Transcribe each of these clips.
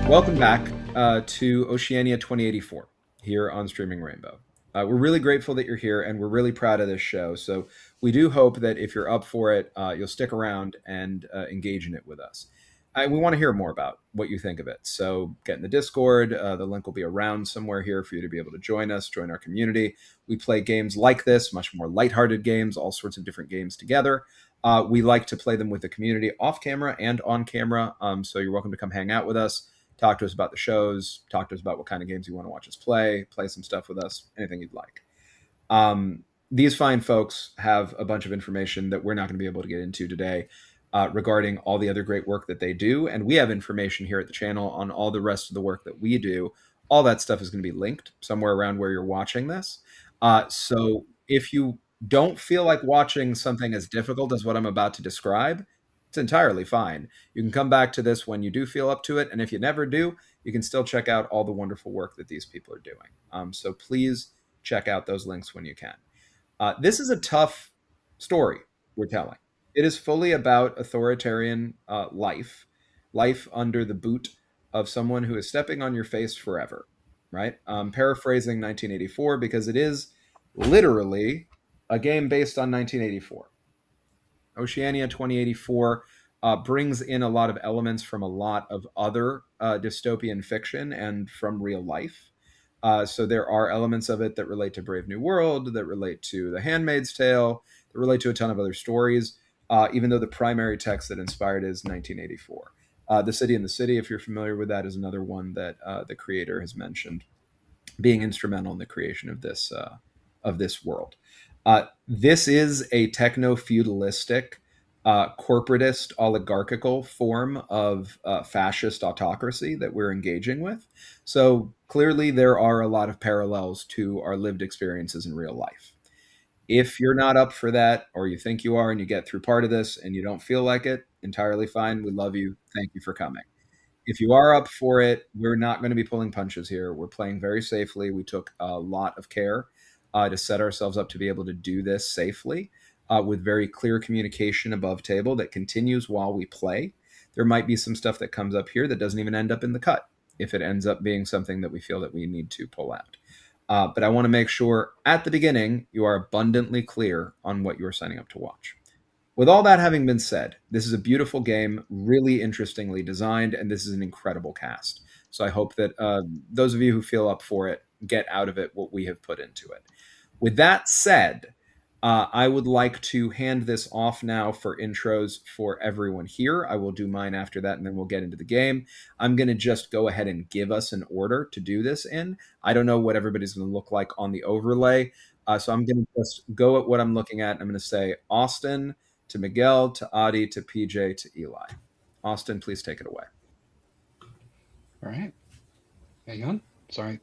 Welcome back to Oceania 2084 here on Streaming Rainbow. We're really grateful that you're here, and we're really proud of this show. So we do hope that if you're up for it, you'll stick around and engage in it with us. We want to hear more about what you think of it. So get in the Discord. The link will be around somewhere here for you to be able to join us, join our community. We play games like this, much more lighthearted games, all sorts of different games together. We like to play them with the community off camera and on camera. So you're welcome to come hang out with us. Talk to us about the shows, talk to us about what kind of games you want to watch us play some stuff with us, anything you'd like. These fine folks have a bunch of information that we're not going to be able to get into today regarding all the other great work that they do. And we have information here at the channel on all the rest of the work that we do. All that stuff is going to be linked somewhere around where you're watching this. So if you don't feel like watching something as difficult as what I'm about to describe, it's entirely fine. You can come back to this when you do feel up to it. And if you never do, you can still check out all the wonderful work that these people are doing. So please check out those links when you can. This is a tough story we're telling. It is fully about authoritarian life under the boot of someone who is stepping on your face forever, right? Paraphrasing 1984, because it is literally a game based on 1984. Oceania 2084 brings in a lot of elements from a lot of other dystopian fiction and from real life. So there are elements of it that relate to Brave New World, that relate to The Handmaid's Tale, that relate to a ton of other stories, even though the primary text that inspired it is 1984. The City in the City, if you're familiar with that, is another one that the creator has mentioned being instrumental in the creation of this world. This is a techno-feudalistic, corporatist, oligarchical form of fascist autocracy that we're engaging with. So clearly there are a lot of parallels to our lived experiences in real life. If you're not up for that, or you think you are and you get through part of this and you don't feel like it, entirely fine. We love you. Thank you for coming. If you are up for it, we're not going to be pulling punches here. We're playing very safely. We took a lot of care to set ourselves up to be able to do this safely with very clear communication above table that continues while we play. There might be some stuff that comes up here that doesn't even end up in the cut if it ends up being something that we feel that we need to pull out. But I want to make sure at the beginning you are abundantly clear on what you're signing up to watch. With all that having been said, this is a beautiful game, really interestingly designed, and this is an incredible cast. So I hope that those of you who feel up for it get out of it what we have put into it. With that said, I would like to hand this off now for intros for everyone here. I will do mine after that, and then we'll get into the game. I'm going to just go ahead and give us an order to do this in. I don't know what everybody's going to look like on the overlay, so I'm going to just go at what I'm looking at. I'm going to say Austin to Miguel, to Adi, to PJ, to Eli. Austin, please take it away. All right. Hang on. Sorry.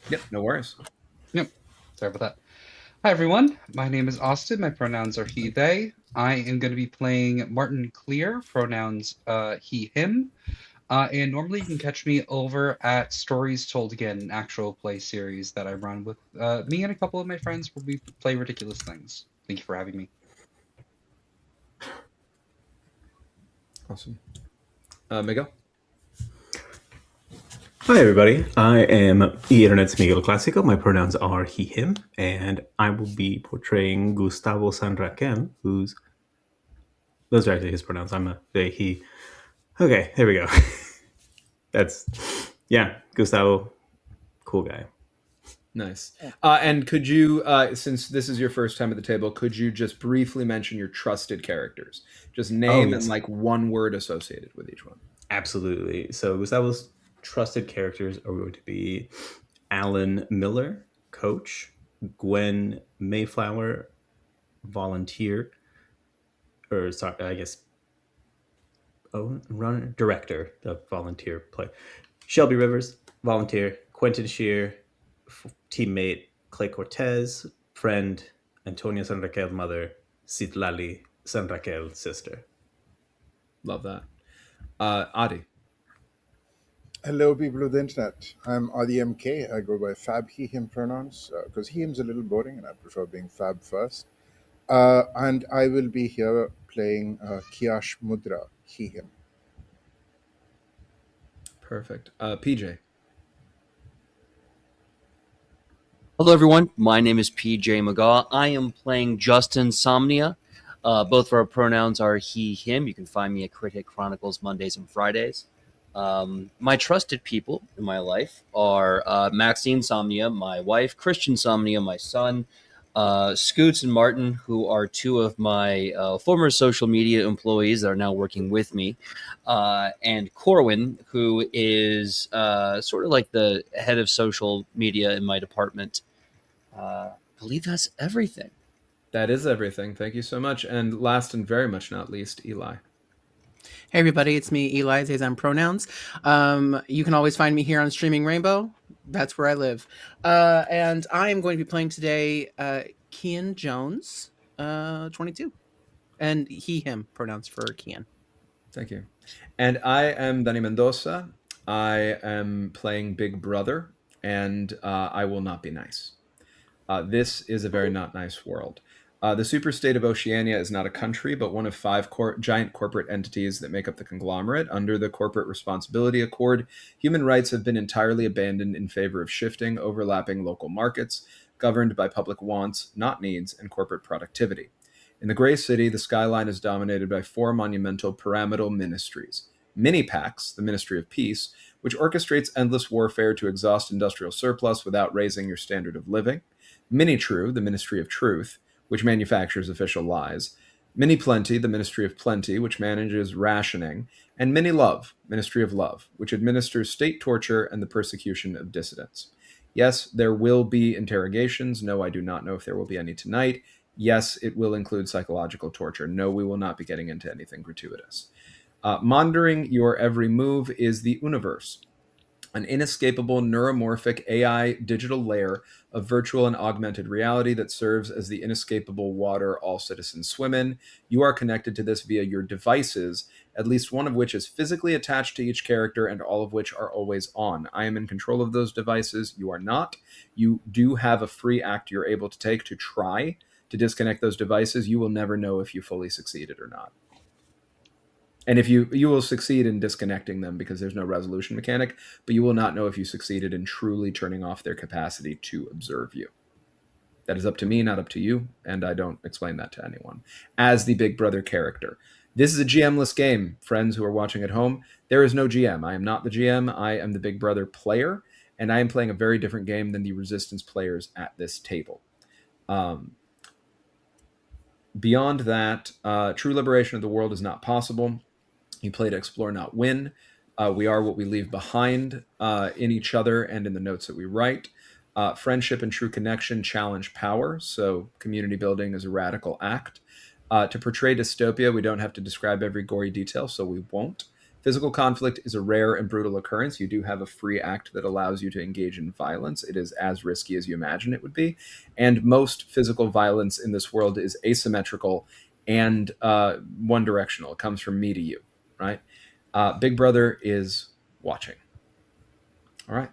Yep, no worries. Yep. Sorry about that. Hi, everyone. My name is Austin. My pronouns are he, they. I am going to be playing Martin Clear, pronouns he, him. And normally you can catch me over at Stories Told Again, an actual play series that I run with me and a couple of my friends where we play ridiculous things. Thank you for having me. Awesome. Miguel? Hi, everybody. I am Internet's Miguel Clásico. My pronouns are he, him, and I will be portraying Gustavo San Raquel, who's... Those are actually his pronouns. I'm a they, he. Okay, there we go. That's... Yeah, Gustavo, cool guy. Nice. And could you, since this is your first time at the table, could you just briefly mention your trusted characters? Just name and like one word associated with each one. Absolutely. So Gustavo's trusted characters are going to be Alan Miller, coach, Gwen Mayflower, volunteer, or sorry, I guess, runner, director, the volunteer play, Shelby Rivers, volunteer, Quentin Shear, teammate Clay Cortez, friend Antonia San Raquel mother, Citlali San Raquel sister. Love that. Adi. Hello, people of the internet. I'm Adi MK. I go by Fab, he, him pronouns because he, him's a little boring and I prefer being Fab first. And I will be here playing Kiash Mudra, he, him. Perfect. PJ. Hello, everyone. My name is PJ McGaw. I am playing Justin Somnia. Both of our pronouns are he, him. You can find me at Crit Hit Chronicles Mondays and Fridays. My trusted people in my life are Maxine Somnia, my wife, Christian Somnia, my son, Scoots and Martin, who are two of my former social media employees that are now working with me, and Corwin, who is sort of like the head of social media in my department. I believe that's everything. That is everything. Thank you so much. And last and very much not least, Eli. Hey everybody, it's me, Eli, Zazan Pronouns. You can always find me here on Streaming Rainbow. That's where I live. And I am going to be playing today Kian Jones, 22. And he, him pronouns for Kian. Thank you. And I am Danny Mendoza. I am playing Big Brother, and I will not be nice. This is a very not nice world. The superstate of Oceania is not a country, but one of 5 giant corporate entities that make up the Conglomerate. Under the Corporate Responsibility Accord, human rights have been entirely abandoned in favor of shifting, overlapping local markets, governed by public wants, not needs, and corporate productivity. In the Gray City, the skyline is dominated by 4 monumental pyramidal ministries. Mini-PAX, the Ministry of Peace, which orchestrates endless warfare to exhaust industrial surplus without raising your standard of living. Mini-True, the Ministry of Truth, which manufactures official lies. Mini-Plenty, the Ministry of Plenty, which manages rationing. And Mini-Love, Ministry of Love, which administers state torture and the persecution of dissidents. Yes, there will be interrogations. No, I do not know if there will be any tonight. Yes, it will include psychological torture. No, we will not be getting into anything gratuitous. Monitoring your every move is the Universe, an inescapable neuromorphic AI digital layer of virtual and augmented reality that serves as the inescapable water all citizens swim in. You are connected to this via your devices, at least one of which is physically attached to each character and all of which are always on. I am in control of those devices. You are not. You do have a free act you're able to take to try to disconnect those devices. You will never know if you fully succeeded or not. And if you will succeed in disconnecting them because there's no resolution mechanic, but you will not know if you succeeded in truly turning off their capacity to observe you. That is up to me, not up to you, and I don't explain that to anyone. As the Big Brother character, this is a GM-less game, friends who are watching at home. There is no GM. I am not the GM. I am the Big Brother player, and I am playing a very different game than the Resistance players at this table. Beyond that, true liberation of the world is not possible. You play to explore, not win. We are what we leave behind in each other and in the notes that we write. Friendship and true connection challenge power, so community building is a radical act. To portray dystopia, we don't have to describe every gory detail, so we won't. Physical conflict is a rare and brutal occurrence. You do have a free act that allows you to engage in violence. It is as risky as you imagine it would be. And most physical violence in this world is asymmetrical and one-directional. It comes from me to you, right? Big Brother is watching. All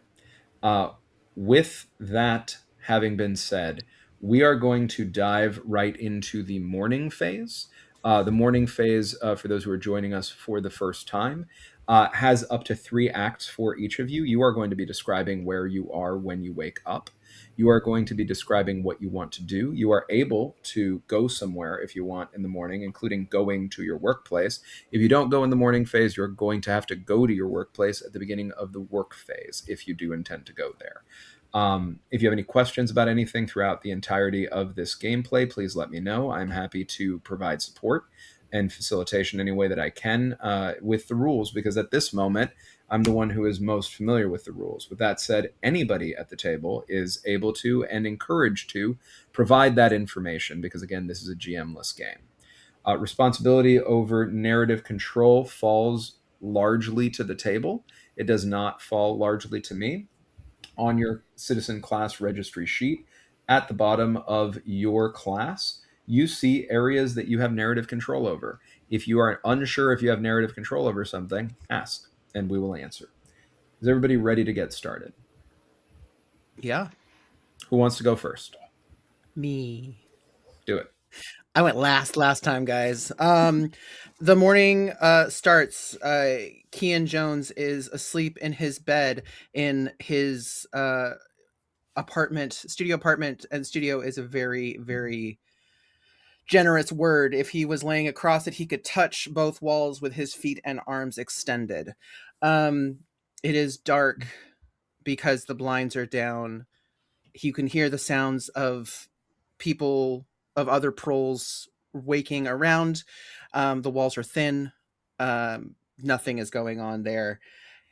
right. With that having been said, we are going to dive right into the morning phase. The morning phase, for those who are joining us for the first time, has up to 3 acts for each of you. You are going to be describing where you are when you wake up. You are going to be describing what you want to do. You are able to go somewhere if you want in the morning, including going to your workplace. If you don't go in the morning phase, you're going to have to go to your workplace at the beginning of the work phase if you do intend to go there. If you have any questions about anything throughout the entirety of this gameplay, please let me know. I'm happy to provide support and facilitation any way that I can with the rules, because at this moment, I'm the one who is most familiar with the rules. With that said, anybody at the table is able to and encouraged to provide that information, because again, this is a GM-less game. Responsibility over narrative control falls largely to the table. It does not fall largely to me. On your citizen class registry sheet, at the bottom of your class, you see areas that you have narrative control over. If you are unsure if you have narrative control over something, ask, and we will answer. Is everybody ready to get started? Yeah. Who wants to go first? Me. Do it. I went last time, guys. The morning starts. Kian Jones is asleep in his bed in his studio apartment, and studio is a very, very generous word. If he was laying across it, he could touch both walls with his feet and arms extended. It is dark because the blinds are down. You can hear the sounds of people, of other proles waking around. The walls are thin. Nothing is going on there.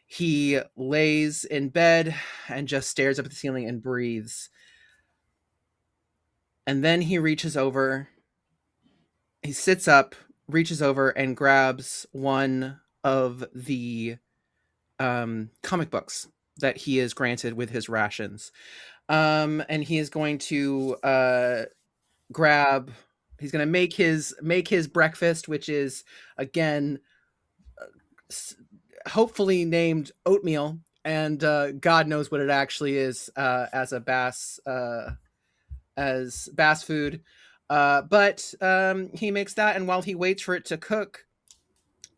He lays in bed and just stares up at the ceiling and breathes. And then he reaches over. He sits up, reaches over, and grabs one of the comic books that he is granted with his rations. And he is going to he's going to make his breakfast, which is, again, hopefully named oatmeal, and God knows what it actually is as bass food. But he makes that, and while he waits for it to cook,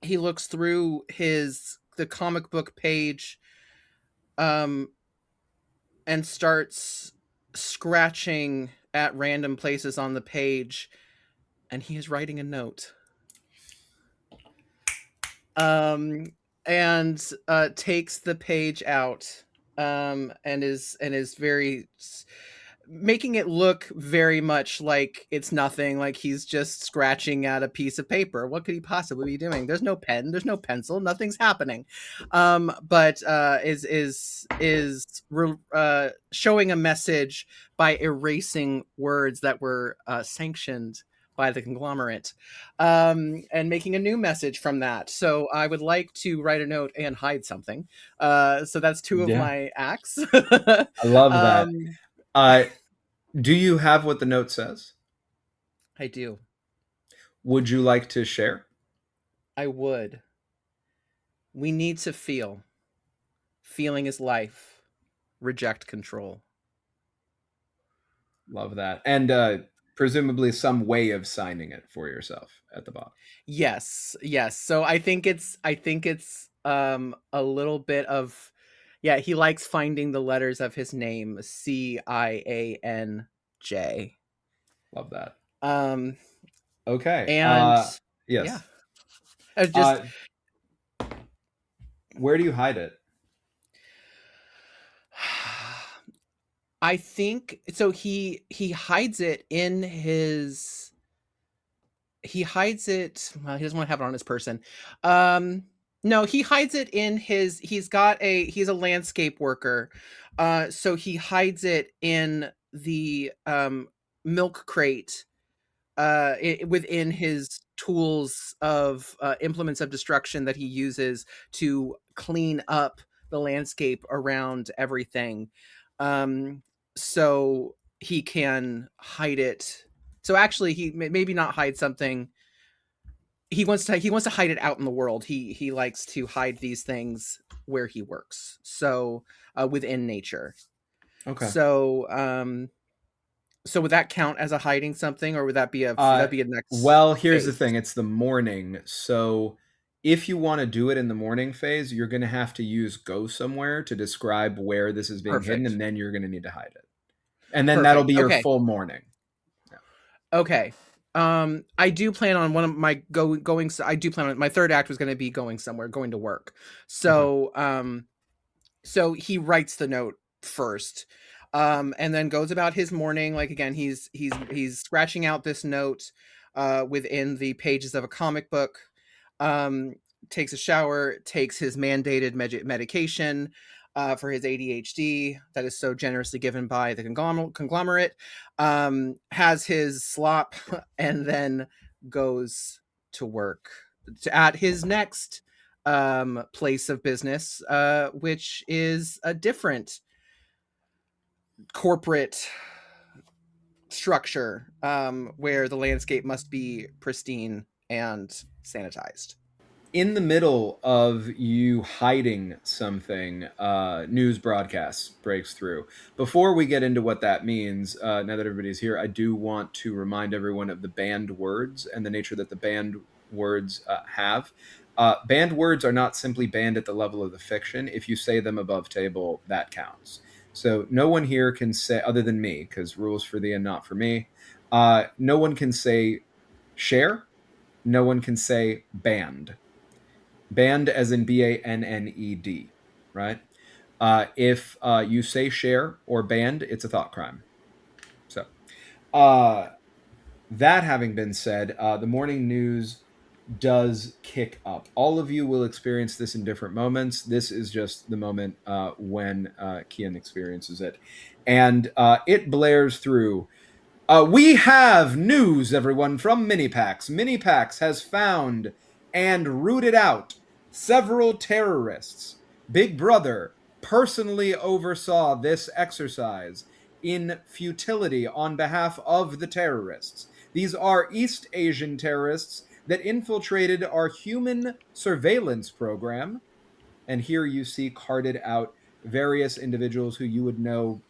he looks through the comic book page and starts scratching at random places on the page, and he is writing a note. And takes the page out, and is very making it look very much like it's nothing, like he's just scratching at a piece of paper. What could he possibly be doing? There's no pen, there's no pencil, nothing's happening. But is showing a message by erasing words that were sanctioned by the Conglomerate, and making a new message from that. So I would like to write a note and hide something. So that's two of my acts. I love that. Do you have what the note says? I do. Would you like to share? I would. We need to feel. Feeling is life. Reject control. Love that. And presumably some way of signing it for yourself at the bottom. Yes. So I think it's a little bit of, yeah, he likes finding the letters of his name, CIANJ. Love that. Okay. And yes. Yeah. Where do you hide it? I think so. He hides it in his. He hides it. Well, he doesn't want to have it on his person. No, he hides it in his. He's a landscape worker, so he hides it in the milk crate, within his tools of implements of destruction that he uses to clean up the landscape around everything. So he can hide it. So actually, he maybe not hide something. He wants to hide it out in the world. He likes to hide these things where he works. So within nature. Okay. So so would that count as a hiding something, or would that be a next? Well, here's phase? the thing. It's the morning. So if you want to do it in the morning phase, you're going to have to use go somewhere to describe where this is being hidden, and then you're going to need to hide it. And then that'll be your full morning. Yeah. Okay. I do plan on one of my going. I do plan on my third act was going to be going somewhere, going to work. So, so he writes the note first, and then goes about his morning. Like, again, he's scratching out this note, within the pages of a comic book. Takes a shower, takes his mandated medication, for his ADHD that is so generously given by the Conglomerate, has his slop, and then goes to work at his next place of business, which is a different corporate structure where the landscape must be pristine and sanitized. In the middle of you hiding something, news broadcasts breaks through. Before we get into what that means, now that everybody's here, I do want to remind everyone of the banned words and the nature that the banned words have. Banned words are not simply banned at the level of the fiction. If you say them above table, that counts. So no one here can say, other than me, because rules for thee and not for me, no one can say share. No one can say banned. Banned as in banned, right? If you say share or banned, it's a thought crime. So, that having been said, the morning news does kick up. All of you will experience this in different moments. This is just the moment when Kian experiences it. And it blares through. We have news, everyone, from Minipax. Minipax has found and rooted out several terrorists. Big Brother personally oversaw this exercise in futility on behalf of the terrorists. These are East Asian terrorists that infiltrated our human surveillance program. And here you see carded out various individuals who you would know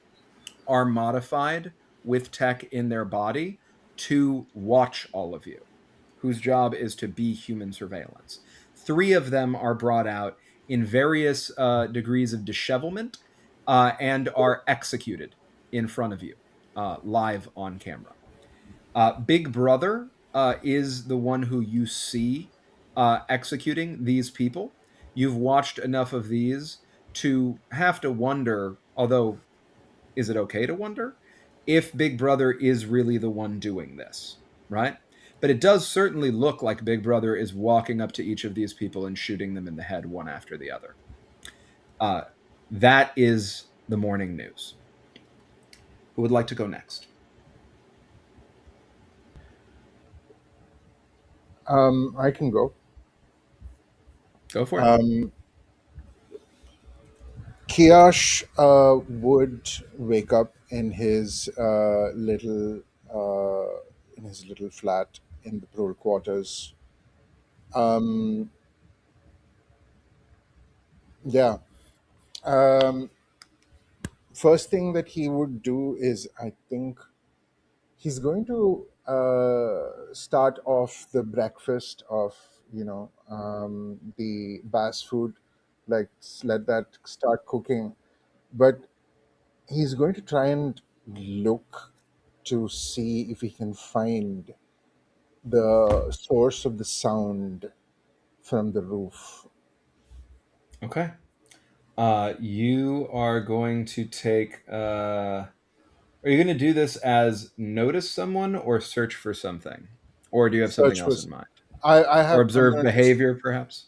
are modified with tech in their body to watch all of you, whose job is to be human surveillance. 3 of them are brought out in various degrees of dishevelment and are executed in front of you, live on camera. Big Brother is the one who you see executing these people. You've watched enough of these to have to wonder, although is it okay to wonder if Big Brother is really the one doing this, right? But it does certainly look like Big Brother is walking up to each of these people and shooting them in the head one after the other. That is the morning news. Who would like to go next? I can go. Go for it. Kiyosh would wake up in his little flat in the patrol quarters. Yeah. First thing that he would do is, I think, he's going to start off the breakfast of the bass food, like let that start cooking. But he's going to try and look to see if he can find the source of the sound from the roof. Okay. You are going to take. Are you going to do this as notice someone or search for something, or do you have something Search else was in mind, I or have. observe behavior, perhaps?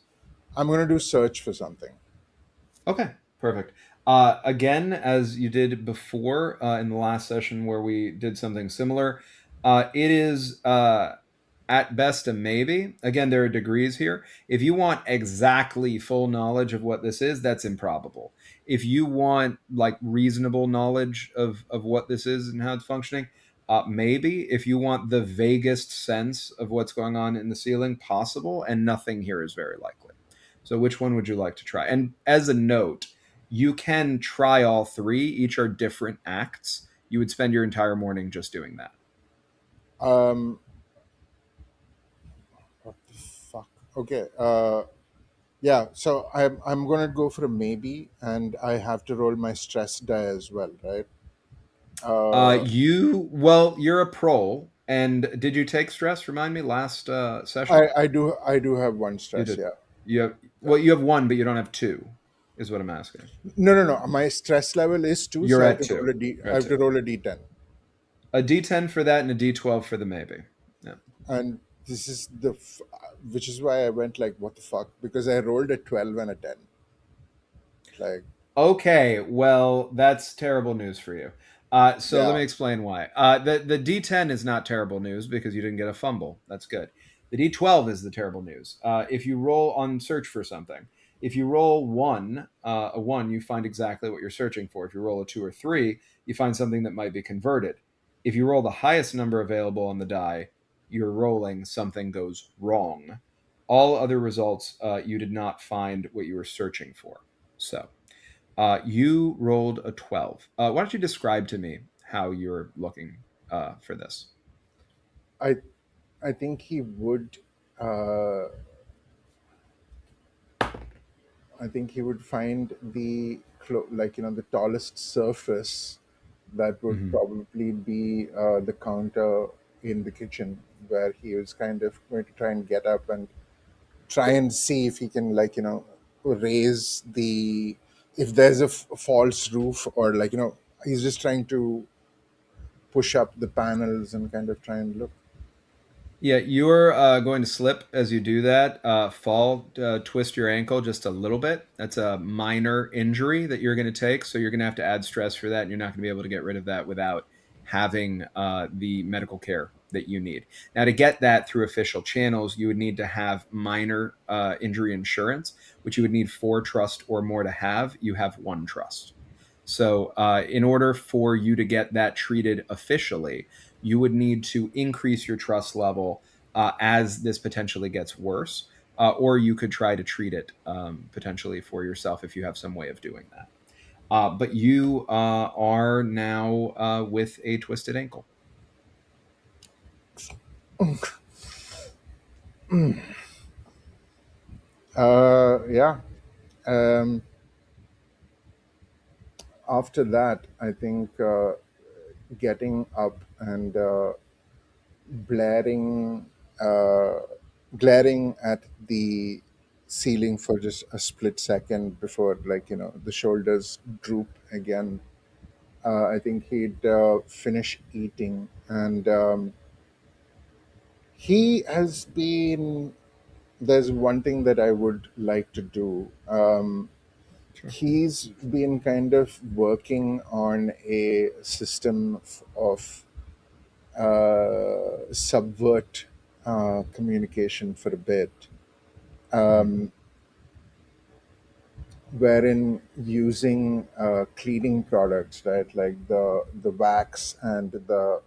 I'm going to do search for something. Okay, perfect. Again, as you did before in the last session where we did something similar, it is at best a maybe. Again, there are degrees here. If you want exactly full knowledge of what this is, that's improbable. If you want like reasonable knowledge of what this is and how it's functioning, maybe. If you want the vaguest sense of what's going on in the ceiling, possible, and nothing here is very likely. So which one would you like to try? And as a note, you can try all 3. Each are different acts. You would spend your entire morning just doing that. What the fuck? Okay. Yeah. So I'm gonna go for a maybe, and I have to roll my stress die as well, right? You're a prole. And did you take stress? Remind me, last session? I do have one You stress. did. Yeah. You have 1, but you don't have 2, is what I'm asking. No. My stress level is 2, You're so I at have to 2. roll a d. You're I at have 2. to roll a d10, A D10 for that and a D12 for the maybe. Yeah. and this is which is why I went like, what the fuck? Because I rolled a 12 and a 10. Like, Okay, well, that's terrible news for you. So let yeah. me explain why. The D10 is not terrible news because you didn't get a fumble. That's good. The D12 is the terrible news. If you roll on search for something, if you roll a 1, you find exactly what you're searching for. If you roll a 2 or 3, you find something that might be converted. If you roll the highest number available on the die, you're rolling something goes wrong. All other results, you did not find what you were searching for. So you rolled a 12. Why don't you describe to me how you're looking for this? I think he would. Uh, I think he would find the the tallest surface that would Mhm. probably be the counter in the kitchen, where he was kind of going to try and get up and try and see if he can raise the, if there's a false roof, or he's just trying to push up the panels and kind of try and look. Yeah, you're going to slip as you do that. Fall, twist your ankle just a little bit. That's a minor injury that you're going to take. So you're going to have to add stress for that. And you're not going to be able to get rid of that without having the medical care that you need. Now, to get that through official channels, you would need to have minor injury insurance, which you would need 4 trust or more to have. You have 1 trust. So, in order for you to get that treated officially, you would need to increase your trust level as this potentially gets worse, or you could try to treat it potentially for yourself if you have some way of doing that. But you are now with a twisted ankle. Yeah. Um, After that, I think getting up and blaring, uh, glaring at the ceiling for just a split second before, the shoulders droop again. I think he'd finish eating, and he has been. There's one thing that I would like to do. Sure. He's been kind of working on a system of subvert communication for a bit, um, wherein using cleaning products, right, like the wax and the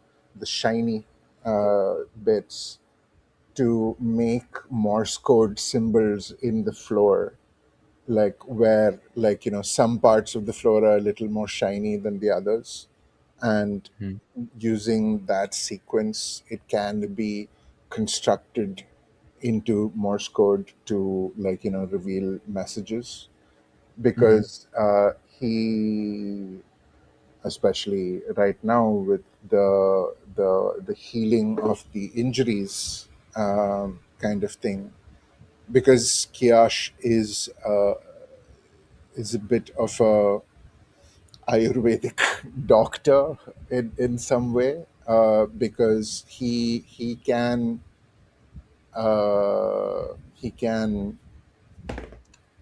shiny bits, to make Morse code symbols in the floor, like where, some parts of the floor are a little more shiny than the others, and Mhm. using that sequence, it can be constructed into Morse code to, reveal messages. Mhm. Because he, especially right now with the healing of the injuries, kind of thing, because Kiash is a bit of a Ayurvedic doctor in some way, because he can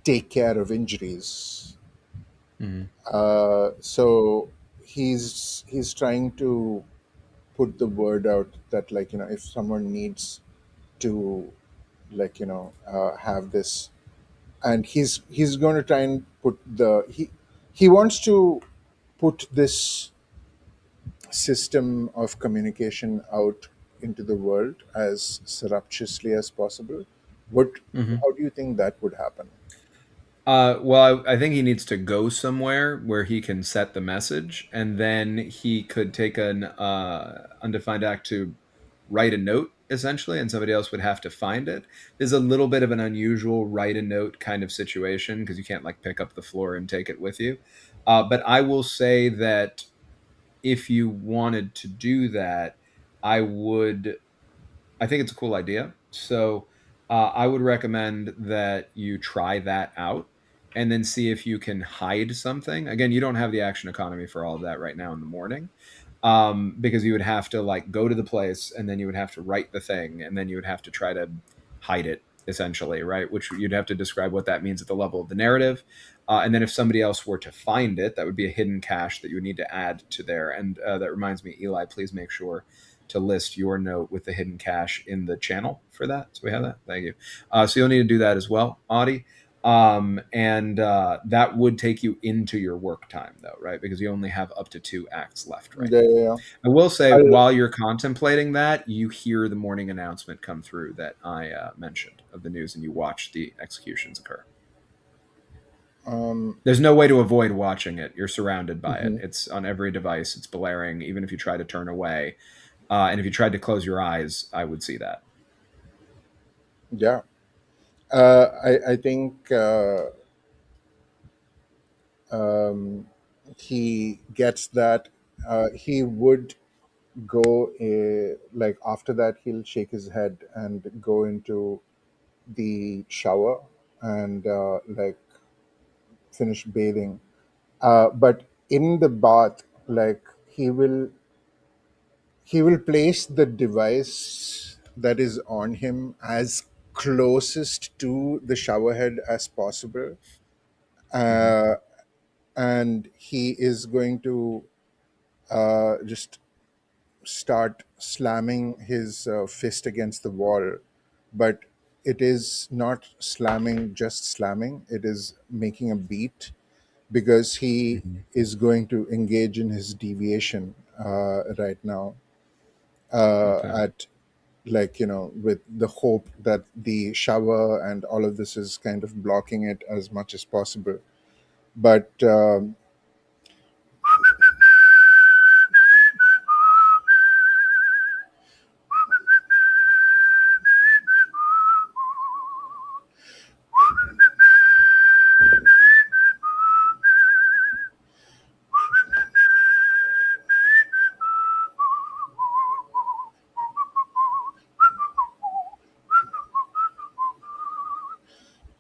take care of injuries. Mhm. So he's trying to put the word out that, if someone needs to, have this, and he's going to try and put he wants to put this system of communication out into the world as surreptitiously as possible. What Mhm. How do you think that would happen? Well, I think he needs to go somewhere where he can set the message, and then he could take an undefined act to write a note, essentially, and somebody else would have to find it. There's a little bit of an unusual write a note kind of situation because you can't like pick up the floor and take it with you. But I will say that if you wanted to do that, I would I think it's a cool idea. So I would recommend that you try that out and then see if you can hide something. Again, you don't have the action economy for all of that right now in the morning, because you would have to like go to the place and then you would have to write the thing and then you would have to try to hide it essentially, right? Which you'd have to describe what that means at the level of the narrative. And then if somebody else were to find it, that would be a hidden cache that you would need to add to there. And that reminds me, Eli, please make sure to list your note with the hidden cache in the channel for that. So we have that. Thank you. So you'll need to do that as well, Audie. And that would take you into your work time, though, right? Because you only have up to 2 acts left right Yeah, now. yeah, yeah. I will say, I'll, while you're contemplating that, you hear the morning announcement come through that I mentioned of the news, and you watch the executions occur. There's no way to avoid watching it. You're surrounded by it. It's on every device. It's blaring, even if you try to turn away. And if you tried to close your eyes, I would see that. yeah. I think he gets that. He would go like after that he'll shake his head and go into the shower and like finish bathing, but in the bath, like he will place the device that is on him as closest to the shower head as possible, Mm-hmm. uh, and he is going to just start slamming his fist against the wall, but it is not slamming, just slamming. It is making a beat because he Mm-hmm. is going to engage in his deviation right now, Okay. at like with the hope that the shower and all of this is kind of blocking it as much as possible. But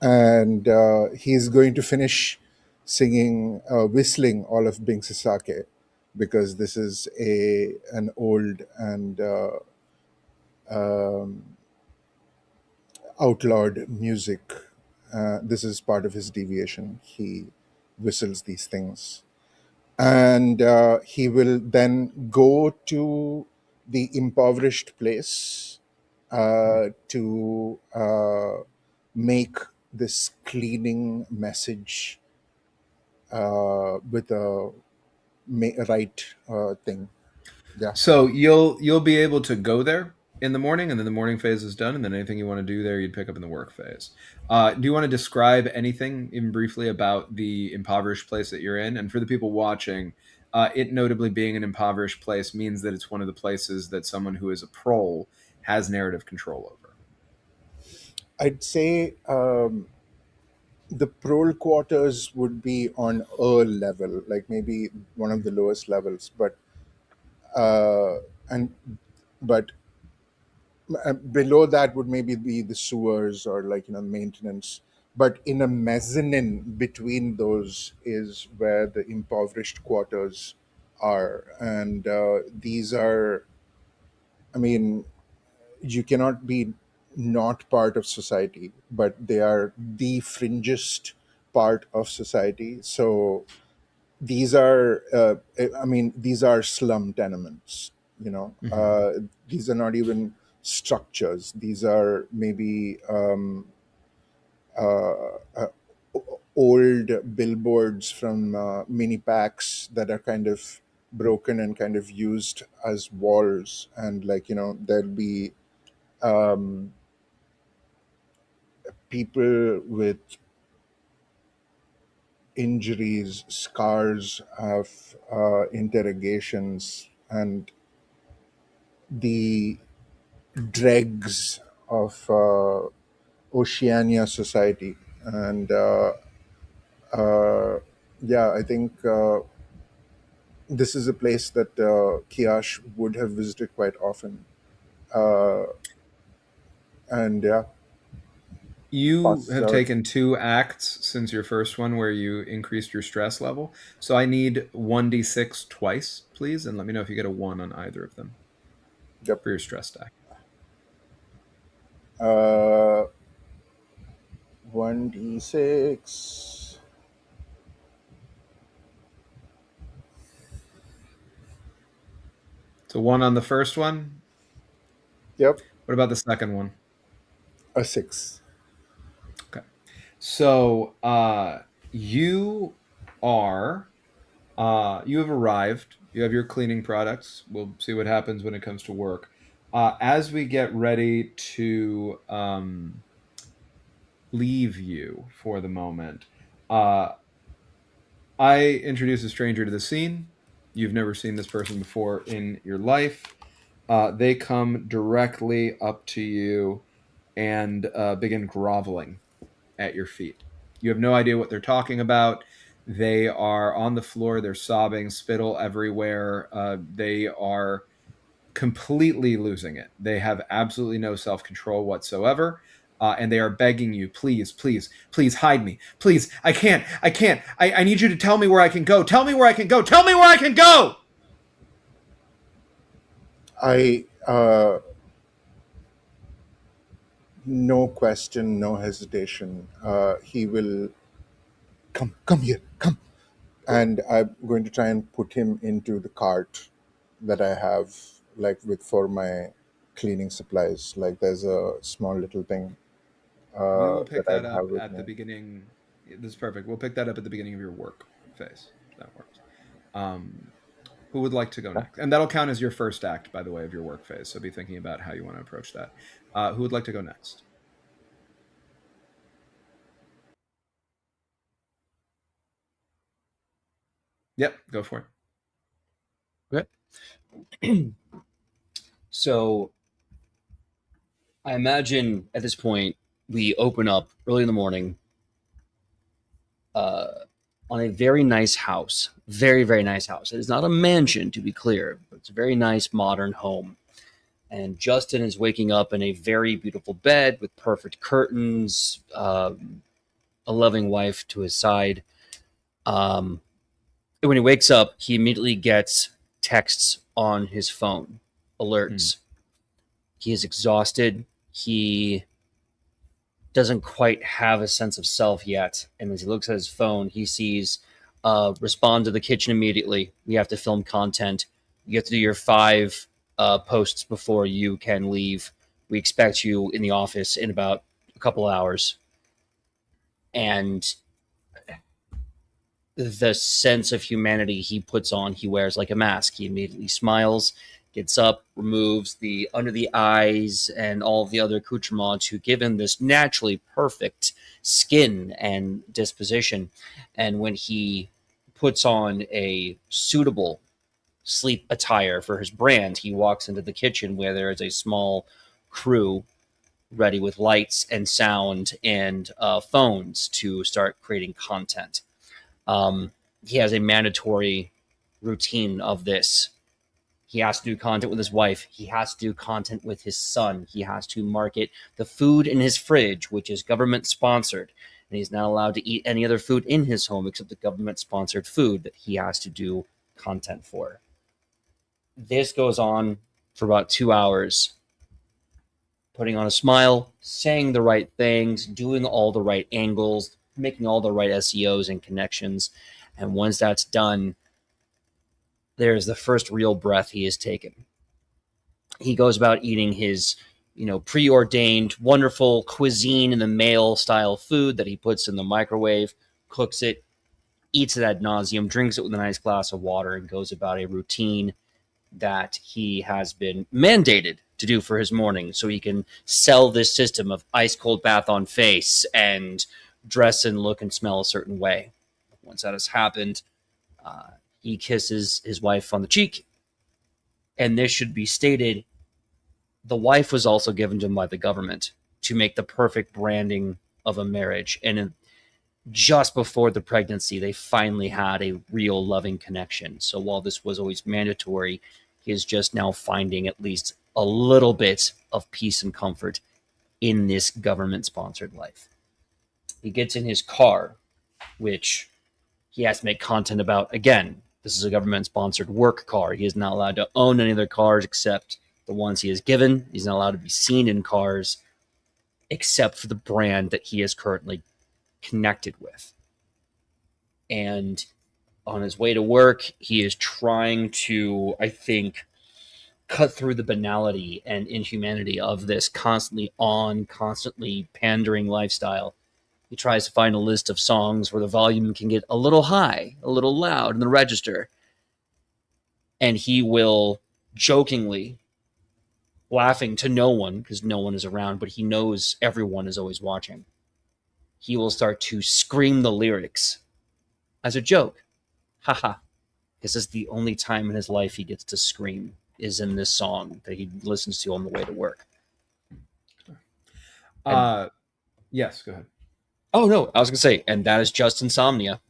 and he's going to finish singing, whistling all of Bing Sasake, because this is an old and outlawed music. This is part of his deviation. He whistles these things, and he will then go to the impoverished place to make this cleaning message with a right thing. Yeah. So you'll be able to go there in the morning, and then the morning phase is done, and then anything you want to do there, you'd pick up in the work phase. Do you want to describe anything, even briefly, about the impoverished place that you're in? And for the people watching, it notably being an impoverished place means that it's one of the places that someone who is a prole has narrative control over. I'd say the prole quarters would be on a level, like maybe one of the lowest levels, but uh, and but below that would maybe be the sewers or like maintenance. But in a mezzanine between those is where the impoverished quarters are, and these are, I mean, you cannot be not part of society, but they are the fringest part of society. So these are these are slum tenements, Mm-hmm. these are not even structures. These are maybe old billboards from mini packs that are kind of broken and kind of used as walls, and like there'll be people with injuries, scars of interrogations, and the dregs of Oceania society. And uh, yeah, I think this is a place that Kiash would have visited quite often. Uh, and yeah, You passes have out. taken 2 acts since your first one where you increased your stress level. So I need 1d6 twice, please, and let me know if you get a 1 on either of them Yep. for your stress stack. 1d6. So 1 on the first one. Yep. What about the second one? A 6. Okay. So you are you have arrived. You have your cleaning products. We'll see what happens when it comes to work. As we get ready to leave you for the moment, I introduce a stranger to the scene. You've never seen this person before in your life. They come directly up to you and begin groveling at your feet. You have no idea what they're talking about. They are on the floor. They're sobbing, spittle everywhere. They are completely losing it. They have absolutely no self-control whatsoever. And they are begging you, please, please, please hide me. Please, I can't. I need you to tell me where I can go. Tell me where I can go. Tell me where I can go. No question, no hesitation. He will come here, come. And I'm going to try and put him into the cart that I have, like for my cleaning supplies. Like there's a small little thing We will that pick I'd that up have with at me. the beginning. This is perfect. We'll pick that up at the beginning of your work phase. That works. Who would like to go next? And that'll count as your first act, by the way, of your work phase. So be thinking about how you want to approach that. Who would like to go next? Yep, go for it. Okay. So I imagine at this point we open up early in the morning on a very nice house. Very, very nice house. It is not a mansion, to be clear, but it's a very nice modern home. And Justin is waking up in a very beautiful bed with perfect curtains, a loving wife to his side. And when he wakes up, he immediately gets texts on his phone, alerts. He is exhausted. He doesn't quite have a sense of self yet. And as he looks at his phone, he sees respond to the kitchen immediately. We have to film content. You have to do your 5 posts before you can leave. We expect you in the office in about a couple hours. And the sense of humanity he puts on, he wears like a mask. He immediately smiles, gets up, removes the under the eyes and all of the other accoutrements to give him this naturally perfect skin and disposition. And when he puts on a suitable sleep attire for his brand, he walks into the kitchen where there is a small crew ready with lights and sound and phones to start creating content. He has a mandatory routine of this. He has to do content with his wife. He has to do content with his son. He has to market the food in his fridge, which is government sponsored. And he's not allowed to eat any other food in his home except the government sponsored food that he has to do content for. This goes on for about 2 hours, putting on a smile, saying the right things, doing all the right angles, making all the right SEOs and connections. And once that's done, there's the first real breath he has taken. He goes about eating his, preordained wonderful cuisine in the male style food that he puts in the microwave, cooks it, eats it ad nauseum, drinks it with a nice glass of water, and goes about a routine that he has been mandated to do for his morning so he can sell this system of ice cold bath on face and dress and look and smell a certain way. Once that has happened, he kisses his wife on the cheek. And this should be stated, the wife was also given to him by the government to make the perfect branding of a marriage. And just before the pregnancy, they finally had a real loving connection. So while this was always mandatory, he is just now finding at least a little bit of peace and comfort in this government-sponsored life. He gets in his car, which he has to make content about. Again, this is a government-sponsored work car. He is not allowed to own any other cars except the ones he is given. He's not allowed to be seen in cars except for the brand that he is currently connected with. And on his way to work, he is trying to, I think, cut through the banality and inhumanity of this constantly on, constantly pandering lifestyle He tries to find a list of songs where the volume can get a little high, a little loud in the register. And he will jokingly, laughing to no one, because no one is around, but he knows everyone is always watching, he will start to scream the lyrics as a joke. Haha. This is the only time in his life he gets to scream, is in this song that he listens to on the way to work. Yes, go ahead. Oh, no, I was going to say, and that is just Insomnia.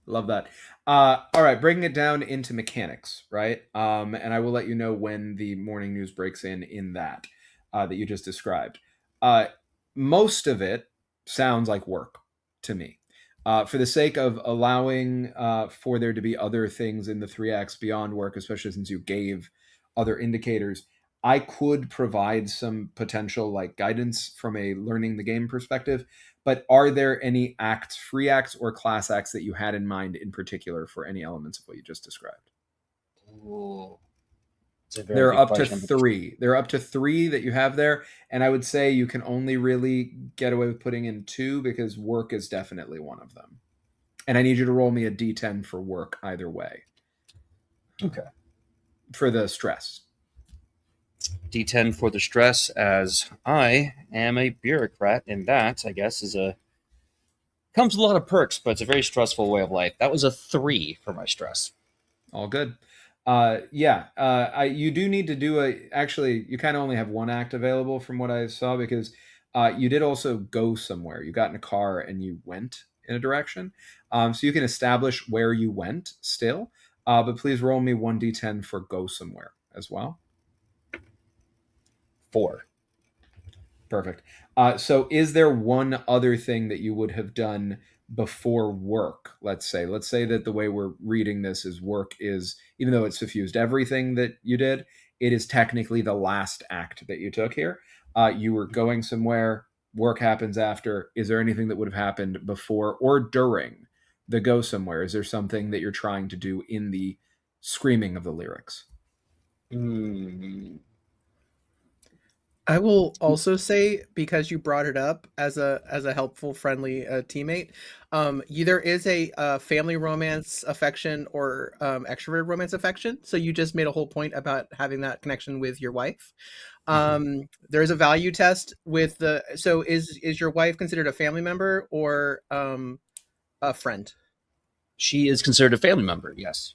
Love that. All right, breaking it down into mechanics, right? And I will let you know when the morning news breaks in that you just described. Most of it sounds like work to me. For the sake of allowing for there to be other things in the 3 acts beyond work, especially since you gave other indicators, I could provide some potential like guidance from a learning the game perspective. But are there any acts, free acts or class acts that you had in mind in particular for any elements of what you just described? Ooh. There are up to 3. There are up to 3 that you have there. And I would say you can only really get away with putting in 2 because work is definitely one of them. And I need you to roll me a d10 for work either way. Okay. For the stress. D10 for the stress, as I am a bureaucrat, and that, I guess, comes with a lot of perks, but it's a very stressful way of life. That was a 3 for my stress. All good. You do need to do actually, you kind of only have 1 act available from what I saw, because you did also go somewhere. You got in a car and you went in a direction. So you can establish where you went still, but please roll me 1d10 for go somewhere as well. 4. Perfect. So is there one other thing that you would have done before work? Let's say that the way we're reading this is work is, even though it suffused everything that you did, it is technically the last act that you took here. You were going somewhere, work happens after. Is there anything that would have happened before or during the go somewhere? Is there something that you're trying to do in the screaming of the lyrics? I will also say, because you brought it up as a helpful, friendly teammate, there is a family romance affection or extrovert romance affection. So you just made a whole point about having that connection with your wife. There is a value test with the. So is your wife considered a family member or a friend? She is considered a family member. Yes.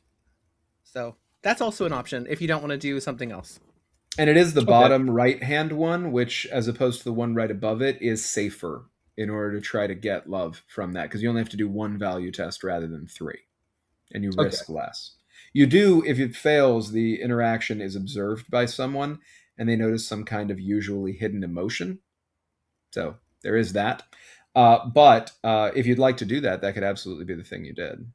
So that's also an option if you don't want to do something else. And it is the bottom right-hand one, which, as opposed to the one right above it, is safer in order to try to get love from that, because you only have to do 1 value test rather than 3, and you risk less. You do, if it fails, the interaction is observed by someone, and they notice some kind of usually hidden emotion. So there is that. But if you'd like to do that, that could absolutely be the thing you did.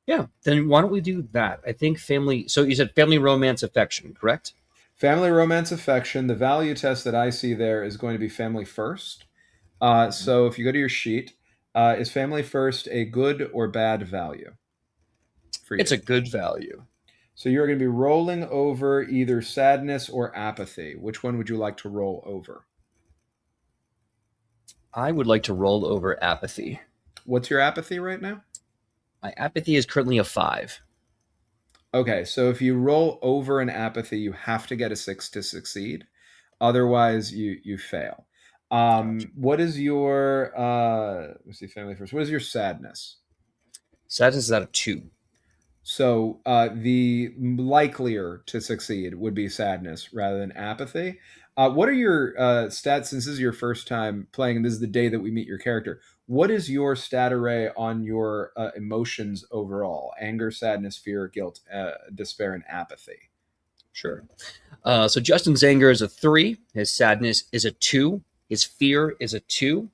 Yeah, then why don't we do that? I think family... So you said family romance affection, correct? Family romance affection. The value test that I see there is going to be family first. So if you go to your sheet, is family first a good or bad value for you? It's a good value. So you're going to be rolling over either sadness or apathy. Which one would you like to roll over? I would like to roll over apathy. What's your apathy right now? My apathy is currently a 5. Okay, so if you roll over an apathy, you have to get a 6 to succeed. Otherwise, you fail. Gotcha. What is your let's see, family first. What is your sadness? Sadness is at a 2. So the likelier to succeed would be sadness rather than apathy. What are your stats, since this is your first time playing and this is the day that we meet your character? What is your stat array on your emotions overall? Anger, sadness, fear, guilt, despair, and apathy. Sure. So Justin's anger is a 3. His sadness is a 2. His fear is a 2.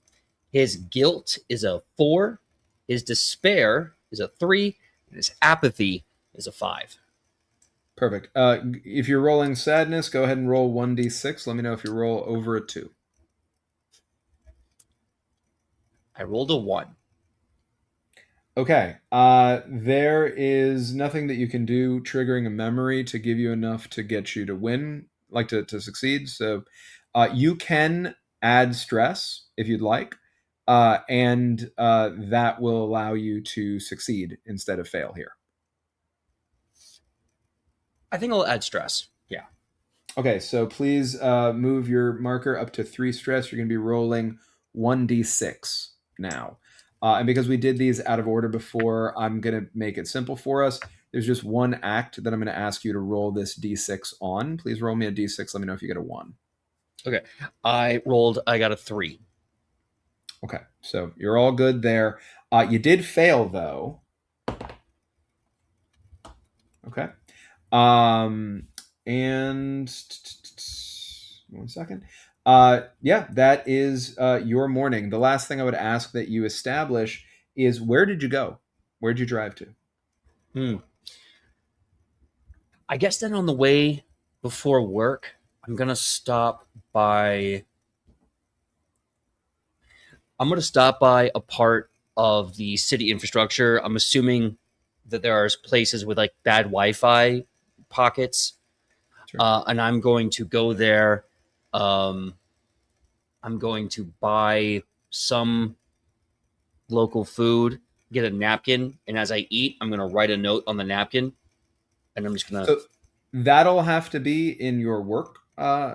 His guilt is a 4. His despair is a 3. And his apathy is a 5. Perfect. If you're rolling sadness, go ahead and roll 1d6. Let me know if you roll over a 2. I rolled a 1. Okay. There is nothing that you can do triggering a memory to give you enough to get you to win, like to succeed. So you can add stress if you'd like. and that will allow you to succeed instead of fail here. I think I'll add stress. Yeah. Okay, so please move your marker up to 3 stress. You're going to be rolling 1d6 now. And because we did these out of order before, I'm going to make it simple for us. There's just one act that I'm going to ask you to roll this d6 on. Please roll me a d6. Let me know if you get a 1. Okay. I got a 3. Okay, so you're all good there. You did fail, though. Okay. And 1 second. Yeah, that is your morning. The last thing I would ask that you establish is, where did you go? Where did you drive to? I guess then on the way before work, I'm gonna stop by a part of the city infrastructure. I'm assuming that there are places with like bad Wi-Fi pockets. Sure. And I'm going to go there. I'm going to buy some local food, get a napkin, and as I eat, I'm going to write a note on the napkin, and I'm just going to... So that'll have to be in your work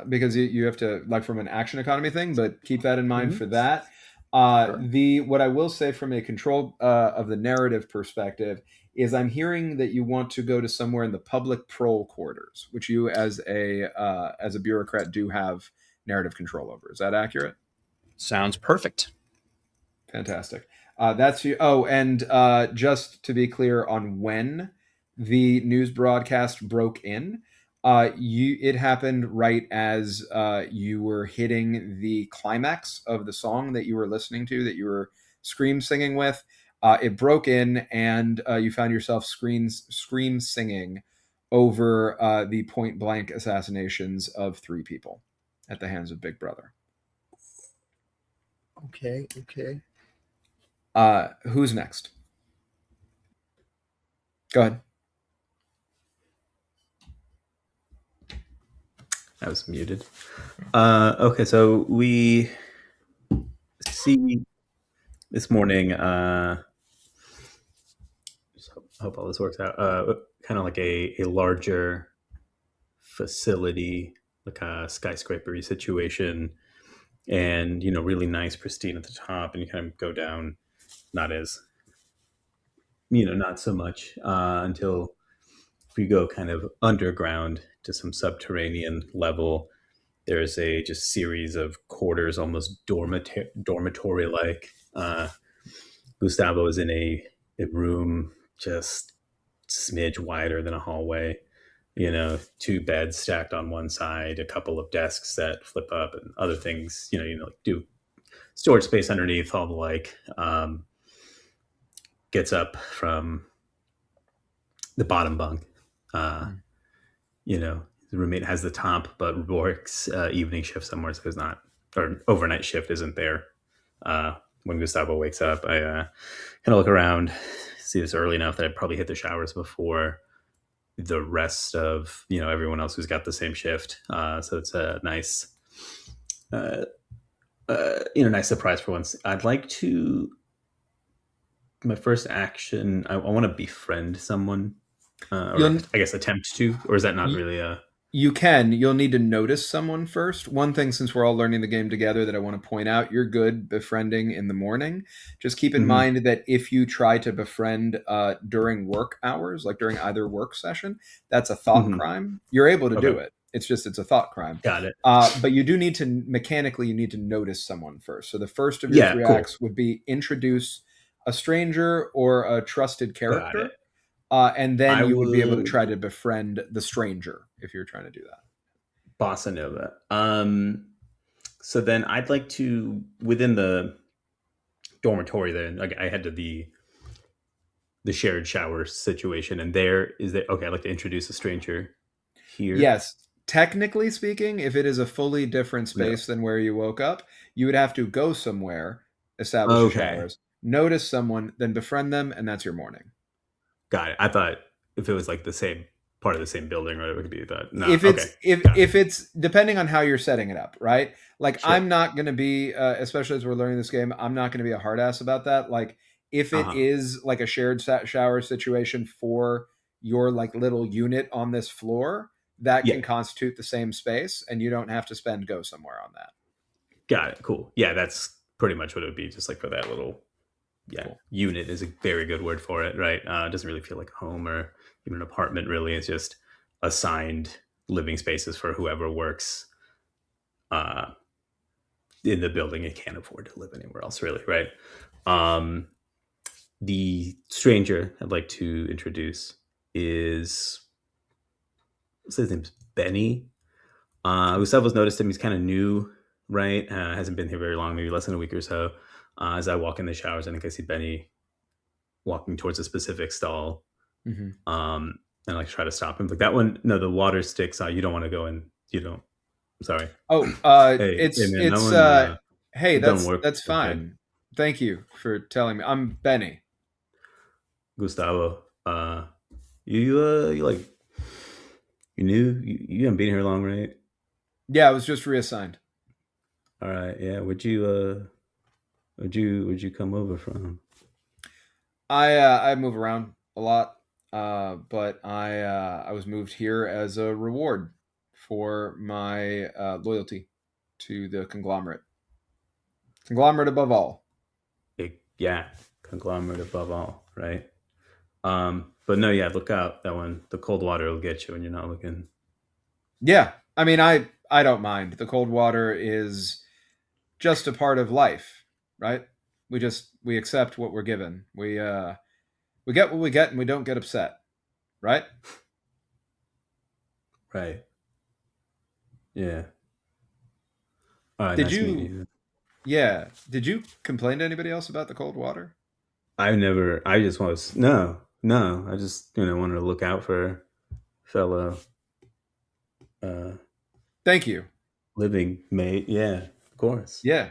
because you have to, like, from an action economy thing, but keep that in mind for that. Sure. What I will say from a control of the narrative perspective is I'm hearing that you want to go to somewhere in the public prole quarters, which you as a bureaucrat do have narrative control over. Is that accurate? Sounds perfect. Fantastic. That's you. Oh, and just to be clear on when the news broadcast broke in, it happened right as you were hitting the climax of the song that you were listening to, that you were scream singing with. It broke in, and you found yourself scream singing over the point blank assassinations of 3 people at the hands of Big Brother. Okay. Who's next? Go ahead. I was muted. Okay, so we see this morning, hope all this works out, kind of like a larger facility, like a skyscraper situation, and, really nice, pristine at the top, and you kind of go down, not so much until you go kind of underground to some subterranean level. There's a just series of quarters, almost dormitory-like. Gustavo is in a room just smidge wider than a hallway. 2 beds stacked on one side, a couple of desks that flip up, and other things. Do storage space underneath, all the like. Gets up from the bottom bunk. The roommate has the top, but works evening shift somewhere, so there's not, or overnight shift isn't there. When Gustavo wakes up, I kind of look around, see this early enough that I probably hit the showers before the rest of everyone else who's got the same shift. So it's a nice, nice surprise for once. I'd like to. My first action, I want to befriend someone. Or I guess attempt to, or is that not really a... You can. You'll need to notice someone first. One thing, since we're all learning the game together, that I want to point out, you're good befriending in the morning. Just keep in mind that if you try to befriend during work hours, like during either work session, that's a thought crime. You're able to do it. It's a thought crime. Got it. But you do need to, mechanically, you need to notice someone first. So the first of your 3 acts would be introduce a stranger or a trusted character. And then you would be able to try to befriend the stranger if you're trying to do that. Bossa Nova. So then I'd like to, within the dormitory, then I head to the shared shower situation, and I'd like to introduce a stranger here. Yes. Technically speaking, if it is a fully different space than where you woke up, you would have to go somewhere, establish the showers, notice someone, then befriend them, and that's your morning. Got it. I thought if it was like the same part of the same building, right? It could be that. No, if it's okay. if it's depending on how you're setting it up, right? Like Sure. I'm not going to be, especially as we're learning this game, I'm not going to be a hard ass about that. Like if it is like a shared shower situation for your like little unit on this floor, that can constitute the same space, and you don't have to go somewhere on that. Got it. Cool. Yeah, that's pretty much what it would be, just like for that little. Yeah, cool. Unit is a very good word for it, right? It doesn't really feel like a home or even an apartment, really. It's just assigned living spaces for whoever works in the building and can't afford to live anywhere else, really, right? The stranger I'd like to introduce is, his name's Benny. Gustavo's noticed him. He's kind of new, right? Hasn't been here very long, maybe less than a week or so. As I walk in the showers, I think I see Benny walking towards a specific stall. And I like try to stop him. Like that one, no, the water sticks. You don't want to go in. You don't. Sorry. Oh, hey, that's fine. Okay. Thank you for telling me. I'm Benny. Gustavo, you like, you knew you haven't been here long, right? Yeah, I was just reassigned. All right. Yeah. Where'd you come over from? I move around a lot, but I was moved here as a reward for my loyalty to the Conglomerate. Conglomerate above all. Yeah, Conglomerate above all, right? But no, yeah, look out. That one, the cold water will get you when you're not looking. Yeah, I mean, I don't mind. The cold water is just a part of life, right? We accept what we're given. We get what we get, and we don't get upset, right? Right. Yeah. All right. Did you? Yeah. Did you complain to anybody else about the cold water? I just was no. I just wanted to look out for fellow. Thank you. Living mate. Yeah. Of course. Yeah.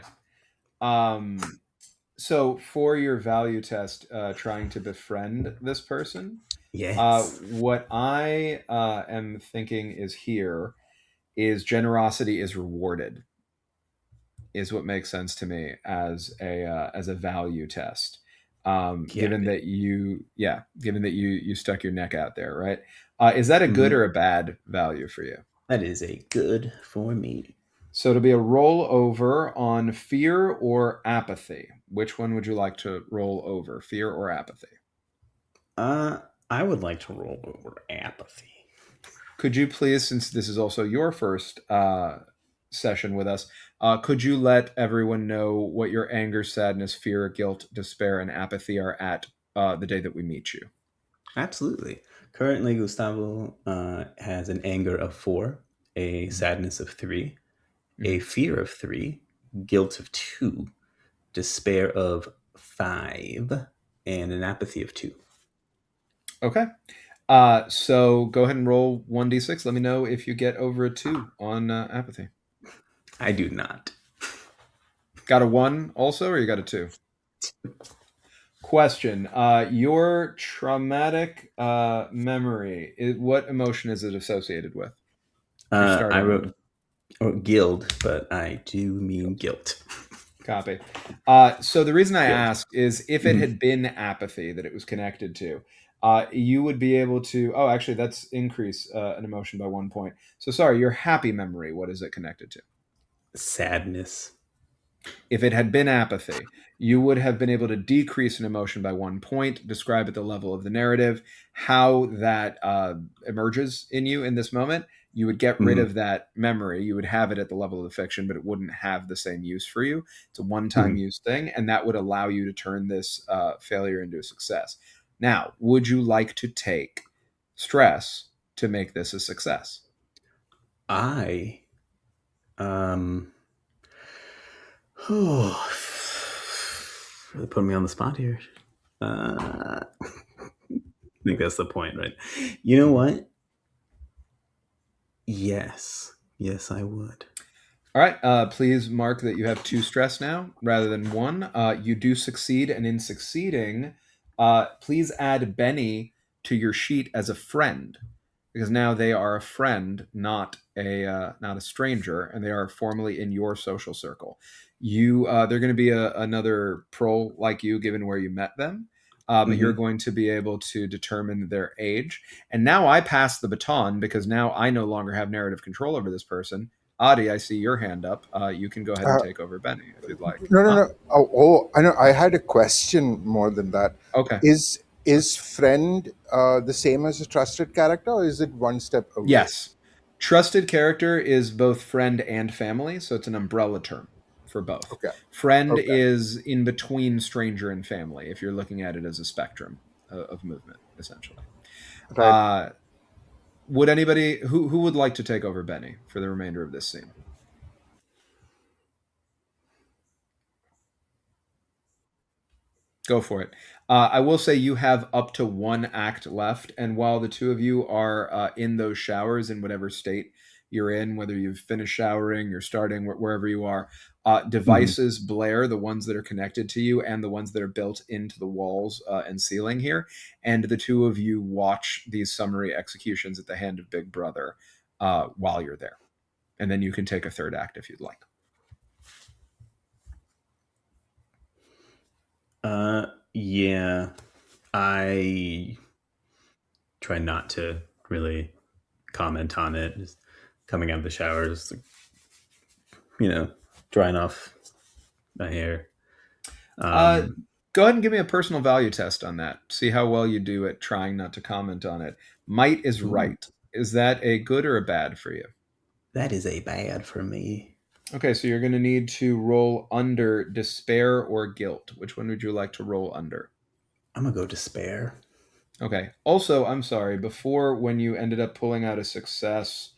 So for your value test, trying to befriend this person, yes. What I am thinking is generosity is rewarded, is what makes sense to me as a value test. Given that you stuck your neck out there, right? Is that a good or a bad value for you? That is a good for me. So it'll be a rollover on fear or apathy. Which one would you like to roll over, fear or apathy? I would like to roll over apathy. Could you please, since this is also your first session with us, could you let everyone know what your anger, sadness, fear, guilt, despair, and apathy are at the day that we meet you? Absolutely. Currently, Gustavo has an anger of 4, a sadness of 3, a fear of 3, guilt of 2, despair of 5, and an apathy of 2. Okay. So go ahead and roll 1d6. Let me know if you get over a 2 on apathy. I do not. Got a 1 also, or you got a 2? Question. Your traumatic memory, what emotion is it associated with? I wrote guild, but I do mean guilt. Copy. So the reason I asked is if it had been apathy that it was connected to, you would be able to... Oh, actually, that's increase an emotion by 1 point. So sorry, your happy memory, what is it connected to? Sadness. If it had been apathy, you would have been able to decrease an emotion by 1 point, describe at the level of the narrative how that emerges in you in this moment. You would get rid of that memory. You would have it at the level of the fiction, but it wouldn't have the same use for you. It's a one-time use thing, and that would allow you to turn this failure into a success. Now, would you like to take stress to make this a success? Really putting me on the spot here. I think that's the point, right? You know what? Yes, I would. All right. Please mark that you have 2 stress now rather than 1. You do succeed, and in succeeding, please add Benny to your sheet as a friend. because now they are a friend, not a stranger, and they are formally in your social circle. They're going to be another pro like you, given where you met them. But you're going to be able to determine their age. And now I pass the baton because now I no longer have narrative control over this person. Adi, I see your hand up. You can go ahead and take over Benny if you'd like. No. Oh, I know. I had a question more than that. Okay. Is friend the same as a trusted character, or is it one step away? Yes. Trusted character is both friend and family, so it's an umbrella term for both. Okay. Friend is in between stranger and family, if you're looking at it as a spectrum of movement, essentially. Right. Would anybody who would like to take over Benny for the remainder of this scene? Go for it. I will say you have up to one act left, and while the two of you are in those showers in whatever state you're in, whether you've finished showering, you're starting wherever you are, devices blare, the ones that are connected to you and the ones that are built into the walls and ceiling here, and the two of you watch these summary executions at the hand of Big Brother while you're there. And then you can take a third act if you'd like. Yeah, I try not to really comment on it. Just coming out of the shower, just drying off my hair. Go ahead and give me a personal value test on that. See how well you do at trying not to comment on it. Might is right. Is that a good or a bad for you? That is a bad for me. Okay, so you're going to need to roll under despair or guilt. Which one would you like to roll under? I'm going to go despair. Okay. Also, I'm sorry, before when you ended up pulling out a success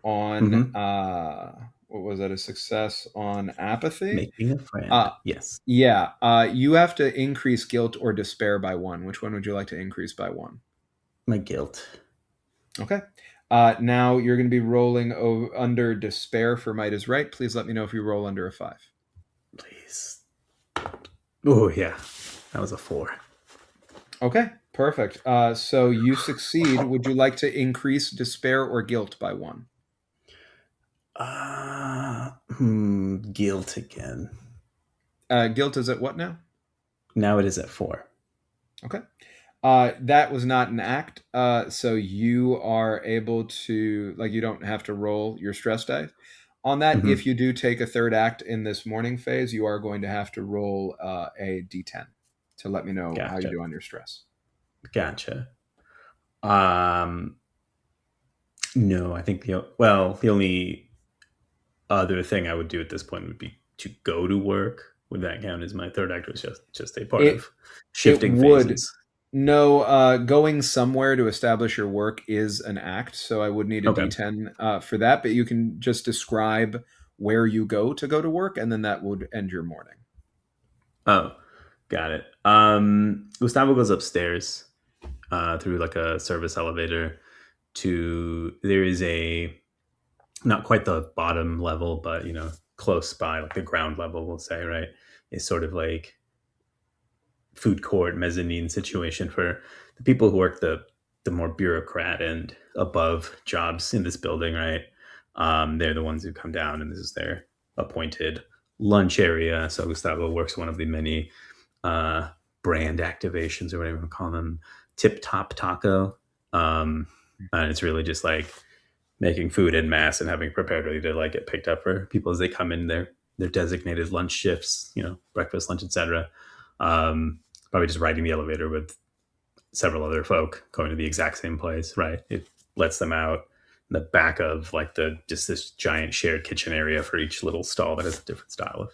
on, what was that, a success on apathy? Making a friend, yes. Yeah, you have to increase guilt or despair by 1. Which one would you like to increase by 1? My guilt. Okay. Now you're going to be rolling under despair for might is right. Please let me know if you roll under a 5. Please. Oh, yeah. That was a 4. Okay, perfect. So you succeed. Would you like to increase despair or guilt by 1? Guilt again. Guilt is at what now? Now it is at 4. Okay. That was not an act, so you are able to, you don't have to roll your stress dice. On that, if you do take a third act in this morning phase, you are going to have to roll a d10 to let me know how you do on your stress. Gotcha. No, I think the only other thing I would do at this point would be to go to work. Would that count as my third act, or just a part of shifting phases? No, going somewhere to establish your work is an act, so I would need a d10 for that, but you can just describe where you go to work, and then that would end your morning. Oh, got it. Gustavo goes upstairs through a service elevator there is a, not quite the bottom level, but close by, the ground level, we'll say, right? It's sort of like food court mezzanine situation for the people who work the more bureaucrat and above jobs in this building, right? They're the ones who come down, and this is their appointed lunch area. So Gustavo works one of the many brand activations, or whatever you call them, Tip Top Taco. And it's really just making food en masse and having it prepared ready to get picked up for people as they come in their designated lunch shifts, breakfast, lunch, etc. Probably just riding the elevator with several other folk going to the exact same place, right? It lets them out in the back of just this giant shared kitchen area for each little stall that has a different style of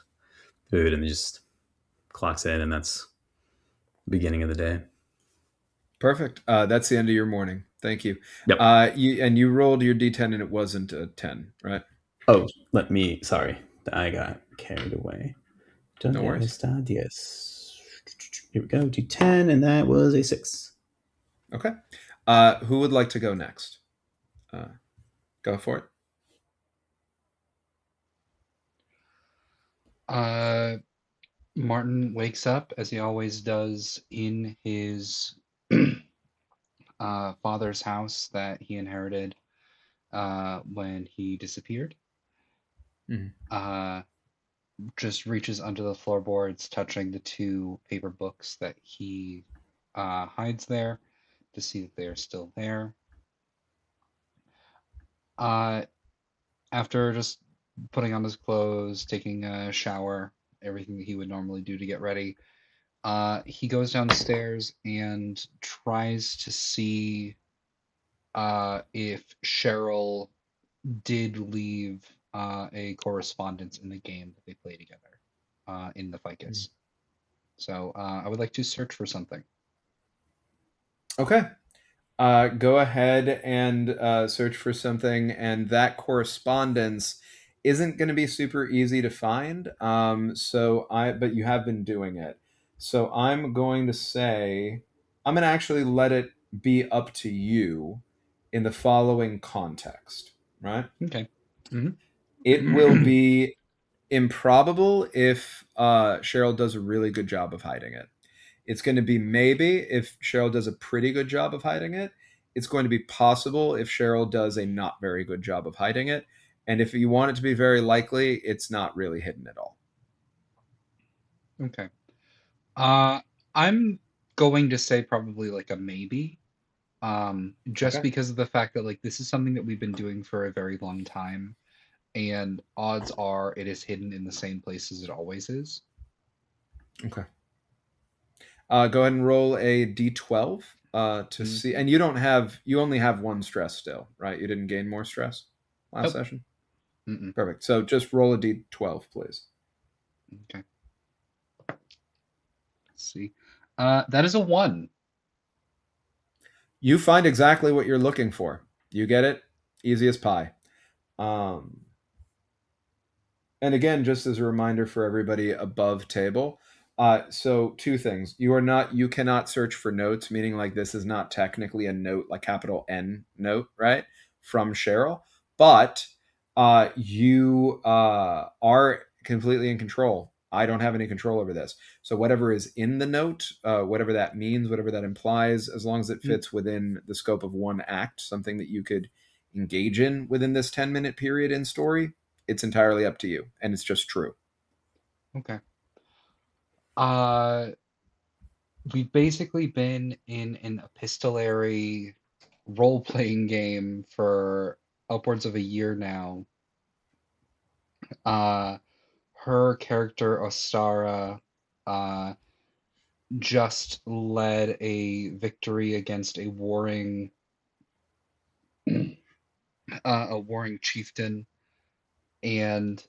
food, and it just clocks in, and that's the beginning of the day. Perfect. That's the end of your morning. Thank you. Yep. You rolled your d10 and it wasn't a 10, right? Oh, sorry. I got carried away. No worries. Yes. Here we go. D10, and that was a 6. Okay. Who would like to go next? Go for it. Martin wakes up, as he always does, in his father's house that he inherited when he disappeared. Mhm. Just reaches under the floorboards, touching the 2 paper books that he hides there to see that they are still there. After just putting on his clothes, taking a shower, everything that he would normally do to get ready, he goes downstairs and tries to see if Cheryl did leave a correspondence in the game that they play together in the ficus. So I would like to search for something. Okay. Go ahead and search for something, and that correspondence isn't going to be super easy to find. But you have been doing it. So I'm going to say, I'm going to actually let it be up to you in the following context, right? Okay. Mm-hmm. It will be improbable if Cheryl does a really good job of hiding it. It's going to be maybe if Cheryl does a pretty good job of hiding it. It's going to be possible if Cheryl does a not very good job of hiding it. And if you want it to be very likely, it's not really hidden at all. Okay. I'm going to say probably like a maybe. Just Okay. because of the fact that like this is something that we've been doing for a very long time, and odds are it is hidden in the same place as it always is. Okay. Go ahead and roll a d12 to see. And you only have 1 stress still, right? You didn't gain more stress last Nope. session? Mm-mm. Perfect. So just roll a d12, please. Okay. Let's see. That is a 1. You find exactly what you're looking for. You get it, easy as pie. And again, just as a reminder for everybody above table, so 2 things. You cannot search for notes, meaning like this is not technically a note, like capital N note, right, from Cheryl, but you are completely in control. I don't have any control over this. So whatever is in the note, whatever that means, whatever that implies, as long as it fits within the scope of 1 act, something that you could engage in within this 10-minute period in story, it's entirely up to you, and it's just true. Okay. We've basically been in an epistolary role-playing game for upwards of a year now. Her character Ostara just led a victory against a warring chieftain, and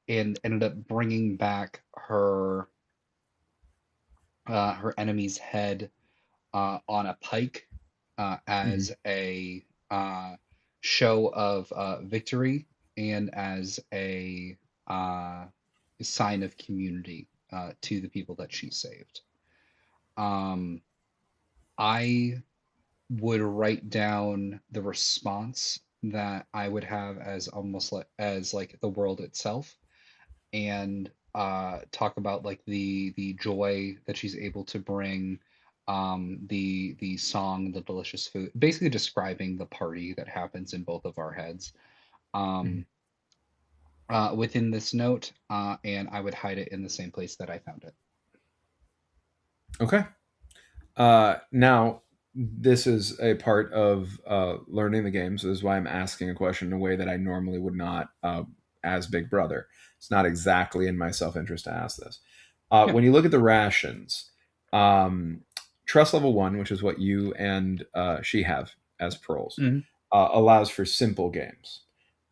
ended up bringing back her enemy's head on a pike as a show of victory and as a sign of community to the people that she saved. I would write down the response that I would have as almost like the world itself, and talk about like the joy that she's able to bring, the song, the delicious food, basically describing the party that happens in both of our heads within this note, and I would hide it in the same place that I found it. Okay. Now, this is a part of learning the game, so this is why I'm asking a question in a way that I normally would not as Big Brother. It's not exactly in my self-interest to ask this. When you look at the rations, trust level 1, which is what you and she have as pearls, allows for simple games.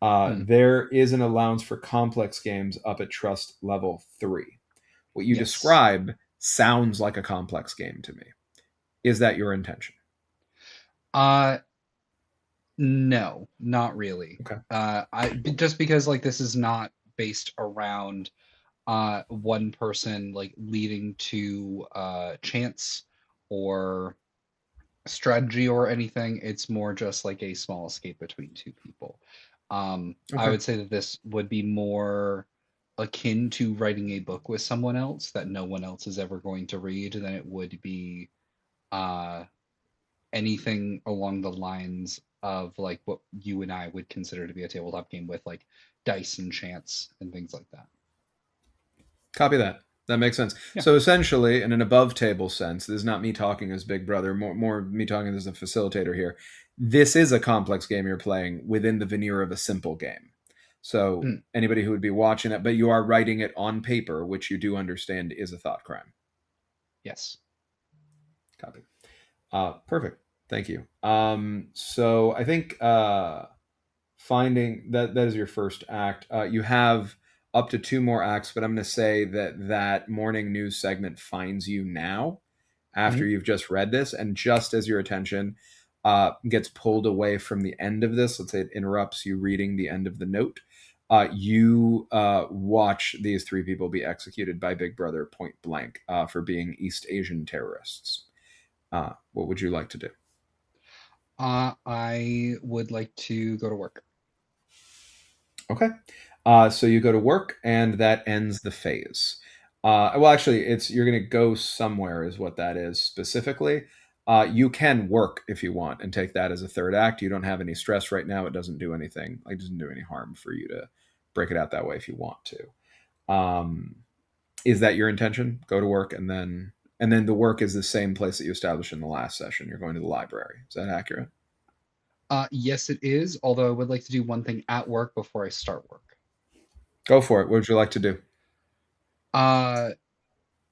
There is an allowance for complex games up at trust level 3. What you describe sounds like a complex game to me. Is that your intention? No, not really. Okay. Just because like this is not based around one person like leading to chance or strategy or anything. It's more just like a small escape between 2 people. I would say that this would be more akin to writing a book with someone else that no one else is ever going to read than it would be anything along the lines of like what you and I would consider to be a tabletop game with like dice and chance and things like that. Copy that. That makes sense. Yeah. So essentially, in an above table sense, this is not me talking as Big Brother, more me talking as a facilitator here. This is a complex game you're playing within the veneer of a simple game. So anybody who would be watching it, but you are writing it on paper, which you do understand is a thought crime. Yes. Copy. Perfect. Thank you. So I think finding that is your first act. You have up to 2 more acts, but I'm going to say that morning news segment finds you now after you've just read this, and just as your attention gets pulled away from the end of this, let's say it interrupts you reading the end of the note, you watch these 3 people be executed by Big Brother point blank for being East Asian terrorists. What would you like to do? I would like to go to work. Okay. So you go to work, and that ends the phase. Well, actually, you're going to go somewhere, is what that is specifically. You can work if you want and take that as a third act. You don't have any stress right now. It doesn't do anything. It doesn't do any harm for you to break it out that way if you want to. Is that your intention? Go to work, and then the work is the same place that you established in the last session. You're going to the library. Is that accurate? Yes, it is. Although I would like to do one thing at work before I start work. Go for it. What would you like to do?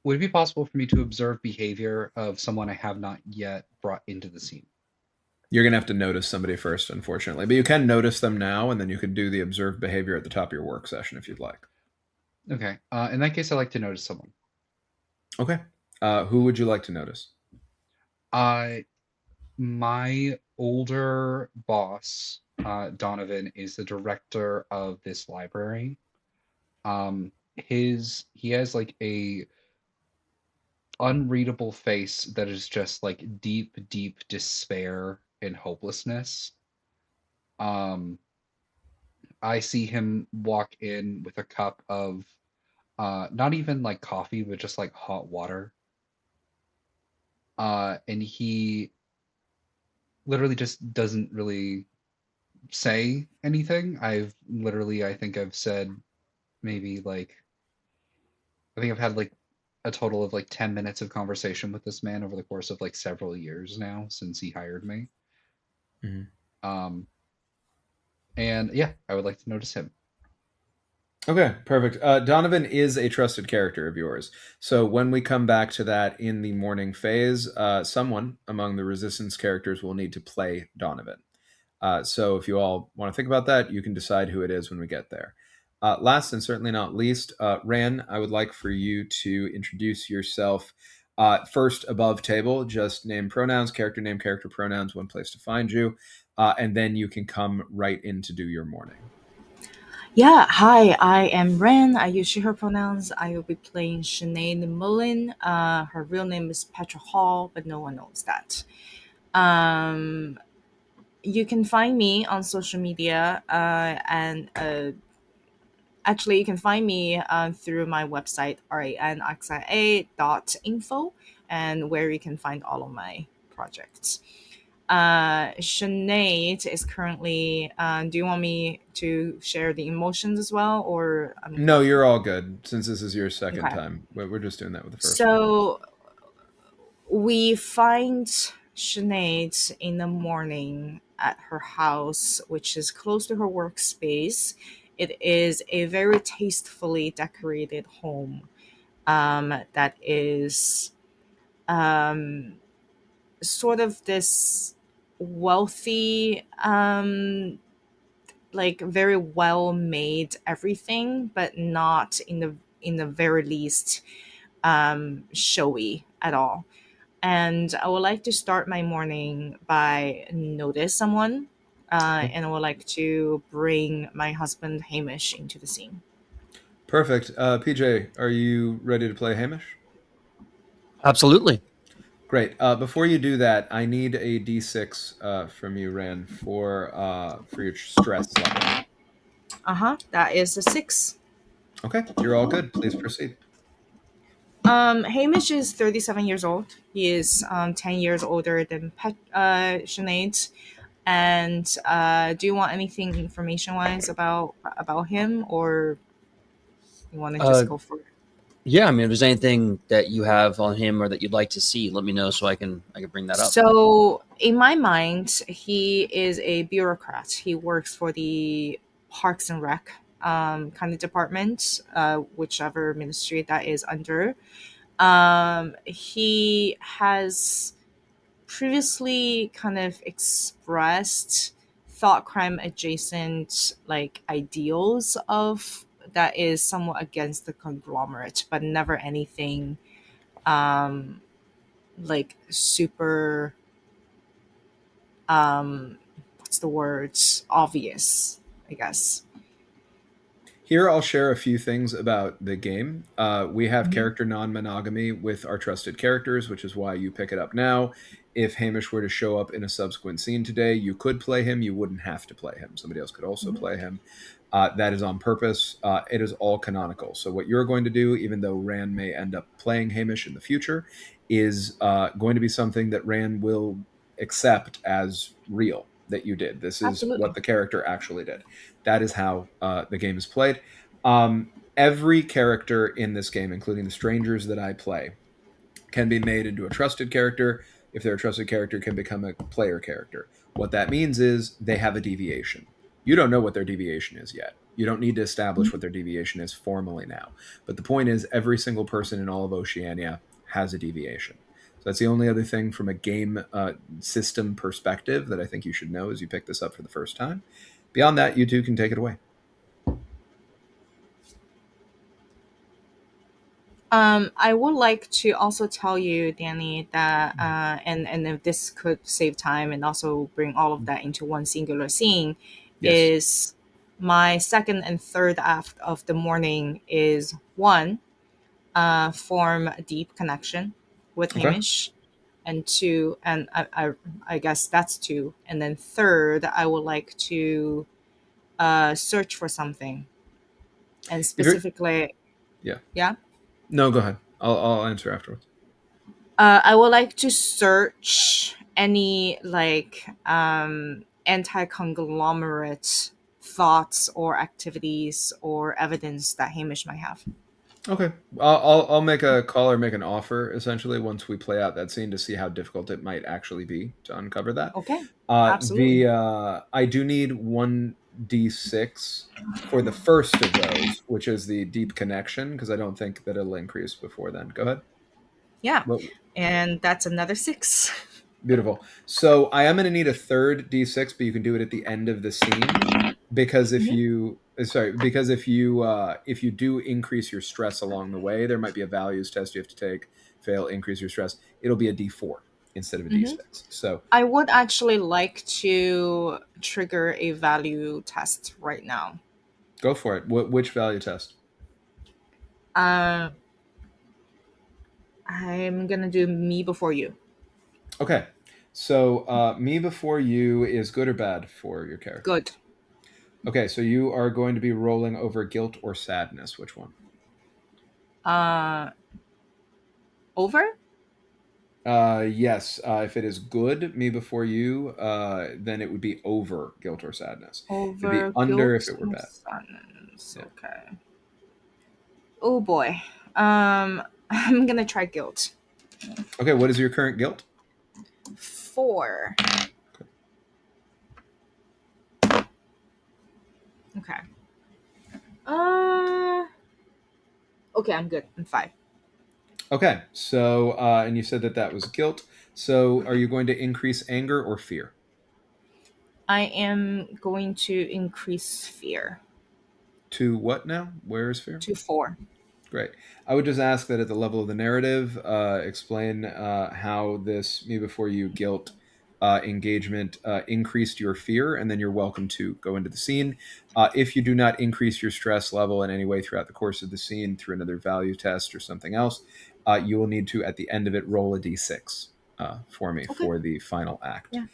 Would it be possible for me to observe behavior of someone I have not yet brought into the scene? You're going to have to notice somebody first, unfortunately. But you can notice them now, and then you could do the observed behavior at the top of your work session if you'd like. Okay. In that case, I'd like to notice someone. Okay. Who would you like to notice? My older boss, Donovan, is the director of this library. He has like a unreadable face that is just like deep, deep despair and hopelessness. I see him walk in with a cup of not even like coffee, but just like hot water. And he literally just doesn't really say anything. I think I've said maybe like, I think I've had like a total of like 10 minutes of conversation with this man over the course of like several years now since he hired me. And yeah, I would like to notice him. Okay, perfect. Donovan is a trusted character of yours. So when we come back to that in the morning phase, someone among the Resistance characters will need to play Donovan. So if you all want to think about that, you can decide who it is when we get there. Last and certainly not least, Ren, I would like for you to introduce yourself. First, above table, just name pronouns, character name, character pronouns, one place to find you. And then you can come right in to do your morning. Yeah, hi, I am Ren. I use she, her pronouns. I will be playing Sinead Mullen. Her real name is Petra Hall, but no one knows that. You can find me on social media, and actually, you can find me through my website, ranxia.info, and where you can find all of my projects. Sinead is currently. Do you want me to share the emotions as well, or No, you're all good. Since this is your second Okay. time, we're just doing that with the first. So we find Sinead in the morning at her house, which is close to her workspace. It is a very tastefully decorated home that is sort of this wealthy, like very well made everything, but not in the very least showy at all. And I would like to start my morning by notice someone, and I would like to bring my husband Hamish into the scene. Perfect. PJ, are you ready to play Hamish? Absolutely. Great. Before you do that, I need a D6 from you, Ren, for your stress level. That is a 6. Okay, you're all good. Please proceed. Hamish is 37 years old. He is 10 years older than Sinead. And do you want anything information wise about him, or you want to just go for it? Yeah, I mean, if there's anything that you have on him or that you'd like to see, let me know so I can bring that up. So, in my mind, he is a bureaucrat. He works for the Parks and Rec kind of department, whichever ministry that is under. He has previously kind of expressed thought crime adjacent like ideals of that is somewhat against the conglomerate, but never anything um like super what's the words, obvious, I guess. Here, I'll share a few things about the game. We have Mhm. character non-monogamy with our trusted characters, which is why you pick it up now. If Hamish were to show up in a subsequent scene today, you could play him. You wouldn't have to play him. Somebody else could also Mhm. play him. That is on purpose. It is all canonical. So what you're going to do, even though Rand may end up playing Hamish in the future, is going to be something that Rand will accept as real that you did. This is Absolutely. what the character actually did. That is how the game is played. Every character in this game, including the strangers that I play, can be made into a trusted character. If they're a trusted character, can become a player character. What that means is they have a deviation. You don't know what their deviation is yet. You don't need to establish what their deviation is formally now. But the point is, every single person in all of Oceania has a deviation. So that's the only other thing from a game system perspective that I think you should know as you pick this up for the first time. Beyond that, you two can take it away. I would like to also tell you, Danny, that and if this could save time and also bring all of that into one singular scene, Yes. is my second and third act of the morning is one, form a deep connection with Okay. Hamish, and two, and I guess that's two, and then third, I would like to search for something, and If you're, specifically, yeah. yeah. No, go ahead. I'll answer afterwards. I would like to search any like anti-conglomerate thoughts or activities or evidence that Hamish might have. Okay. I'll make a call or make an offer essentially once we play out that scene to see how difficult it might actually be to uncover that. Okay, absolutely. I do need 1d6 for the first of those, which is the deep connection, because I don't think that it'll increase before then. Go ahead. Yeah, What, and that's another 6. Beautiful. So I am going to need a third d6, but you can do it at the end of the scene because if Mhm. you if you do increase your stress along the way, there might be a values test you have to take. Fail, increase your stress. It'll be a d4 instead of a Mhm. d6. So I would actually like to trigger a value test right now. go for it. Which value test? Uh, I'm gonna do me before you. Okay. So me before you is good or bad for your character? Good. Okay, so you are going to be rolling over guilt or sadness. Which one? Uh, over. Yes. If it is good, me before you, then it would be over guilt or sadness. It'd be Over under if guilt it were and bad. sadness. Yeah. Okay. Oh boy. I'm gonna try guilt. Okay. What is your current guilt? 4. Okay. Uh. Okay, I'm good. I'm 5. Okay. So, and you said that that was guilt. So, are you going to increase anger or fear? I am going to increase fear To what now? Where is fear? to 4. Great. I would just ask that at the level of the narrative, explain how this me before you guilt engagement increased your fear, and then you're welcome to go into the scene. If you do not increase your stress level in any way throughout the course of the scene through another value test or something else, you will need to, at the end of it, roll a d6 for me Okay. for the final act. Yeah.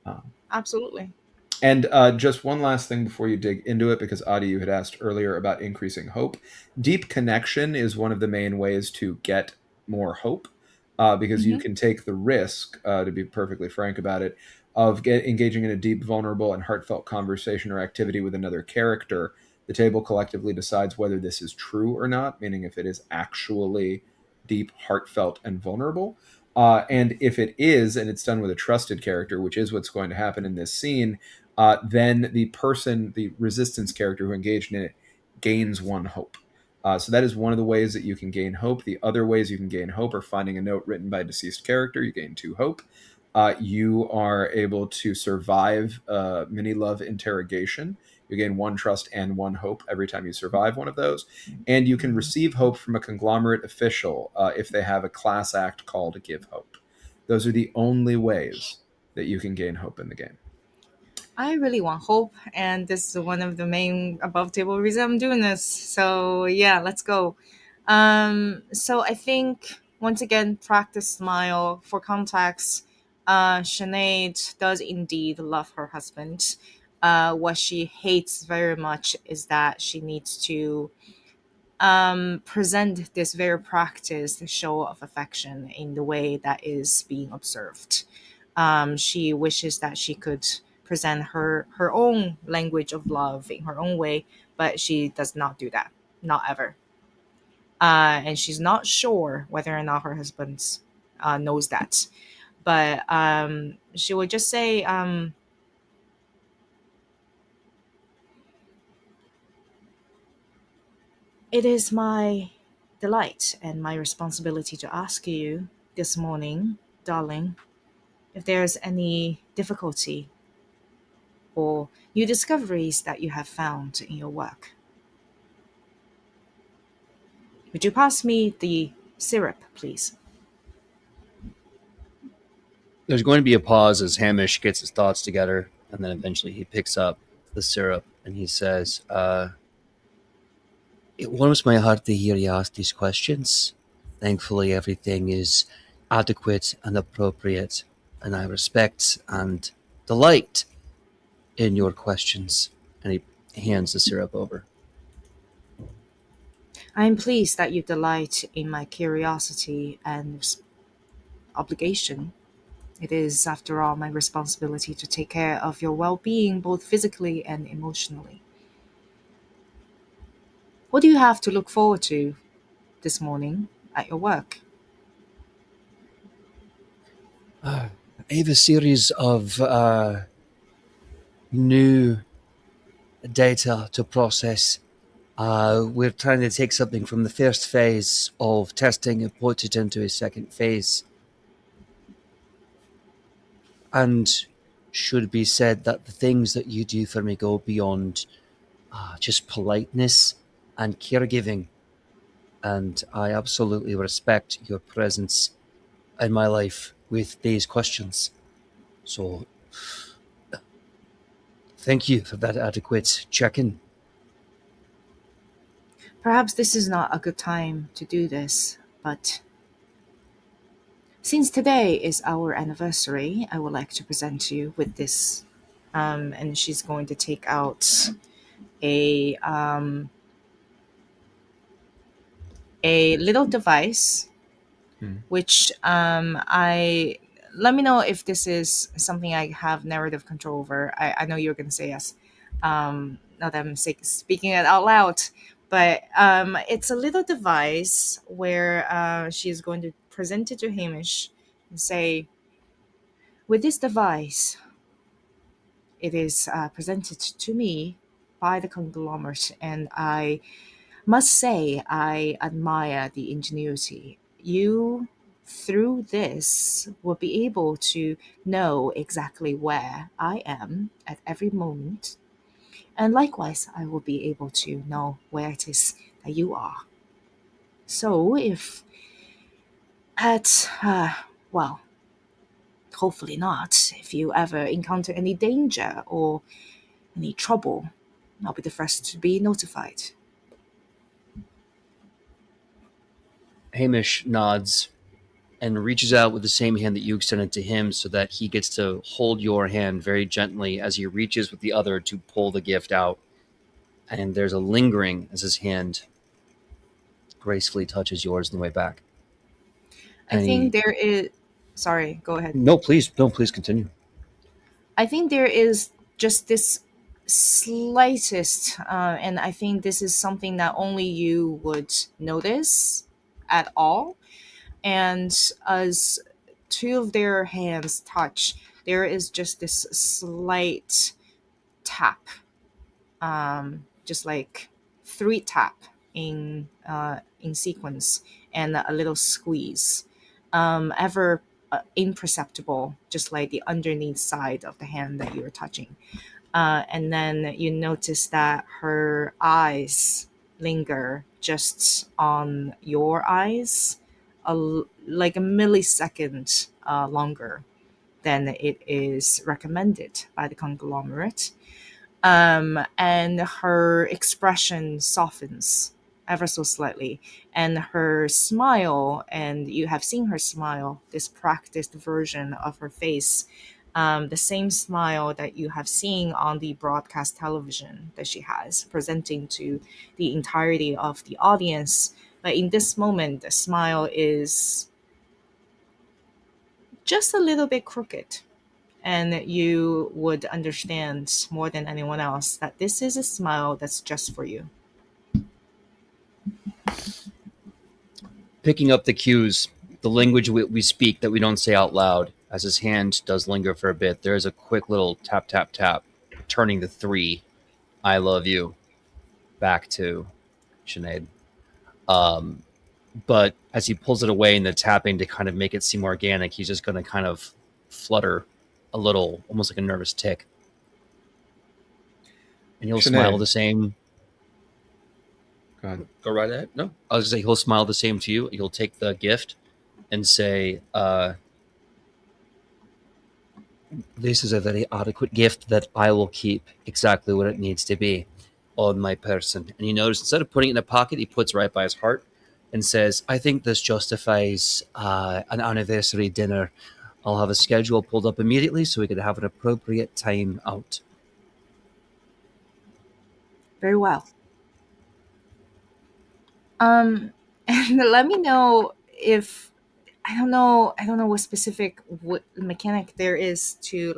Um, Absolutely. and just one last thing before you dig into it, because Adi, you had asked earlier about increasing hope. Deep connection is one of the main ways to get more hope, because you Mhm. can take the risk, to be perfectly frank about it, of engaging in a deep, vulnerable, and heartfelt conversation or activity with another character. The table collectively decides whether this is true or not, meaning if it is actually deep, heartfelt, and vulnerable. And if it is, and it's done with a trusted character, which is what's going to happen in this scene, then the resistance character who engaged in it, gains one hope. So that is one of the ways that you can gain hope. The other ways you can gain hope are finding a note written by a deceased character. You gain 2 hope. You are able to survive mini love interrogation. You gain 1 trust and 1 hope every time you survive one of those. And you can receive hope from a conglomerate official if they have a class act called Give Hope. Those are the only ways that you can gain hope in the game. I really want hope, and this is one of the main above table reasons I'm doing this. So yeah, let's go. So I think once again, practice smile for context. Sinead does indeed love her husband. What she hates very much is that she needs to present this very practiced show of affection in the way that is being observed. She wishes that she could present her own language of love in her own way, but she does not do that, not ever. And she's not sure whether or not her husband knows that. But she would just say, "It is my delight and my responsibility to ask you this morning, darling, if there's any difficulty or new discoveries that you have found in your work. Would you pass me the syrup, please?" There's going to be a pause as Hamish gets his thoughts together, and then eventually he picks up the syrup and he says, "It warms my heart to hear you ask these questions. Thankfully, everything is adequate and appropriate, and I respect and delight in your questions." And he hands the syrup over. I am pleased that you delight in my curiosity and obligation. It is, after all, my responsibility to take care of your well being, both physically and emotionally. What do you have to look forward to this morning at your work? I have a series of new data to process. We're trying to take something from the first phase of testing and put it into a second phase. And should be said that the things that you do for me go beyond just politeness and caregiving. And I absolutely respect your presence in my life with these questions. So thank you for that adequate check-in. Perhaps this is not a good time to do this, but since today is our anniversary, I would like to present you with this. And she's going to take out a um, a little device, which I let me know if this is something I have narrative control over. I know you're going to say yes. Now that I'm speaking it out loud, but it's a little device where she is going to present it to Hamish and say, "With this device, it is presented to me by the conglomerate, and I must say I admire the ingenuity. You, through this, will be able to know exactly where I am at every moment, and likewise, I will be able to know where it is that you are. So, if at, well, hopefully not, if you ever encounter any danger or any trouble, I'll be the first to be notified." Hamish nods and reaches out with the same hand that you extended to him so that he gets to hold your hand very gently as he reaches with the other to pull the gift out. And there's a lingering as his hand gracefully touches yours on the way back. I think there is. Sorry, go ahead. No, please continue. I think there is just this slightest, and I think this is something that only you would notice at all. And as two of their hands touch, there is just this slight tap, just like three tap in sequence, and a little squeeze, ever imperceptible, just like the underneath side of the hand that you're touching. And then you notice that her eyes linger just on your eyes, like a millisecond longer than it is recommended by the conglomerate. And her expression softens ever so slightly, and her smile, and you have seen her smile, this practiced version of her face, the same smile that you have seen on the broadcast television that she has, presenting to the entirety of the audience. But in this moment, the smile is just a little bit crooked, and you would understand more than anyone else that this is a smile that's just for you. Picking up the cues, the language we speak that we don't say out loud, as his hand does linger for a bit, there is a quick little tap, tap, tap, turning the 3, I love you, back to Sinead. But as he pulls it away in the tapping to kind of make it seem organic, he's just going to kind of flutter a little, almost like a nervous tick. And he'll smile the same. Go ahead. Go right ahead. No, I was going to say he'll smile the same to you. He'll take the gift and say, this is a very adequate gift that I will keep exactly what it needs to be on my person. And you notice instead of putting it in a pocket, he puts it right by his heart and says, I think this justifies an anniversary dinner. I'll have a schedule pulled up immediately so we could have an appropriate time out. Very well. And let me know if I don't know what specific mechanic there is to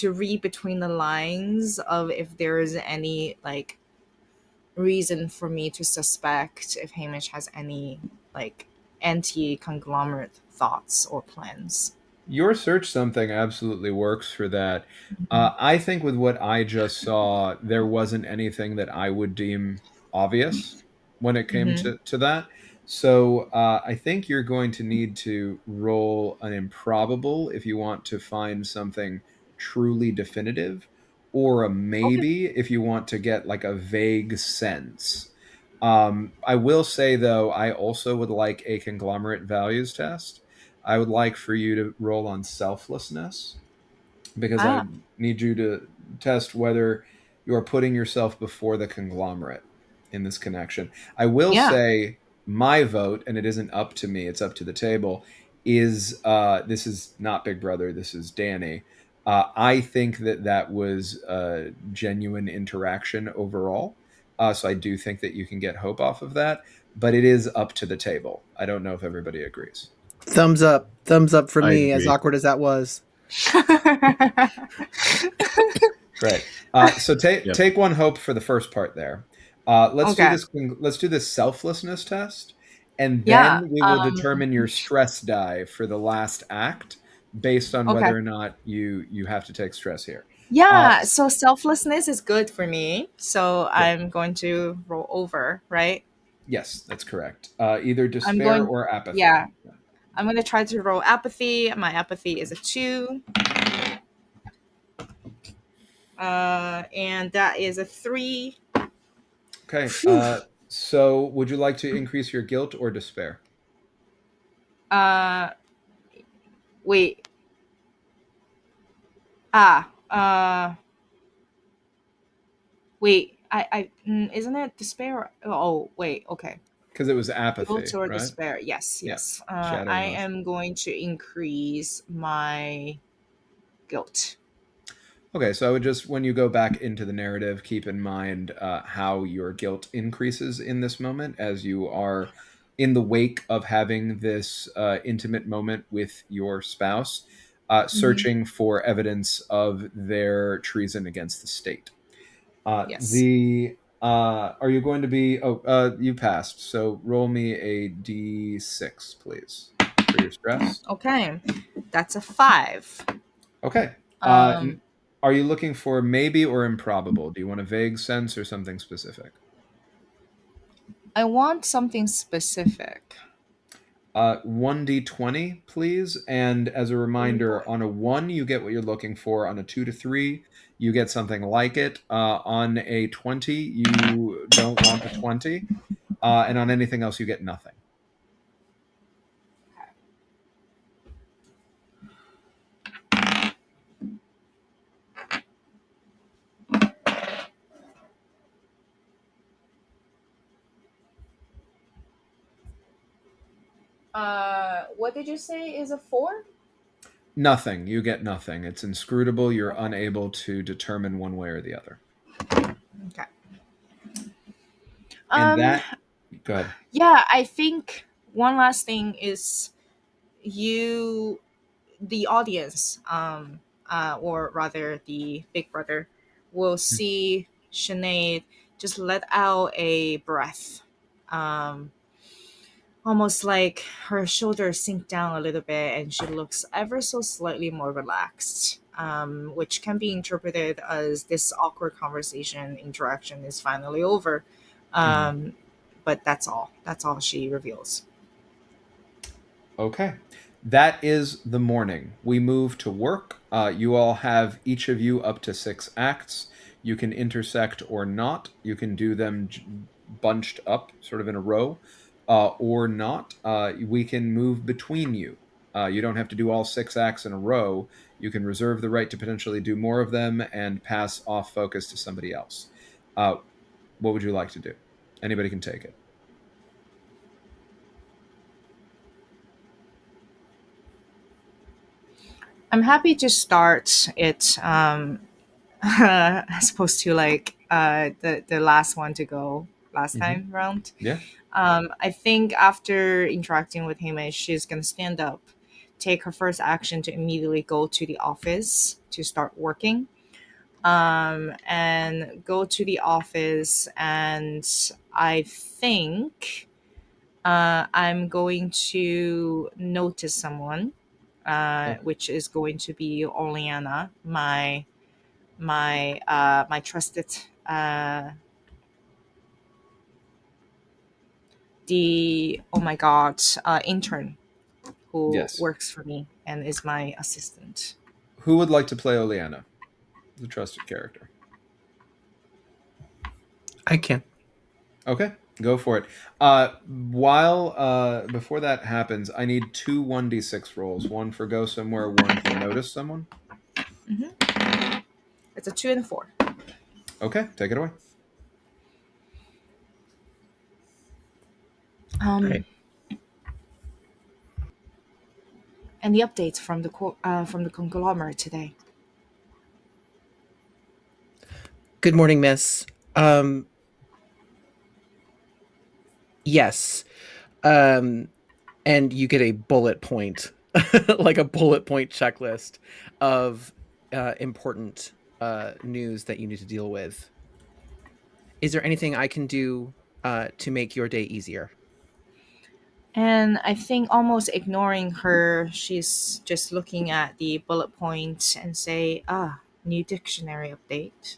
read between the lines of if there is any like reason for me to suspect if Hamish has any like anti-conglomerate thoughts or plans. Your search something absolutely works for that. I think with what I just saw, there wasn't anything that I would deem obvious when it came to that. So I think you're going to need to roll an improbable if you want to find something truly definitive, or a maybe if you want to get like a vague sense. I will say, though, I also would like a conglomerate values test. I would like for you to roll on selflessness, because I need you to test whether you are putting yourself before the conglomerate in this connection. I will say my vote, and it isn't up to me, it's up to the table, is this is not Big Brother, this is Danny. I think that was a genuine interaction overall. So I do think that you can get hope off of that, but it is up to the table. I don't know if everybody agrees. Thumbs up for I me, agree. as awkward as that was. Great. So take one hope for the first part there. Let's do this. Let's do this selflessness test, and then we will determine your stress die for the last act based on whether or not you have to take stress here. Yeah. So selflessness is good for me. So I'm going to roll over, right? Yes, that's correct. Either despair or apathy. Yeah. I'm going to try to roll apathy. My apathy is a 2. And that is a 3. Okay. So would you like to increase your guilt or despair? Wait. Wait. I isn't it despair? Oh, wait. Okay. Because it was apathy, Guilt or right? despair? Yes. Yeah. I am going to increase my guilt. Okay, so I would just, when you go back into the narrative, keep in mind how your guilt increases in this moment as you are in the wake of having this intimate moment with your spouse, searching for evidence of their treason against the state. Yes. Are you going to be? You passed. So roll me a d6, please, for your stress. Okay, that's a 5. Okay. Um, Are you looking for maybe or improbable? Do you want a vague sense or something specific? I want something specific. 1d20, please. And as a Oh boy. reminder, on a 1, you get what you're looking for. On a 2 to 3, you get something like it. On a 20, you don't want a 20. And on anything else, you get nothing. What did you say is a 4? Nothing. You get nothing. It's inscrutable. You're unable to determine one way or the other. Okay. And go ahead. Yeah, I think one last thing is you, the audience, or rather the big brother, will see Sinead just let out a breath. Um, Almost like her shoulders sink down a little bit and she looks ever so slightly more relaxed, which can be interpreted as this awkward conversation interaction is finally over. Um, but that's all she reveals. Okay. That is the morning. We move to work. You all have, each of you, up to 6 acts. You can intersect or not. You can do them bunched up, sort of in a row, or not. We can move between you. You don't have to do all 6 acts in a row. You can reserve the right to potentially do more of them and pass off focus to somebody else. What would you like to do? Anybody can take it. I'm happy to start it, as opposed to like the last one to go last time round. Yeah. I think after interacting with him, she's gonna stand up, take her first action to immediately go to the office to start working, and go to the office. And I think I'm going to notice someone, which is going to be Oleana, my trusted the oh my god intern who Yes. works for me and is my assistant. Who would like to play Oleana, the trusted character? I can. Okay, go for it. Before that happens, I need 2 1d6 rolls. One for go somewhere, one for notice someone. It's a 2 and a 4. Okay, take it away. Great. And the updates from the conglomerate today. Good morning, miss. Yes. And you get a bullet point, like a bullet point checklist of important news that you need to deal with. Is there anything I can do to make your day easier? And I think almost ignoring her, she's just looking at the bullet points and say, new dictionary update.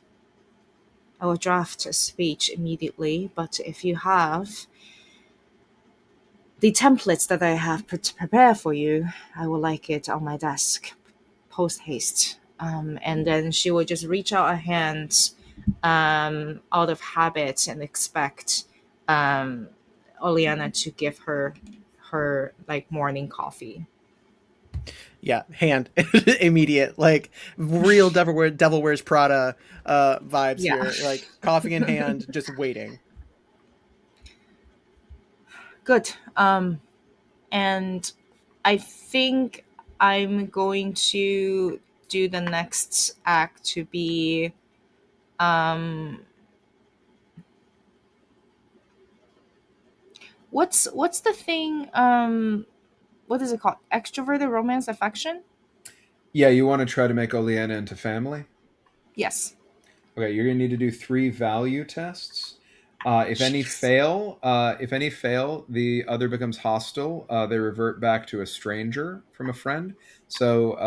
I will draft a speech immediately, but if you have the templates that I have put to prepare for you, I would like it on my desk post haste. And then she will just reach out a hand, out of habit, and expect Oleana to give her like morning coffee. Yeah, hand immediate, like real Devil Wears Prada vibes Yeah. here, like coffee in hand, just waiting. Good. And I think I'm going to do the next act to be what's the thing? What is it called? Extroverted romance affection? Yeah, you want to try to make Oleana into family? Yes. Okay, you're gonna need to do 3 value tests. Jeez. If any fail, the other becomes hostile. They revert back to a stranger from a friend. So,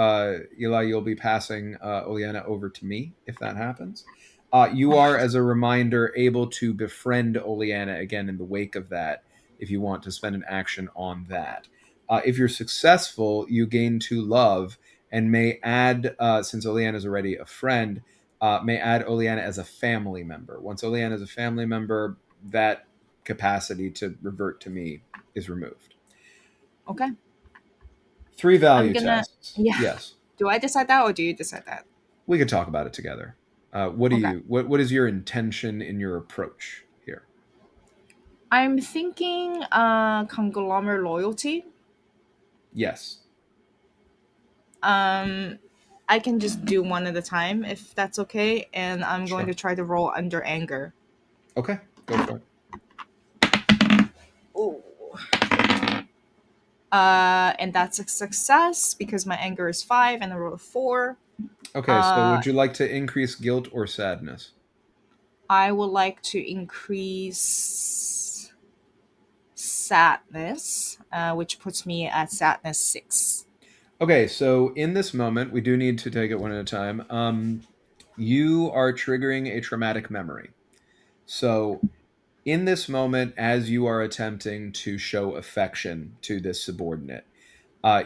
Eli, you'll be passing Oleana over to me if that happens. You are, as a reminder, able to befriend Oleana again in the wake of that if you want to spend an action on that. If you're successful, you gain 2 love and may add, since Oleana is already a friend, may add Oleana as a family member. Once Oleana is a family member, that capacity to revert to me is removed. Okay. 3 I'm value gonna. tests. Yeah. Yes, Do I decide that, or do you decide that? we could talk about it together. What do Okay. you? What is your intention in your approach here? I'm thinking conglomerate loyalty. Yes. Um, I can just do one at a time if that's okay, and I'm going to Sure. try to roll under anger. Okay, go for it. Ooh. And that's a success because my anger is 5 and I rolled a 4. Okay, so would you like to increase guilt or sadness? I would like to increase sadness, which puts me at sadness 6. Okay, so in this moment, we do need to take it one at a time. You are triggering a traumatic memory. So in this moment, as you are attempting to show affection to this subordinate,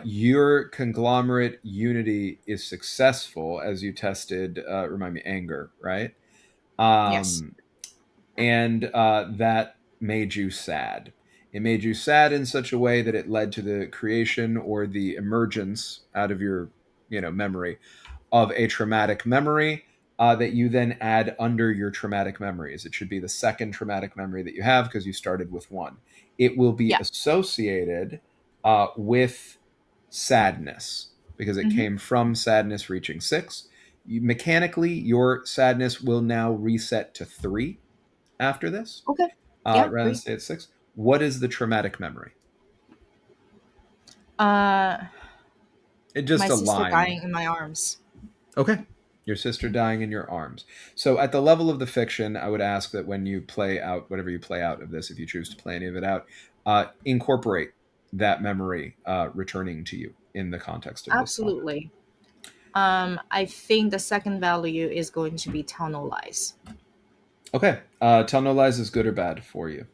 your conglomerate unity is successful as you tested, remind me, anger, right? Yes. And that made you sad. It made you sad in such a way that it led to the creation or the emergence out of your, memory of a traumatic memory that you then add under your traumatic memories. It should be the second traumatic memory that you have because you started with one. It will be Yeah. associated with sadness because it Mm-hmm. came from sadness reaching 6. Mechanically, your sadness will now reset to 3 after this, Okay. Yeah, rather than 3. stay at 6. What is the traumatic memory? Uh, It just my a sister line. dying in my arms. Okay. Your sister dying in your arms. So at the level of the fiction, I would ask that when you play out whatever you play out of this, if you choose to play any of it out, incorporate that memory returning to you in the context of this moment. Absolutely. I think the second value is going to be tell no lies. Okay. Tell no lies is good or bad for you.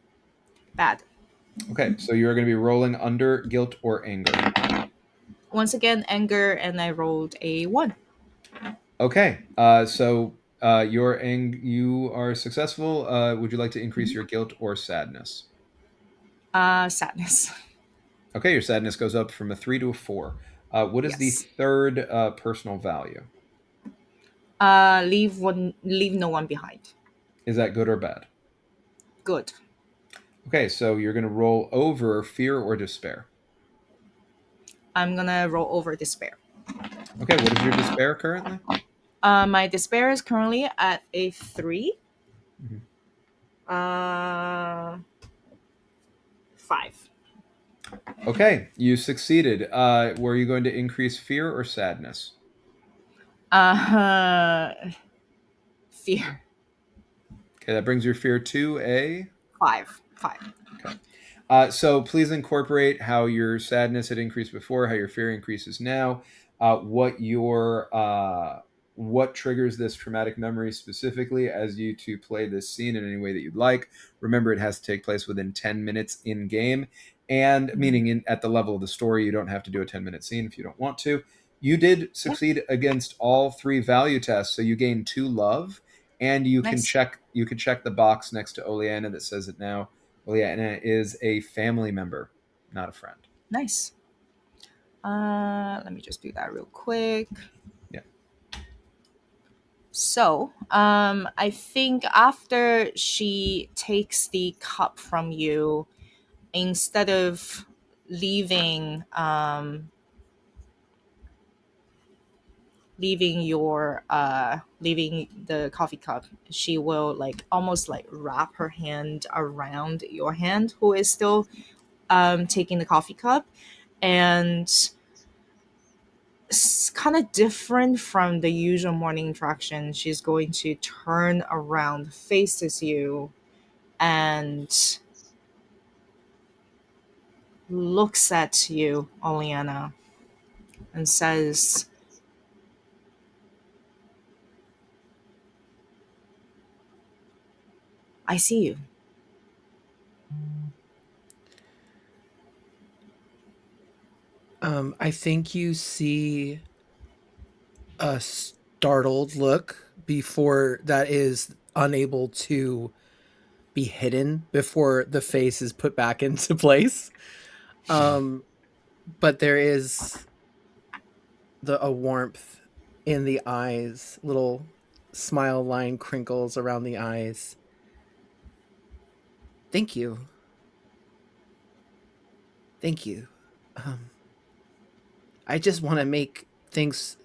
Bad. Okay. So you're going to be rolling under guilt or anger. Once again, anger, and I rolled a 1. Okay. So you are successful. Would you like to increase your guilt or sadness? Sadness. Okay, your sadness goes up from a 3 to a 4. What is the Yes. third personal value? Leave no one behind. Is that good or bad? Good. Okay, so you're going to roll over fear or despair. I'm gonna roll over despair. Okay, what is your despair currently? My despair is currently at a 3. Mhm. 5. Okay, you succeeded. Were you going to increase fear or sadness? Fear. Okay, that brings your fear to a 5. Okay. So please incorporate how your sadness had increased before, how your fear increases now, what triggers this traumatic memory specifically as you to play this scene in any way that you'd like. Remember, it has to take place within 10 minutes in game, and meaning at the level of the story, you don't have to do a 10-minute scene if you don't want to. You did Yeah. succeed against all 3 value tests, so you gain 2 love, and you can Nice. check the box next to Oleana that says it now. Oleana is a family member, not a friend. Nice. Let me just do that real quick. Yeah. So, I think after she takes the cup from you, instead of leaving leaving the coffee cup, she will like almost like wrap her hand around your hand, who is still taking the coffee cup, and kind of different from the usual morning interaction. She's going to turn around, faces you, and looks at you, Oleana, and says, I see you. I think you see a startled look before that is unable to be hidden before the face is put back into place. But there is a warmth in the eyes, little smile line crinkles around the eyes. Thank you. Thank you. I just want to make things.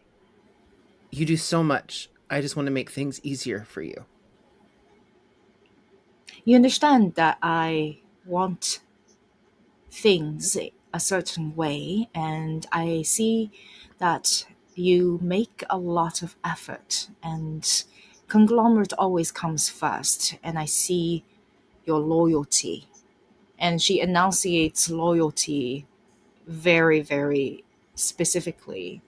You do so much. I just want to make things easier for you. You understand that I want things a certain way, and I see that you make a lot of effort, and Conglomerate always comes first, and I see your loyalty. And she enunciates loyalty very, very specifically.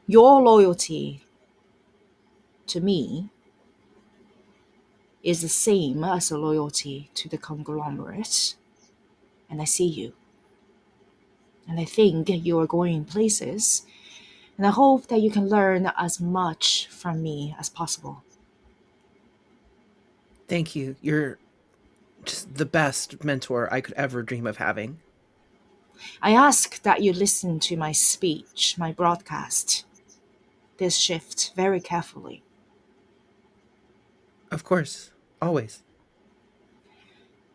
Your loyalty to me is the same as the loyalty to the Conglomerate, and I see you. And I think you are going places, and I hope that you can learn as much from me as possible. Thank you. You're just the best mentor I could ever dream of having. I ask that you listen to my speech, my broadcast, this shift very carefully. Of course. Always.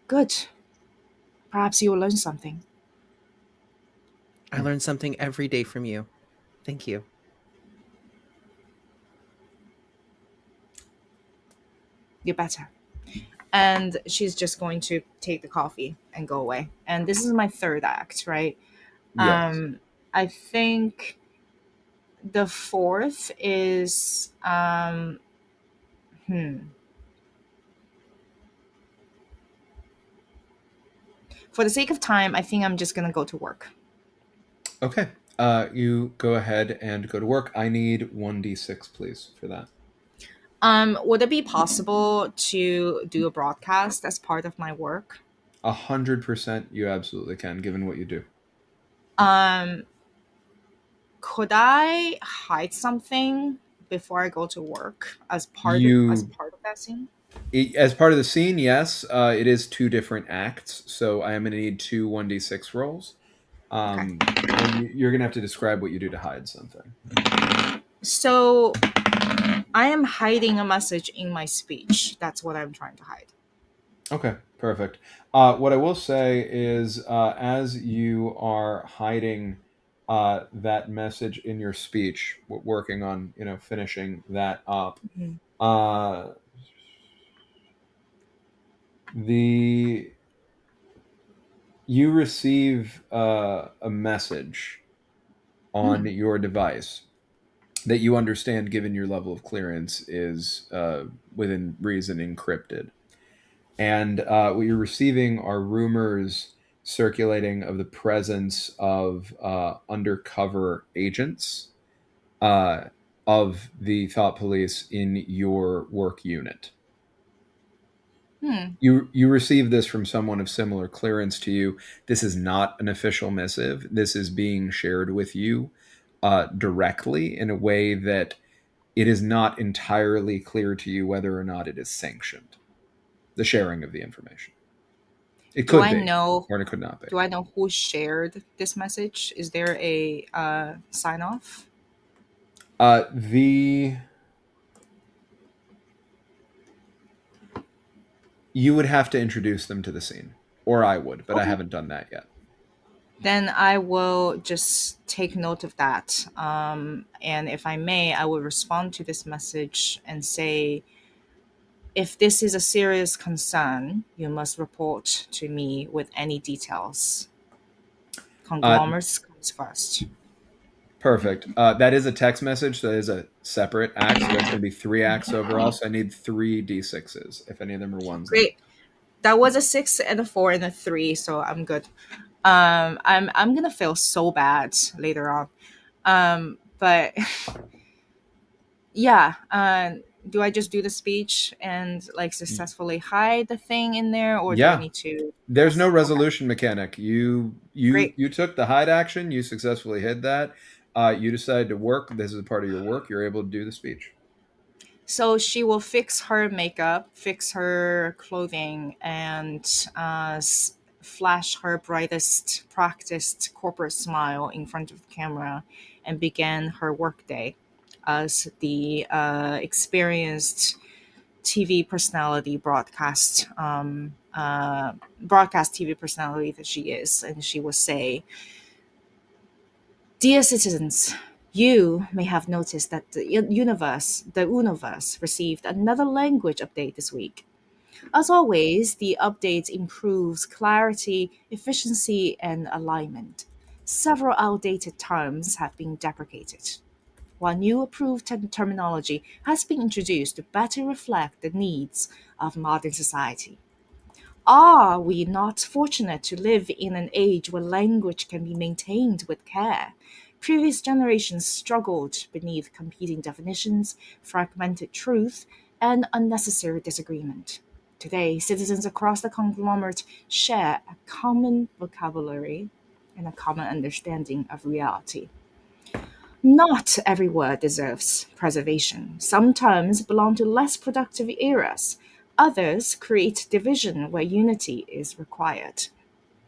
Good. Perhaps you will learn something. I learn something every day from you. Thank you. You better. And she's just going to take the coffee and go away. And this is my third act, right? Yes. I think the fourth is for the sake of time, I think I'm just gonna go to work. Okay. You go ahead and go to work. I need 1d6, please, for that. Would it be possible to do a broadcast as part of my work? 100% you absolutely can, given what you do. Um, could I hide something before I go to work as part of that scene? As part of the scene, yes. It is 2 different acts, so I am going to need 2 1d6 rolls. Okay. And you're going to have to describe what you do to hide something. So I am hiding a message in my speech. That's what I'm trying to hide. Okay, perfect. What I will say is, as you are hiding that message in your speech, working on finishing that up, Mhm. the you receive a message on your device that you understand, given your level of clearance, is within reason encrypted. And what you're receiving are rumors circulating of the presence of undercover agents of the Thought Police in your work unit. You receive this from someone of similar clearance to you. This is not an official missive. This is being shared with you directly in a way that it is not entirely clear to you whether or not it is sanctioned, the sharing of the information. It Do could I be, know? or it could not be. Do I know who shared this message? Is there a sign off? You would have to introduce them to the scene, or I would, but I Okay. haven't done that yet. Then I will just take note of that. And if I may, I will respond to this message and say, if this is a serious concern, you must report to me with any details. Conglomerates comes first. Perfect. That is a text message. That is a separate act. So that's going to be 3 acts overall. So I need 3 d6s if any of them are ones. Great. That was a 6 and a 4 and a 3, so I'm good. I'm gonna feel so bad later on. But yeah. Do I just do the speech and like successfully hide the thing in there, or do I Yeah. need to? There's no Okay. resolution mechanic. You Great. took the hide action. You successfully hid that. You decided to work. This is a part of your work. You're able to do the speech. So she will fix her makeup, fix her clothing, and flash her brightest, practiced corporate smile in front of the camera and begin her workday as the experienced TV personality, broadcast TV personality that she is. And she will say, "Dear citizens, you may have noticed that the universe received another language update this week. As always, the update improves clarity, efficiency, and alignment. Several outdated terms have been deprecated, while new approved terminology has been introduced to better reflect the needs of modern society. Are we not fortunate to live in an age where language can be maintained with care? Previous generations struggled beneath competing definitions, fragmented truth, and unnecessary disagreement. Today, citizens across the conglomerate share a common vocabulary and a common understanding of reality. Not every word deserves preservation. Some terms belong to less productive eras. Others create division where unity is required.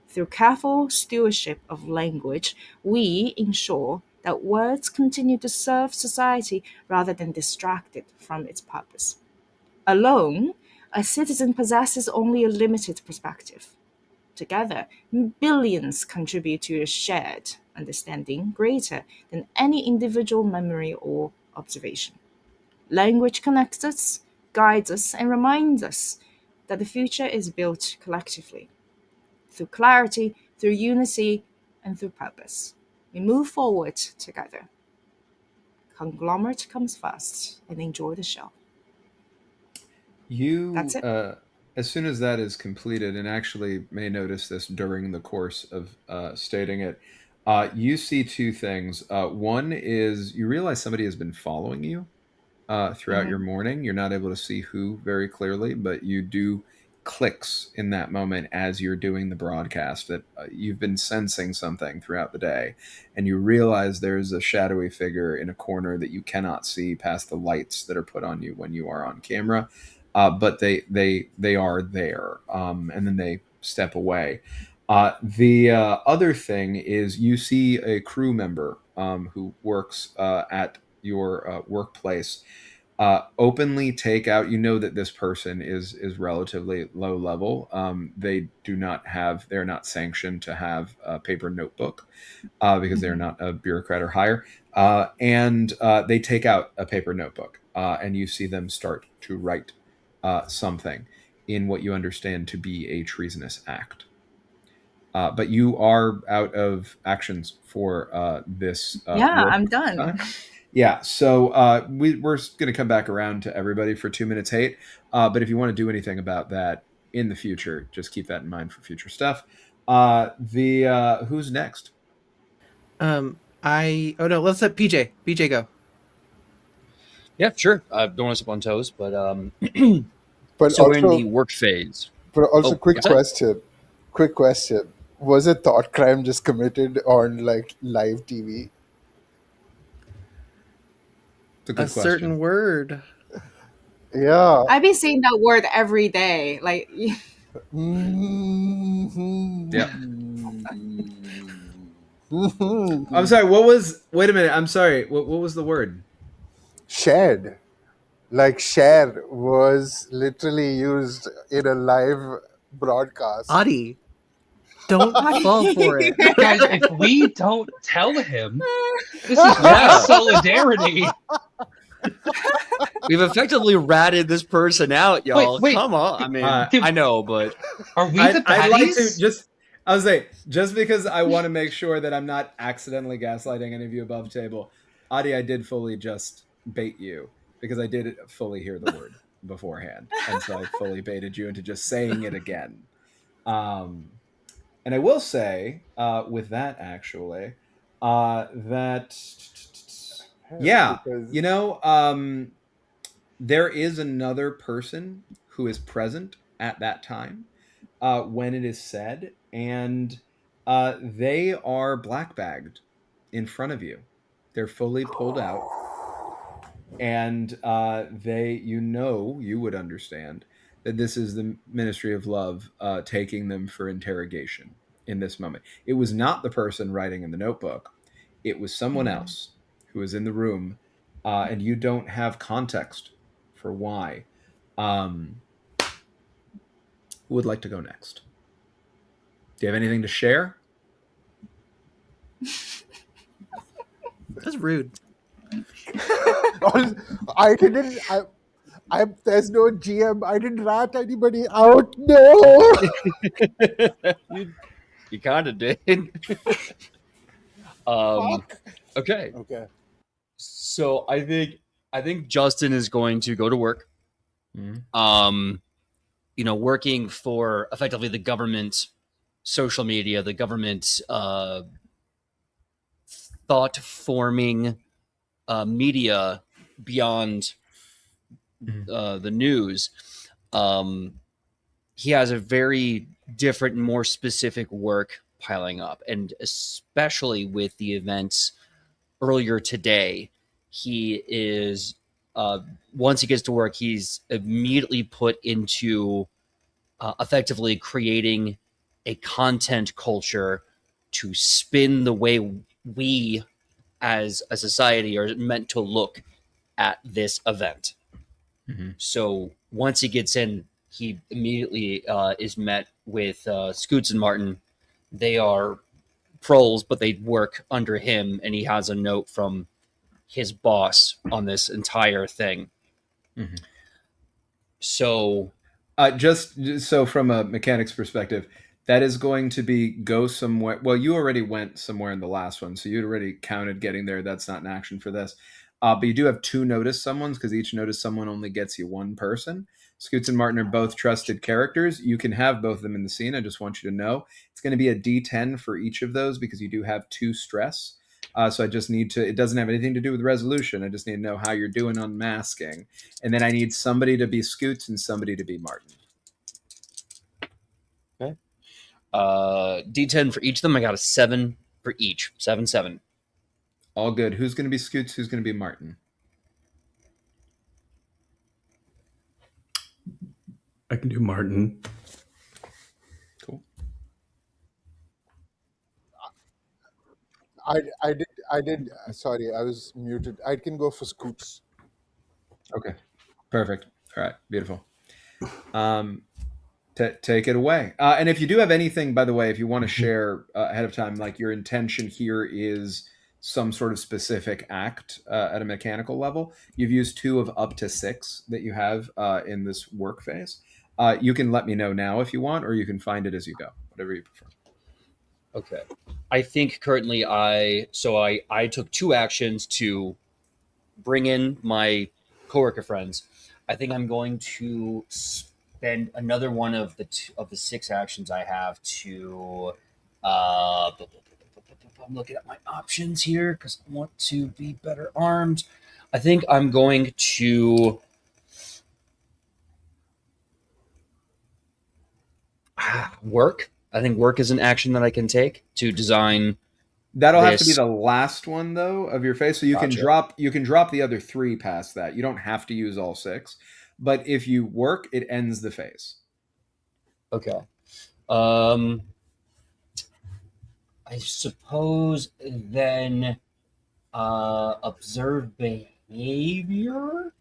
Through careful stewardship of language, we ensure that words continue to serve society rather than distract it from its purpose. Alone, a citizen possesses only a limited perspective. Together, billions contribute to a shared understanding greater than any individual memory or observation. Language connects us, guides us, and reminds us that the future is built collectively through clarity, through unity, and through purpose. We move forward together. Conglomerate comes first, and enjoy the show. You, That's it. as soon as that is completed, and actually may notice this during the course of stating it, you see 2 things. One is you realize somebody has been following you throughout your Mhm. morning. You're not able to see who very clearly, but you do clicks in that moment as you're doing the broadcast that you've been sensing something throughout the day, and you realize there's a shadowy figure in a corner that you cannot see past the lights that are put on you when you are on camera, but they are there, and then they step away. The other thing is you see a crew member who works at your workplace openly take out. You know that this person is relatively low level. They're not sanctioned to have a paper notebook because they're not a bureaucrat or higher. And they take out a paper notebook, and you see them start to write something in what you understand to be a treasonous act. But you are out of actions for this Yeah, work I'm done. time. Yeah, so we're going to come back around to everybody for 2 minutes hate. But if you want to do anything about that in the future, just keep that in mind for future stuff. Who's next? Let's let PJ go. Yeah, sure. Don't want to step on toes, but But so we're in the also, work phase. but also, Oh, quick what's that? question. Quick question. Was a thought crime just committed on like live TV? It's a A good certain question. word. Yeah. I've been saying that word every day. Like, Yep. Mhm. I'm sorry. What was? Wait a minute. I'm sorry. What was the word? Shared. Like share was literally used in a live broadcast. Adi. Don't fall for it. Guys, if we don't tell him, this is Yeah. mass solidarity. We've effectively ratted this person out, y'all. Wait. Come on. I mean, Did- I know, but Are we the baddies? I'd like to I was saying, just because I want to make sure that I'm not accidentally gaslighting any of you above table, Adi, I did fully just bait you because I did fully hear the word beforehand, and so I fully baited you into just saying it again. And I will say, with that actually, that yeah, Because there is another person who is present at that time when it is said, and they are black bagged in front of you. They're fully pulled out, and you would understand that this is the Ministry of Love taking them for interrogation in this moment. It was not the person writing in the notebook. It was someone else who was in the room, and you don't have context for why. Who would like to go next? Do you have anything to share? That's rude. I didn't. There's no GM. I didn't rat anybody out. No. you kind of did. Okay. Okay. So I think Justin is going to go to work. Mm-hmm. Working for effectively the government social media, the government thought forming media beyond the news. He has a very different, more specific work piling up, and especially with the events earlier today, he is once he gets to work, he's immediately put into effectively creating a content culture to spin the way we as a society are meant to look at this event. Mm-hmm. So once he gets in, he immediately is met with Scoots and Martin. They are proles, but they work under him, and he has a note from his boss on this entire thing. Mm-hmm. So just so from a mechanics perspective, that is going to be go somewhere. Well, you already went somewhere in the last one, so you'd already counted getting there. That's not an action for this. But you do have 2 notice someones, because each notice someone only gets you 1 person. Scoots and Martin are both trusted characters. You can have both of them in the scene. I just want you to know it's going to be a D10 for each of those, because you do have 2 stress. So I just need to, it doesn't have anything to do with resolution. I just need to know how you're doing on masking. And then I need somebody to be Scoots and somebody to be Martin. Okay. D10 for each of them. I got a 7 for each. 7, 7. All good. Who's going to be Scoots? Who's going to be Martin? I can do Martin. Cool. I did. Sorry, I was muted. I can go for Scoots. Okay. Perfect. All right. Beautiful. Take it away. And if you do have anything, by the way, if you want to share ahead of time, like your intention here is some sort of specific act at a mechanical level, you've used 2 of up to 6 that you have in this work phase. You can let me know now if you want, or you can find it as you go, whatever you prefer. Okay. I think currently I took 2 actions to bring in my coworker friends. I think I'm going to spend another one of the 6 actions I have to I'm looking at my options here because I want to be better armed. I think I'm going to work. I think work is an action that I can take to design. That'll have to be the last one though of your phase. So you Gotcha. can drop the other 3 past that. You don't have to use all 6. But if you work, it ends the phase. Okay. I suppose then observe behavior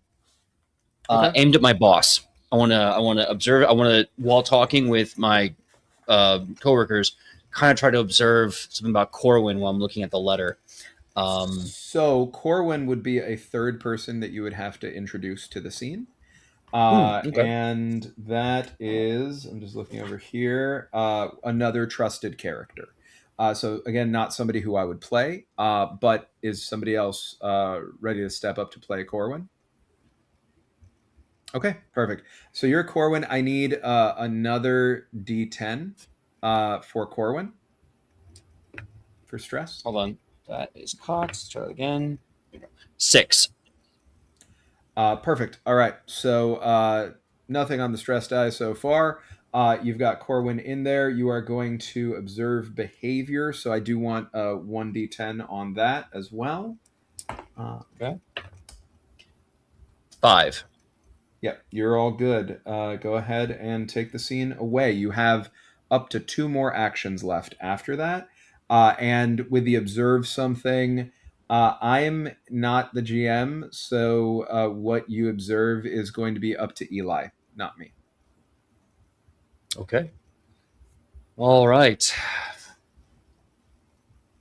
Okay. aimed at my boss. I want to observe. I want to, while talking with my coworkers kind of try to observe something about Corwin while I'm looking at the letter. So Corwin would be a third person that you would have to introduce to the scene. Okay. And that is, I'm just looking over here, another trusted character. So again, not somebody who I would play, but is somebody else ready to step up to play Corwin? Okay, perfect. So you're Corwin. I need another D10 for Corwin for stress. Hold on. That is cocked. Let's try it again. 6. Perfect. All right. So nothing on the stress die so far. You've got Corwin in there. You are going to observe behavior. So I do want 1d10 on that as well. Okay. 5. Yep, you're all good. Go ahead and take the scene away. You have up to 2 more actions left after that. And with the observe something, I'm not the GM, so what you observe is going to be up to Eli, not me. Okay. All right.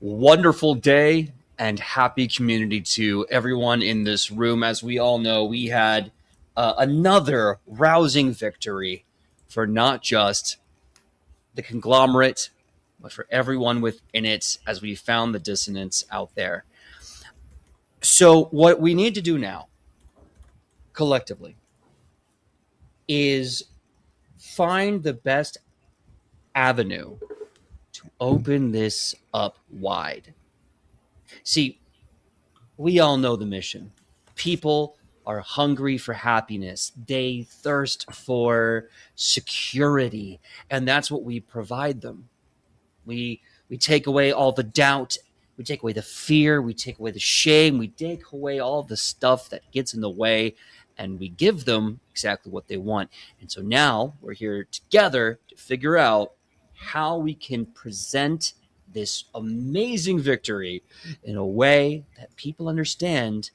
Wonderful day and happy community to everyone in this room. As we all know, we had another rousing victory for not just the conglomerate, but for everyone within it as we found the dissonance out there. So what we need to do now, collectively, is find the best avenue to open this up wide. See, we all know the mission. People are hungry for happiness. They thirst for security, and that's what we provide them. We take away all the doubt, we take away the fear, we take away the shame, we take away all the stuff that gets in the way, and we give them exactly what they want. And so now we're here together to figure out how we can present this amazing victory in a way that people understand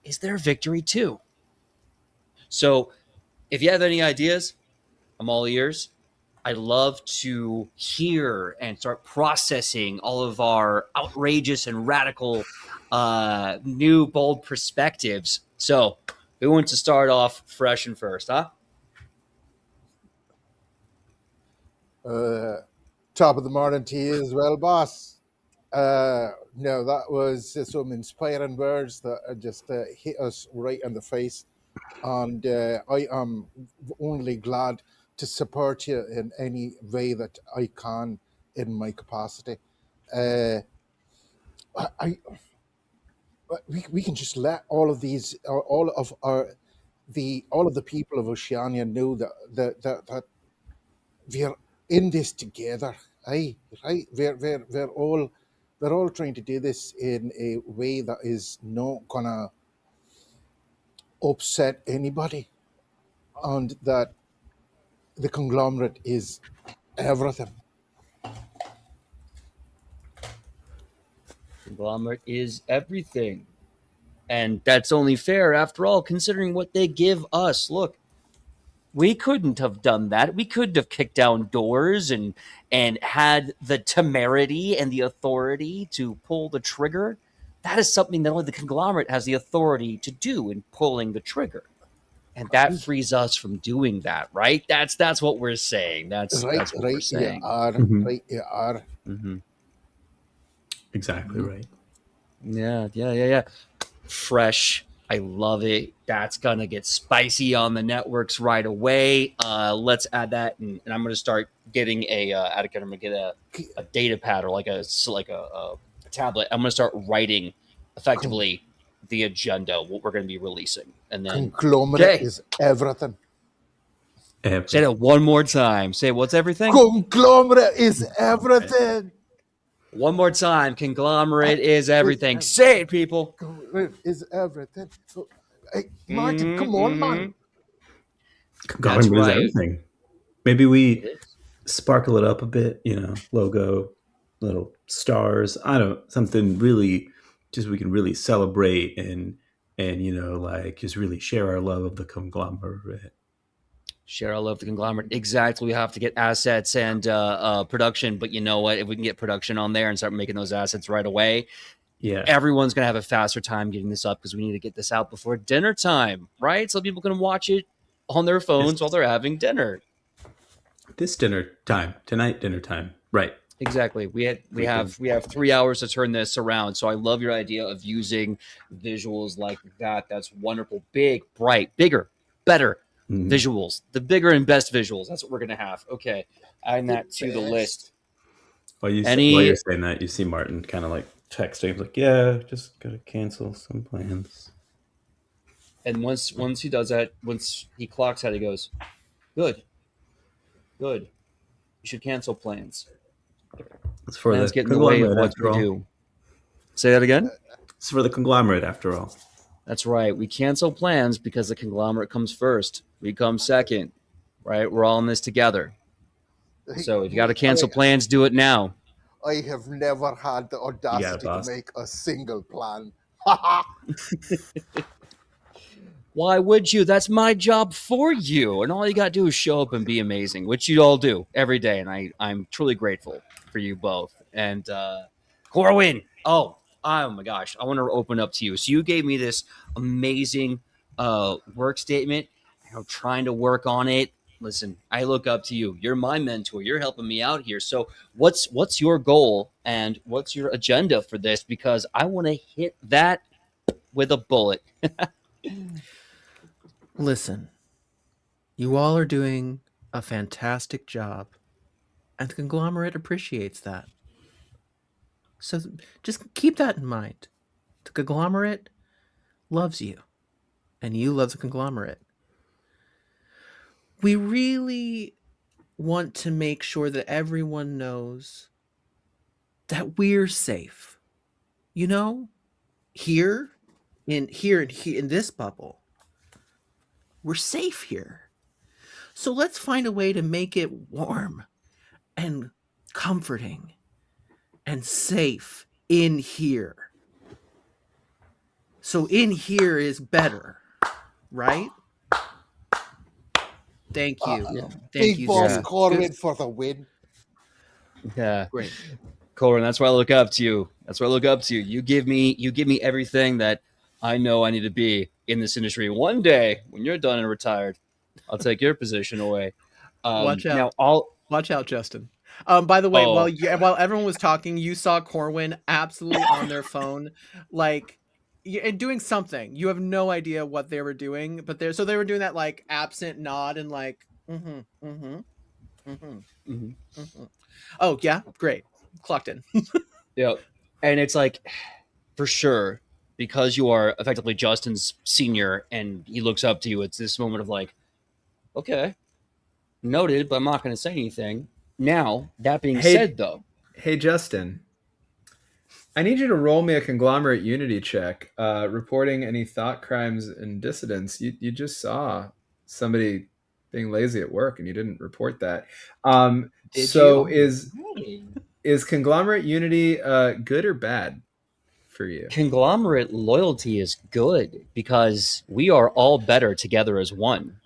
is their victory too. So if you have any ideas, I'm all ears. I'd love to hear and start processing all of our outrageous and radical new bold perspectives. So who wants to start off fresh and first, huh? Top of the morning to you as well, boss. No, that was some inspiring words that just hit us right in the face. And I am only glad to support you in any way that I can in my capacity. We can just let all of these, all of the people of Oceania know that we're in this together. Aye, right? We're all trying to do this in a way that is not gonna upset anybody, and that the conglomerate is everything. Conglomerate is everything. And that's only fair after all, considering what they give us. Look, we couldn't have done that. We couldn't have kicked down doors and had the temerity and the authority to pull the trigger. That is something that only the conglomerate has the authority to do in pulling the trigger. And that frees us from doing that, right? That's what we're saying. That's what we're saying. Right, you are. Mm-hmm. Exactly right. Yeah. Fresh. I love it. That's gonna get spicy on the networks right away. Let's add that, and I'm gonna start getting I'm gonna get a data pad or like a tablet. I'm gonna start writing effectively the agenda, what we're gonna be releasing, and then Conglomerate is everything. Say that one more time. Say what's everything? Conglomerate is everything. One more time. Conglomerate is everything. Say it, people. Conglomerate is everything. Hey, Martin, come on, man. Conglomerate is everything. Maybe we sparkle it up a bit, logo, little stars. I don't know, something really just we can really celebrate and just really share our love of the conglomerate. Share all of the conglomerate. Exactly. We have to get assets and production. But you know what? If we can get production on there and start making those assets right away, Yeah. everyone's going to have a faster time getting this up because we need to get this out before dinner time, right? So people can watch it on their phones while they're having dinner. This dinner time. Tonight, dinner time. Right. Exactly. We have 3 hours to turn this around. So I love your idea of using visuals like that. That's wonderful. Big, bright, bigger, better visuals. The bigger and best visuals. That's what we're gonna have. Okay. Adding that to the list. While you're saying that, you see Martin kind of like texting, like, "Yeah, just gotta cancel some plans." And once he does that, once he clocks out, he goes, "Good. You should cancel plans. It's for Plans the get in the way of conglomerate, what after we all. do." Say that again? It's for the conglomerate, after all. That's right. We cancel plans because the conglomerate comes first. We come second, right? We're all in this together. So if you got to cancel plans, do it now. I have never had the audacity to make a single plan. Why would you? That's my job for you. And all you got to do is show up and be amazing, which you all do every day. And I'm truly grateful for you both. And Corwin, oh my gosh, I want to open up to you. So you gave me this amazing work statement. I'm trying to work on it. Listen, I look up to you. You're my mentor. You're helping me out here. So what's your goal and what's your agenda for this? Because I want to hit that with a bullet. Listen, you all are doing a fantastic job, and the conglomerate appreciates that. So just keep that in mind. The conglomerate loves you, and you love the conglomerate. We really want to make sure that everyone knows that we're safe. You know, here in this bubble, we're safe here. So let's find a way to make it warm and comforting and safe in here. So in here is better, right? Thank you. Thank Big you, Boss sir. Corwin for the win. Yeah. Great. Corin, that's why I look up to you. You give me everything that I know I need to be in this industry. One day, when you're done and retired, I'll take your position away. Watch out. Now, Watch out, Justin. By the way, while everyone was talking, you saw Corwin absolutely on their phone, like and doing something. You have no idea what they were doing, but they were doing that like absent nod and like Oh yeah, great. Clocked in. yeah, and it's like for sure because you are effectively Justin's senior and he looks up to you. It's this moment of like, okay, noted, but I'm not going to say anything. Now, that being said, though. Hey, Justin. I need you to roll me a conglomerate unity check, reporting any thought crimes and dissidents. You just saw somebody being lazy at work and you didn't report that. Is conglomerate unity good or bad for you? Conglomerate loyalty is good because we are all better together as one.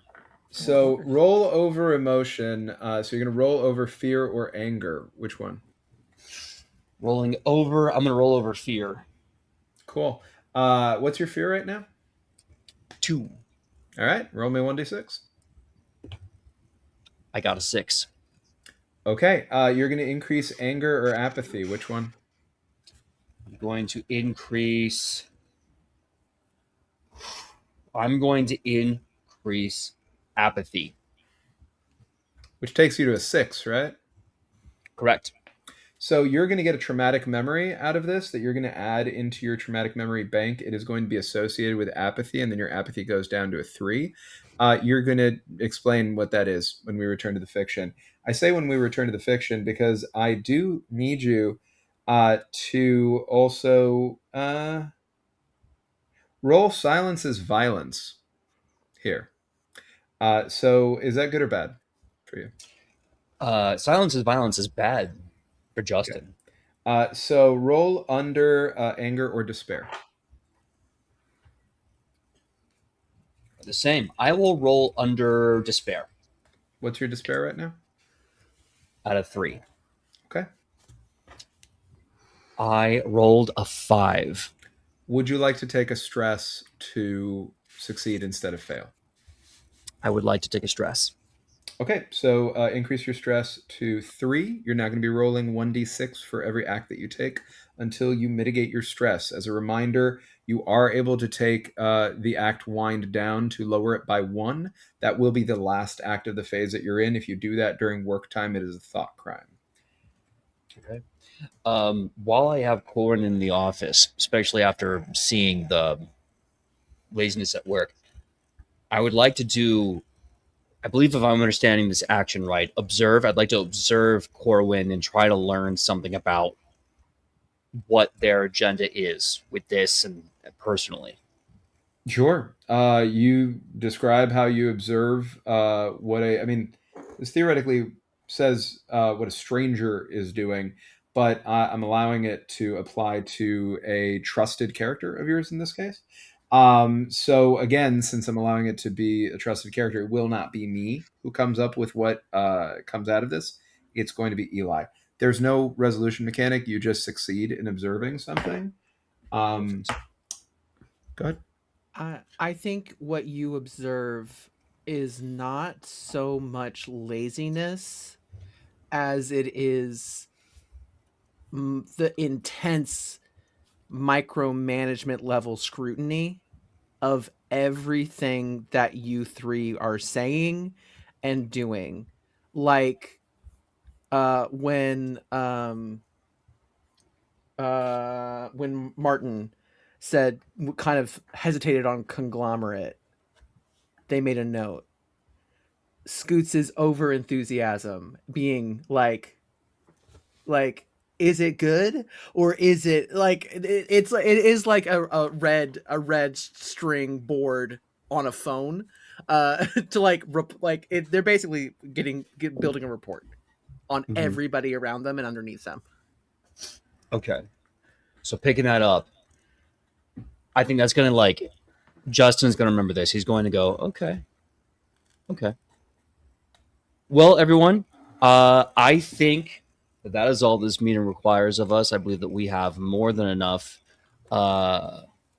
So roll over emotion. So you're going to roll over fear or anger. Which one? Rolling over. I'm going to roll over fear. Cool. What's your fear right now? 2. All right. Roll me 1d6. I got a 6. Okay. You're going to increase anger or apathy. Which one? I'm going to increase apathy. Which takes you to a 6, right? Correct. So you're going to get a traumatic memory out of this that you're going to add into your traumatic memory bank. It is going to be associated with apathy, and then your apathy goes down to a 3. You're going to explain what that is when we return to the fiction. I say when we return to the fiction because I do need you to also roll silence as violence here. So is that good or bad for you? Silence as violence is bad for Justin. Okay. So roll under anger or despair. The same. I will roll under despair. What's your despair right now? Out of 3. Okay. I rolled a 5. Would you like to take a stress to succeed instead of fail? I would like to take a stress. Okay, so increase your stress to 3. You're now going to be rolling 1d6 for every act that you take until you mitigate your stress. As a reminder, you are able to take the act wind down to lower it by 1. That will be the last act of the phase that you're in. If you do that during work time, it is a thought crime. Okay. While I have Corin in the office, especially after seeing the laziness at work, I would like to do, I believe if I'm understanding this action right, observe. I'd like to observe Corwin and try to learn something about what their agenda is with this and personally. Sure. You describe how you observe this theoretically says what a stranger is doing, but I'm allowing it to apply to a trusted character of yours in this case. So again, since I'm allowing it to be a trusted character, it will not be me who comes up with what comes out of this. It's going to be Eli. There's no resolution mechanic. You just succeed in observing something. Go ahead. I think what you observe is not so much laziness as it is the intense micromanagement level scrutiny of everything that you 3 are saying and doing. Like when Martin said, kind of hesitated on Conglomerate, they made a note. Scoots' over enthusiasm being like, is it good, or is it like it is like a red string board on a phone to they're basically building a report on everybody around them and underneath them. Okay. So picking that up, I think that's going to Justin's going to remember this. He's going to go, okay. Well, everyone, I think that is all this meeting requires of us. I believe that we have more than enough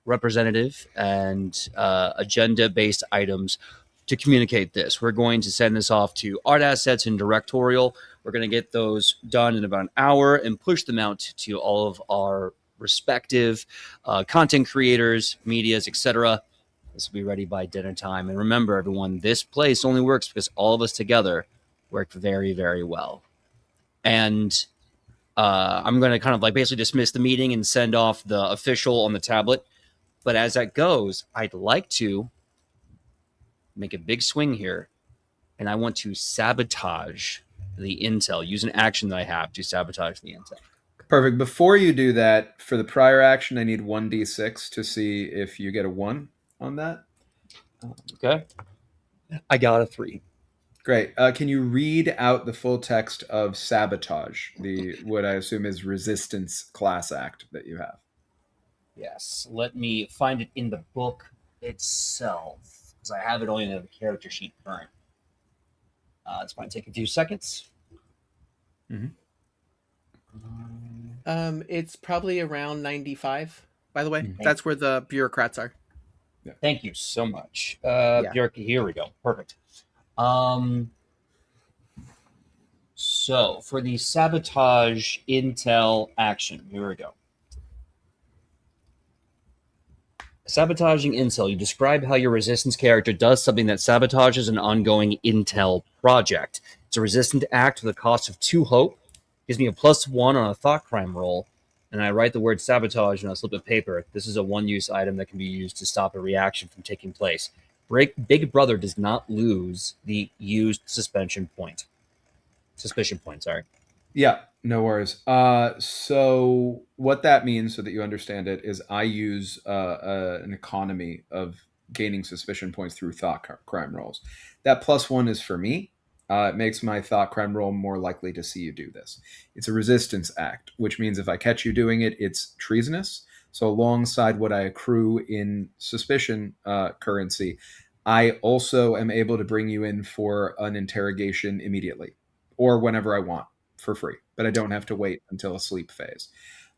representative and agenda-based items to communicate this. We're going to send this off to art assets and directorial. We're going to get those done in about an hour and push them out to all of our respective content creators, medias, etc. This will be ready by dinner time. And remember, everyone, this place only works because all of us together work very, very well. And I'm going to kind of basically dismiss the meeting and send off the official on the tablet. But as that goes, I'd like to make a big swing here. And I want to sabotage the intel, use an action that I have to sabotage the intel. Perfect. Before you do that, for the prior action, I need 1d6 to see if you get a 1 on that. Okay. I got a 3. Great. Can you read out the full text of sabotage, what I assume is resistance class act that you have? Yes. Let me find it in the book itself, because I have it only in the character sheet current. It's might take a few seconds. It's probably around 95, by the way. That's where the bureaucrats are. Yeah. Thank you so much. Here we go. Perfect. So for the sabotage intel action, here we go. Sabotaging intel. You describe how your resistance character does something that sabotages an ongoing intel project. It's a resistant act with a cost of 2 hope. Gives me a +1 on a thought crime roll. And I write the word sabotage on a slip of paper. This is a one-use item that can be used to stop a reaction from taking place. Big Brother does not lose the used suspicion point. Sorry. Yeah, no worries. So what that means, so that you understand it, is I use an economy of gaining suspicion points through thought crime rolls. That +1 is for me. It makes my thought crime roll more likely to see you do this. It's a resistance act, which means if I catch you doing it, it's treasonous. So alongside what I accrue in suspicion currency, I also am able to bring you in for an interrogation immediately or whenever I want for free, but I don't have to wait until a sleep phase.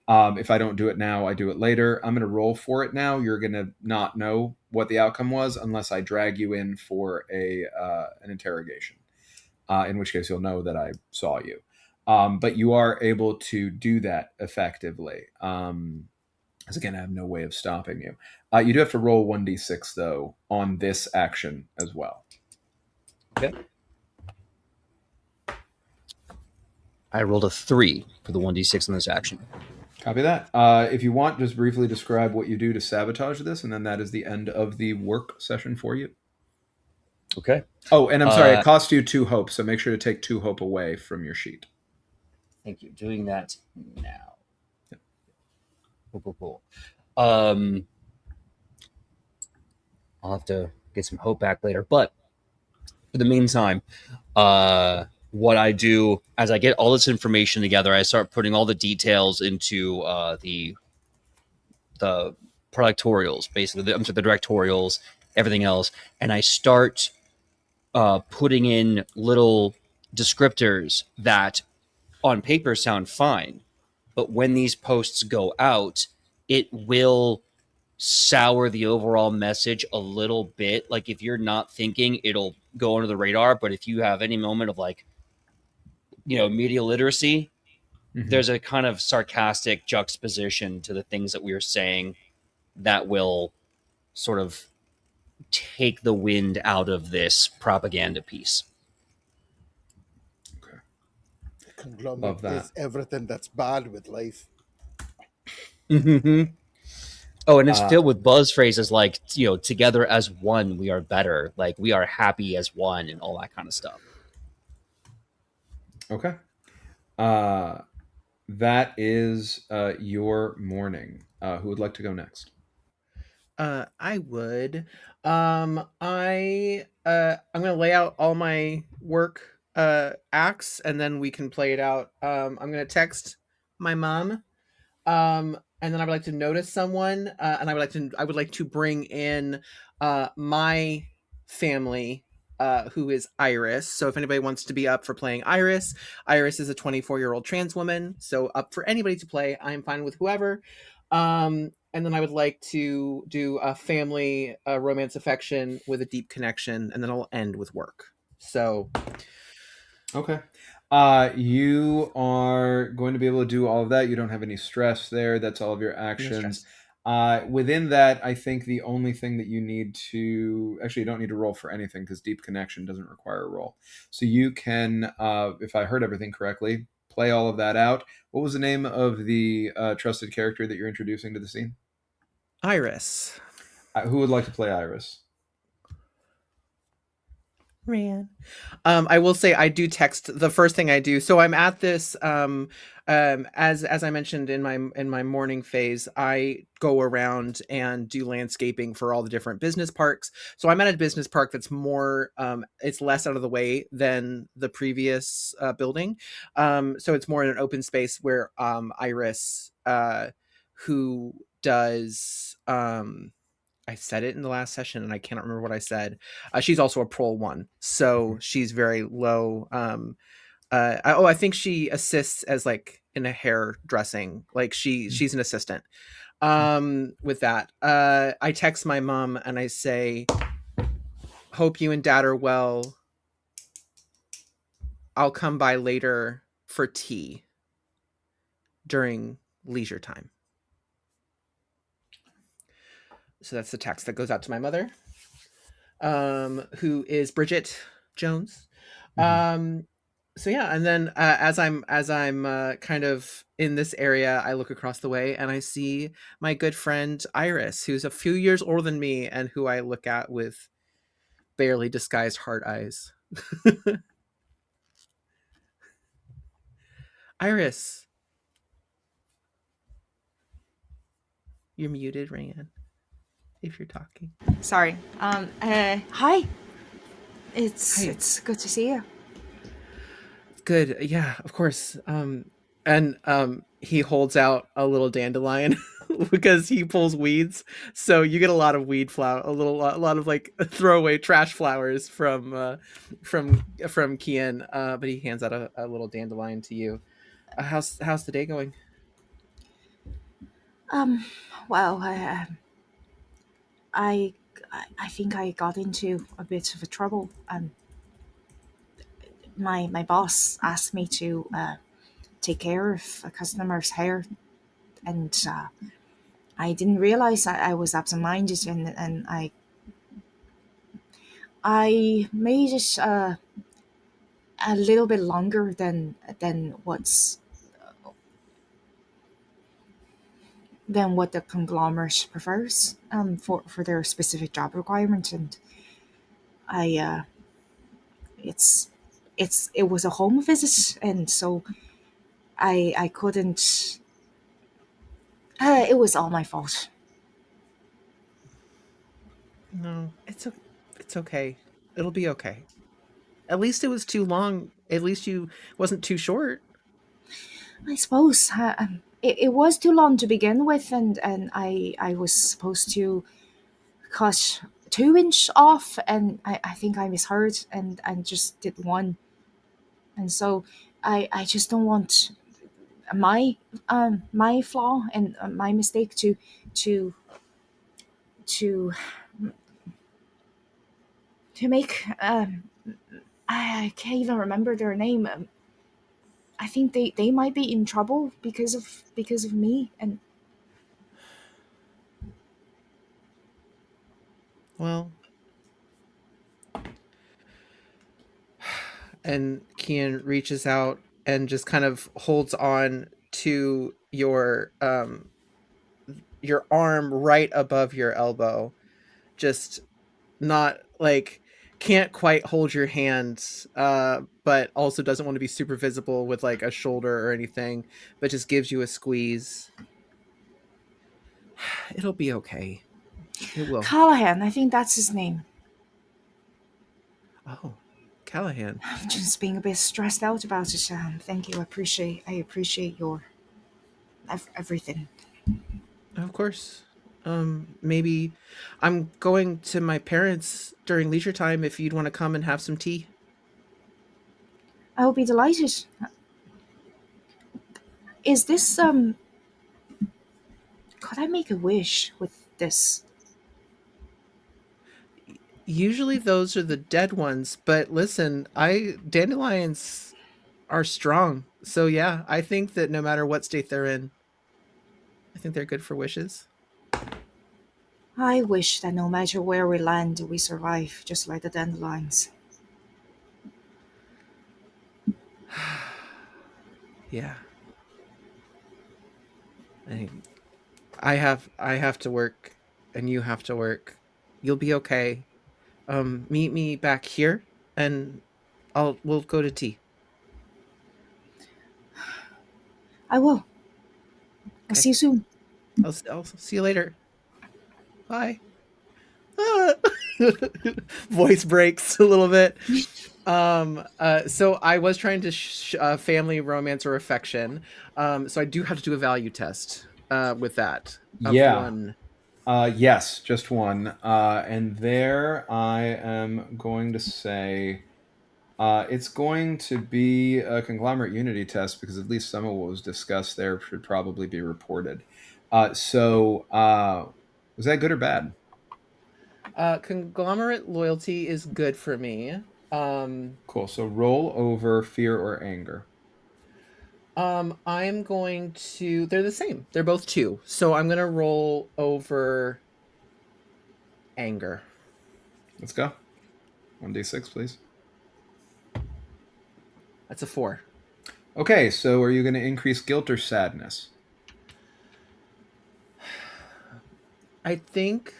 If I don't do it now, I do it later. I'm going to roll for it now. You're going to not know what the outcome was unless I drag you in for an interrogation, in which case you'll know that I saw you. But you are able to do that effectively. Because again, I have no way of stopping you. You do have to roll 1d6, though, on this action as well. Okay. I rolled a 3 for the 1d6 in this action. Copy that. If you want, just briefly describe what you do to sabotage this, and then that is the end of the work session for you. Okay. Oh, and I'm sorry, it costs you 2 hope, so make sure to take 2 hope away from your sheet. Thank you. Doing that now. Yep. Cool. I'll have to get some hope back later, but for the meantime, what I do as I get all this information together, I start putting all the details into the productorials, basically, the directorials, everything else, and I start putting in little descriptors that on paper sound fine, but when these posts go out, it will sour the overall message a little bit. Like if you're not thinking, it'll go under the radar, but if you have any moment of like, media literacy, there's a kind of sarcastic juxtaposition to the things that we are saying that will sort of take the wind out of this propaganda piece. Okay. Conglomerate is everything that's bad with life. Mm-hmm. Oh, and it's filled with buzz phrases like, together as one, we are better. Like, we are happy as one and all that kind of stuff. Okay. That is your morning. Who would like to go next? I would. I'm gonna lay out all my work acts, and then we can play it out. I'm gonna text my mom, and then I would like to notice someone, and I would like to bring in my family, who is Iris. So if anybody wants to be up for playing Iris is a 24-year-old trans woman. So up for anybody to play, I'm fine with whoever. And then I would like to do a family romance affection with a deep connection, and then I'll end with work. So, okay. You are going to be able to do all of that. You don't have any stress there. That's all of your actions. Within that, I think the only thing that you need to... Actually, you don't need to roll for anything because deep connection doesn't require a roll. So you can, if I heard everything correctly, play all of that out. What was the name of the trusted character that you're introducing to the scene? Iris. Who would like to play Iris? Ran. I will say I do text the first thing I do. So I'm at this as I mentioned in my morning phase, I go around and do landscaping for all the different business parks. So I'm at a business park that's more it's less out of the way than the previous building. So it's more in an open space where Iris, who does I said it in the last session and I cannot remember what I said. She's also a prole 1. So she's very low. I think she assists as like in a hairdressing. Like she's an assistant. With that, I text my mom and I say, hope you and dad are well. I'll come by later for tea during leisure time. So that's the text that goes out to my mother, who is Bridget Jones. So yeah, and then as I'm kind of in this area, I look across the way and I see my good friend Iris, who's a few years older than me and who I look at with barely disguised heart eyes. Iris, you're muted, Rayan. If you're talking. Sorry. Hi. It's good to see you. Good. Yeah, of course. And he holds out a little dandelion because he pulls weeds. So you get a lot of weed flower, a lot of like throwaway trash flowers from Kian. But he hands out a little dandelion to you. How's the day going? Um, well, I I think I got into a bit of a trouble. My boss asked me to take care of a customer's hair, and I didn't realize I was absent-minded, and I made it a little bit longer than what the conglomerate prefers for their specific job requirement, and I it was a home visit, and so I couldn't. It was all my fault. No, it's okay. It'll be okay. At least it was too long. At least you wasn't too short. I suppose it was too long to begin with, and I was supposed to cut 2 inch off, and I think I misheard and just did one, and so I just don't want my flaw and my mistake to to make I can't even remember their name. I think they might be in trouble because of me, and Well, and Kian reaches out and just kind of holds on to your arm right above your elbow, just not like can't quite hold your hand, but also doesn't want to be super visible with like a shoulder or anything, but just gives you a squeeze. It'll be okay. It will. Callahan, I think that's his name. Oh, Callahan. I'm just being a bit stressed out about it. Thank you. I appreciate your everything. Of course. Maybe I'm going to my parents during leisure time if you'd want to come and have some tea. I will be delighted. Is this could I make a wish with this? Usually those are the dead ones, but listen, dandelions are strong. So yeah, I think that no matter what state they're in, I think they're good for wishes. I wish that no matter where we land, we survive, just like the dandelions. Yeah. I have to work and you have to work. You'll be okay. Meet me back here and we'll go to tea. I will. I'll Okay. see you soon. I'll see you later. Bye. Voice breaks a little bit. So I was trying to family, romance, or affection. So I do have to do a value test with that. Yeah. One. Yes, just one. And there I am going to say it's going to be a conglomerate unity test because at least some of what was discussed there should probably be reported. So was that good or bad? Conglomerate loyalty is good for me. Cool. So roll over fear or anger. I'm going to. They're the same. They're both 2. So I'm gonna roll over anger. Let's go. 1d6, please. That's a 4. Okay, so are you going to increase guilt or sadness? I think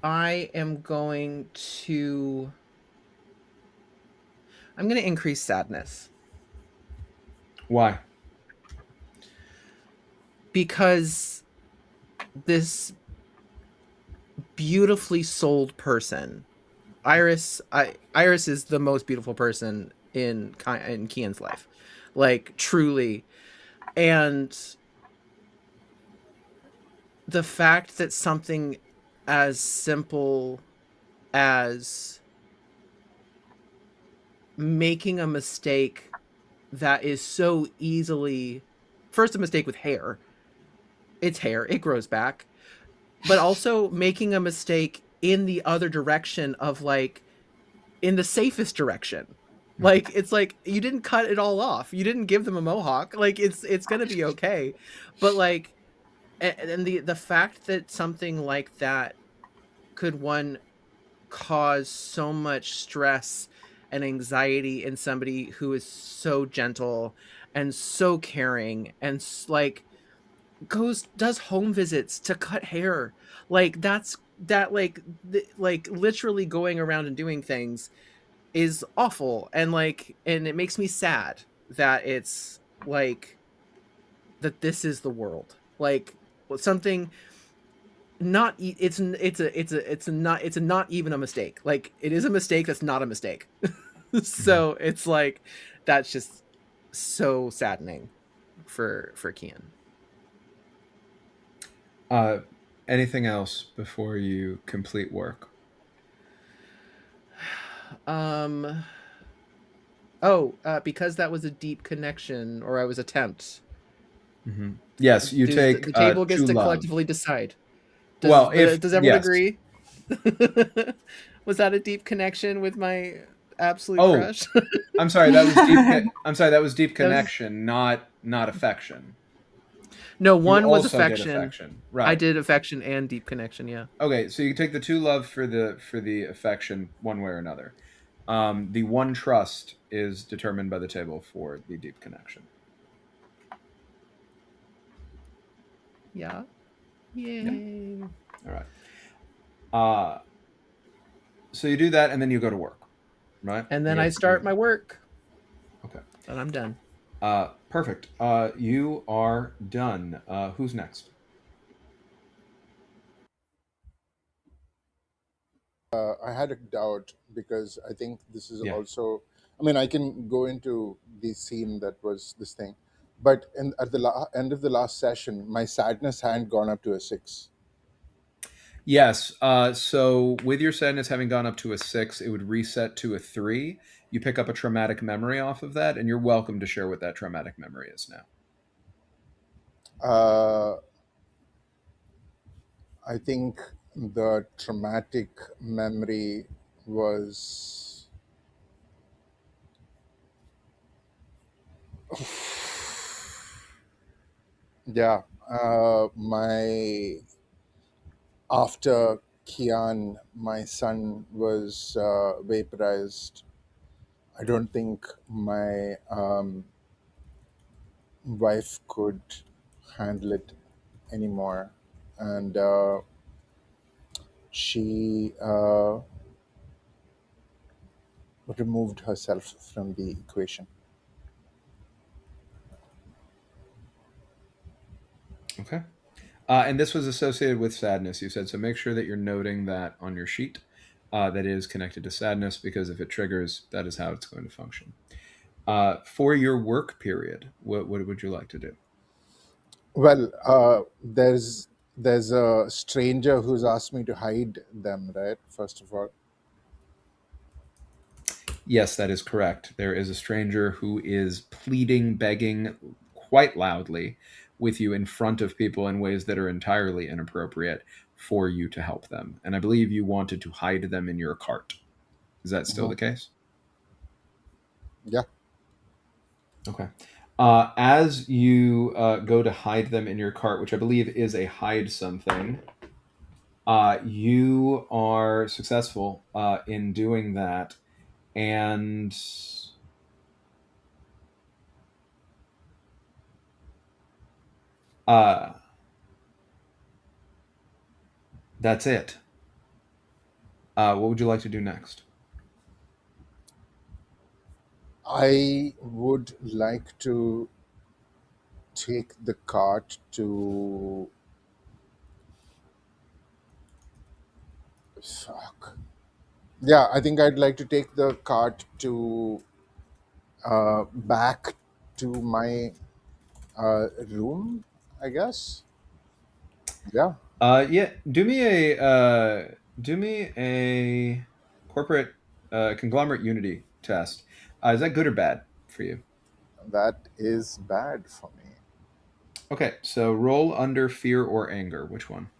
I am going to. I'm going to increase sadness. Why? Because this beautifully souled person, Iris is the most beautiful person in Kian's life, like truly, and the fact that something as simple as making a mistake that is so easily, first, a mistake with hair. It's hair, it grows back. But also making a mistake in the other direction of, like, in the safest direction. Like, it's like, you didn't cut it all off. You didn't give them a mohawk. Like, it's gonna be okay. But, like, and the fact that something like that could, one, cause so much stress and anxiety in somebody who is so gentle and so caring and, like, does home visits to cut hair, like, like literally going around and doing things is awful, and, like, and it makes me sad that it's like that this is the world, like, something not it's not even a mistake, like, it is a mistake that's not a mistake. So it's like, that's just so saddening for Kian. Anything else before you complete work? Because that was a deep connection, or I was attempt. Mm-hmm. Yes, you take the table gets to love. collectively decide. Does everyone agree? Was that a deep connection with my absolute crush? I'm sorry, that was deep. I'm sorry, that was deep connection, not affection. No, one you was also affection. Did affection. Right. I did affection and deep connection. Yeah. Okay, so you take the 2 love for the affection one way or another. The 1 trust is determined by the table for the deep connection. Yeah. Yay. Yeah. All right. So you do that, and then you go to work, right? And then I start my work. Okay. And I'm done. Perfect. You are done. Who's next? I had a doubt because I think this is also. I mean, I can go into the scene that was this thing, but at the end of the last session, my sadness hadn't gone up to a 6. Yes. So with your sadness having gone up to a 6, it would reset to a 3. You pick up a traumatic memory off of that, and you're welcome to share what that traumatic memory is now. I think the traumatic memory was. Yeah. After Kian, my son, was vaporized, I don't think my wife could handle it anymore. And she removed herself from the equation. Okay. And this was associated with sadness, you said. So make sure that you're noting that on your sheet that is connected to sadness, because if it triggers, that is how it's going to function. For your work period, what would you like to do? Well, there's a stranger who's asked me to hide them, right? First of all. Yes, that is correct. There is a stranger who is pleading, begging quite loudly with you in front of people in ways that are entirely inappropriate for you to help them. And I believe you wanted to hide them in your cart. Is that still the case? Yeah. Okay. As you go to hide them in your cart, which I believe is a hide something, you are successful in doing that. And that's it. What would you like to do next? I would like to take the cart to. Fuck. Yeah, I think I'd like to take the cart to back to my room, I guess. Yeah. Yeah. Do me a corporate conglomerate unity test. Is that good or bad for you? That is bad for me. Okay, so roll under fear or anger. Which one?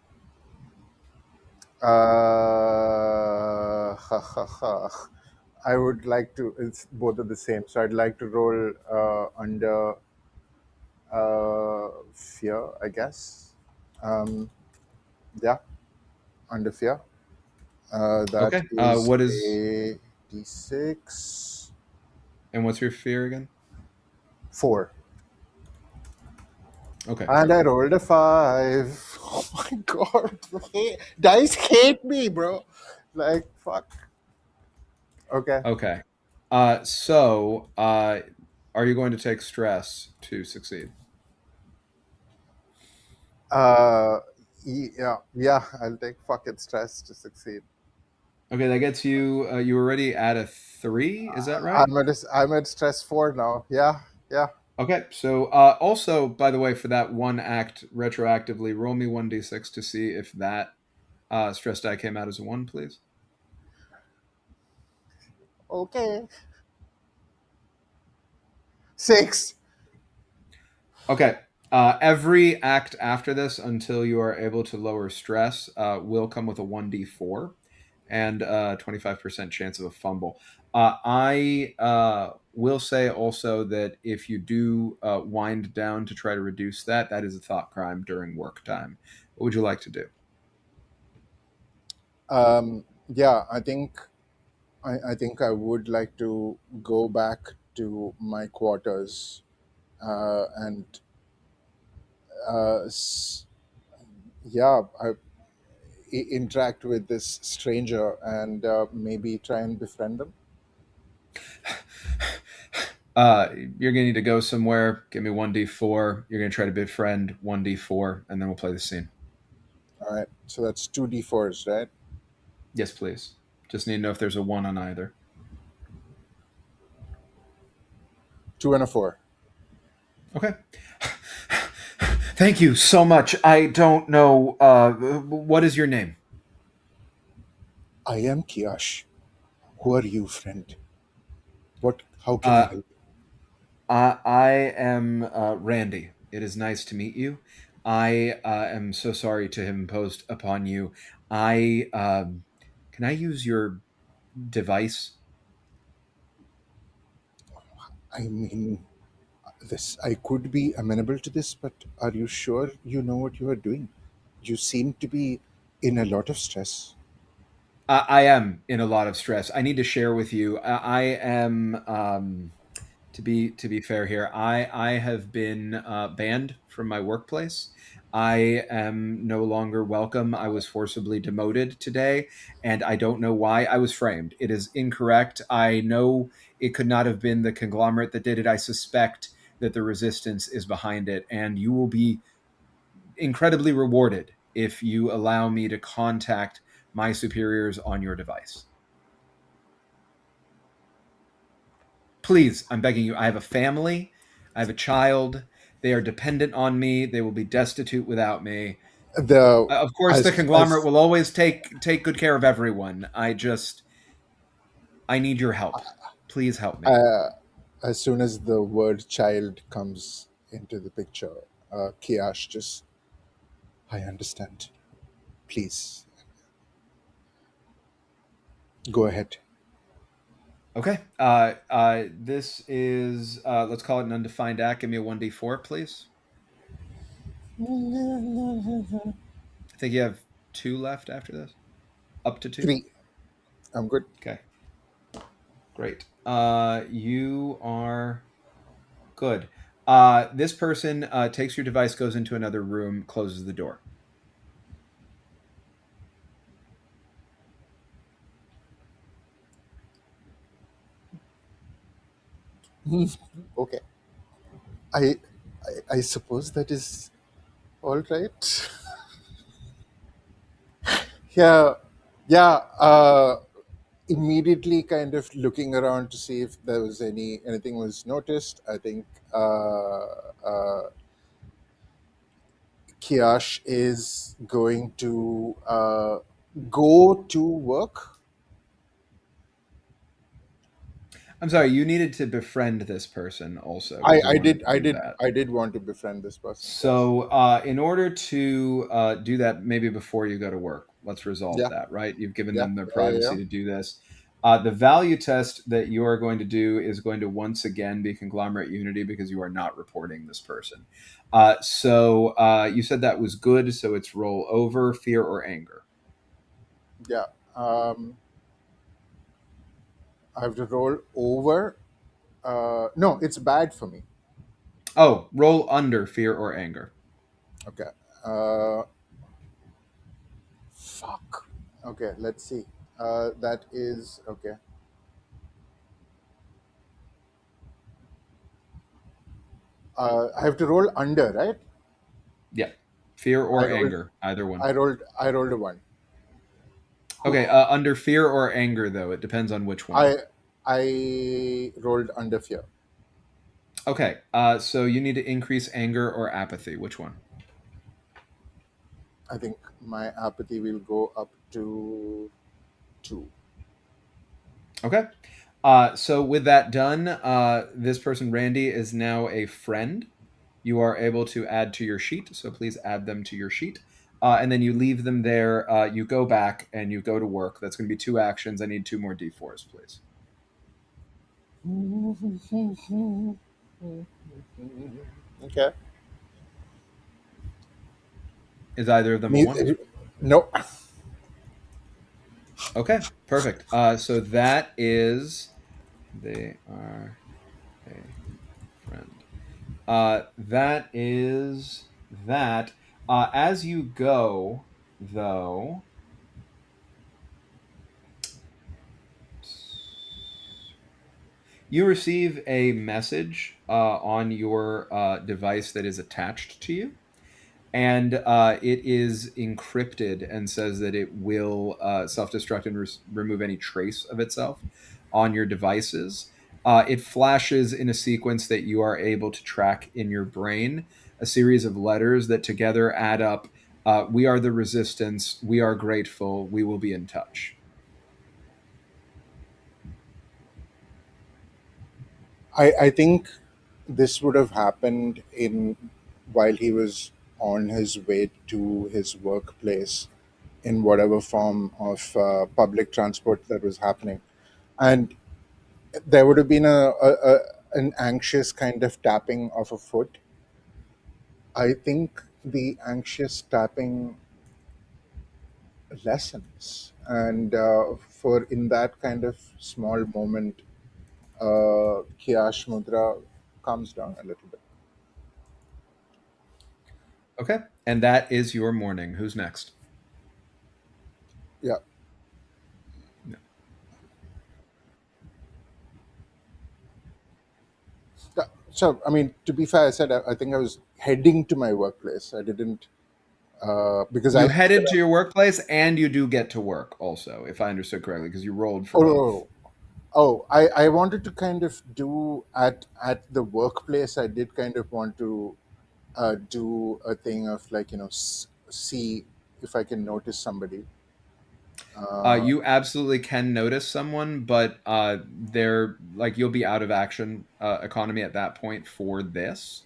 Ha, ha, ha. I would like to. It's both of the same. So I'd like to roll under fear, I guess. Yeah, under fear. That Okay. is What is a d6 and what's your fear again? 4. Okay. And I rolled a 5. Oh my god. Dice hate me, bro. Like, fuck. Okay. Okay. Are you going to take stress to succeed? Yeah, I'll take fucking stress to succeed. Okay, that gets you. You already at a 3. Is that right? I'm at stress 4 now. Yeah. Okay. So also, by the way, for that one act retroactively, roll me 1d6 to see if that stress die came out as a 1, please. Okay. 6. Okay. Every act after this, until you are able to lower stress, will come with a 1d4 and a 25% chance of a fumble. I will say also that if you do wind down to try to reduce that, that is a thought crime during work time. What would you like to do? Yeah, I think I would like to go back to my quarters and uh, s- yeah, interact with this stranger and maybe try and befriend them. You're gonna need to go somewhere. Give me 1d4. You're gonna try to befriend 1d4, and then we'll play the scene. All right, so that's 2d4s, right? Yes, please. Just need to know if there's a 1 on either. 2 and a 4. Okay. Thank you so much. I don't know. What is your name? I am Kiash. Who are you, friend? What? How can I Uh, help? I am Randy. It is nice to meet you. I am so sorry to have imposed upon you. I can I use your device? I mean, this. I could be amenable to this, but are you sure you know what you are doing? You seem to be in a lot of stress. I am in a lot of stress. I need to share with you. I am to be fair here. I have been banned from my workplace. I am no longer welcome. I was forcibly demoted today, and I don't know why I was framed. It is incorrect. I know it could not have been the conglomerate that did it. I suspect that the resistance is behind it, and you will be incredibly rewarded if you allow me to contact my superiors on your device. Please, I'm begging you. I have a family. I have a child. They are dependent on me. They will be destitute without me. The Of course, the conglomerate will always take good care of everyone. I need your help. Please help me. as soon as the word child comes into the picture, Kiash just, I understand. Please go ahead. Okay. This is let's call it an undefined act. Give me a 1d4, please. I think you have 2 left after this. Up to 2. 3. I'm good. Okay. Great. You are good. This person takes your device, goes into another room, closes the door. Okay. I suppose that is all right. Yeah. Yeah. Immediately kind of looking around to see if there was anything was noticed. I think Kiash is going to go to work. I'm sorry, you needed to befriend this person also. 'Cause I we wanted did to I do did that. I did want to befriend this person. Yes. So, in order to do that, maybe before you go to work, let's resolve Yeah. that, right? You've given Yeah. them their Yeah. Yeah. privacy Yeah. to do this. The value test that you are going to do is going to once again be Conglomerate Unity because you are not reporting this person. So, you said that was good, so it's roll over, fear, or anger. Yeah. I have to roll over. No, it's bad for me. Oh, roll under, fear, or anger. Okay. Fuck. Okay, let's see. That is okay. I have to roll under, right? Yeah. Fear I or rolled. anger, either one. I rolled. I rolled a 1. Okay, under fear or anger, though, it depends on which one. I rolled under fear. Okay, so you need to increase anger or apathy. Which one? I think my apathy will go up to 2. Okay. So with that done, this person, Randy, is now a friend. You are able to add to your sheet, so please add them to your sheet. And then you leave them there. You go back and you go to work. That's going to be 2 actions. I need 2 more D4s, please. Okay. Is either of them a 1? No. Okay, perfect. So that is... They are a friend. That is that. As you go, though, you receive a message on your device that is attached to you. And it is encrypted and says that it will self-destruct and remove any trace of itself on your devices. It flashes in a sequence that you are able to track in your brain, a series of letters that together add up. We are the resistance. We are grateful. We will be in touch. I think this would have happened in while he was on his way to his workplace in whatever form of public transport that was happening, and there would have been an anxious kind of tapping of a foot. I think the anxious tapping lessens, and for in that kind of small moment, Kiash Mudra calms down a little bit. Okay. And that is your morning. Who's next? Yeah. So, I mean, to be fair, I said I think I was heading to my workplace. I didn't because You I. headed to your workplace and you do get to work also, if I understood correctly, because you rolled for both. I wanted to kind of do at the workplace. I did kind of want to do a thing of like see if I can notice somebody. You absolutely can notice someone, but they're like you'll be out of action economy at that point for this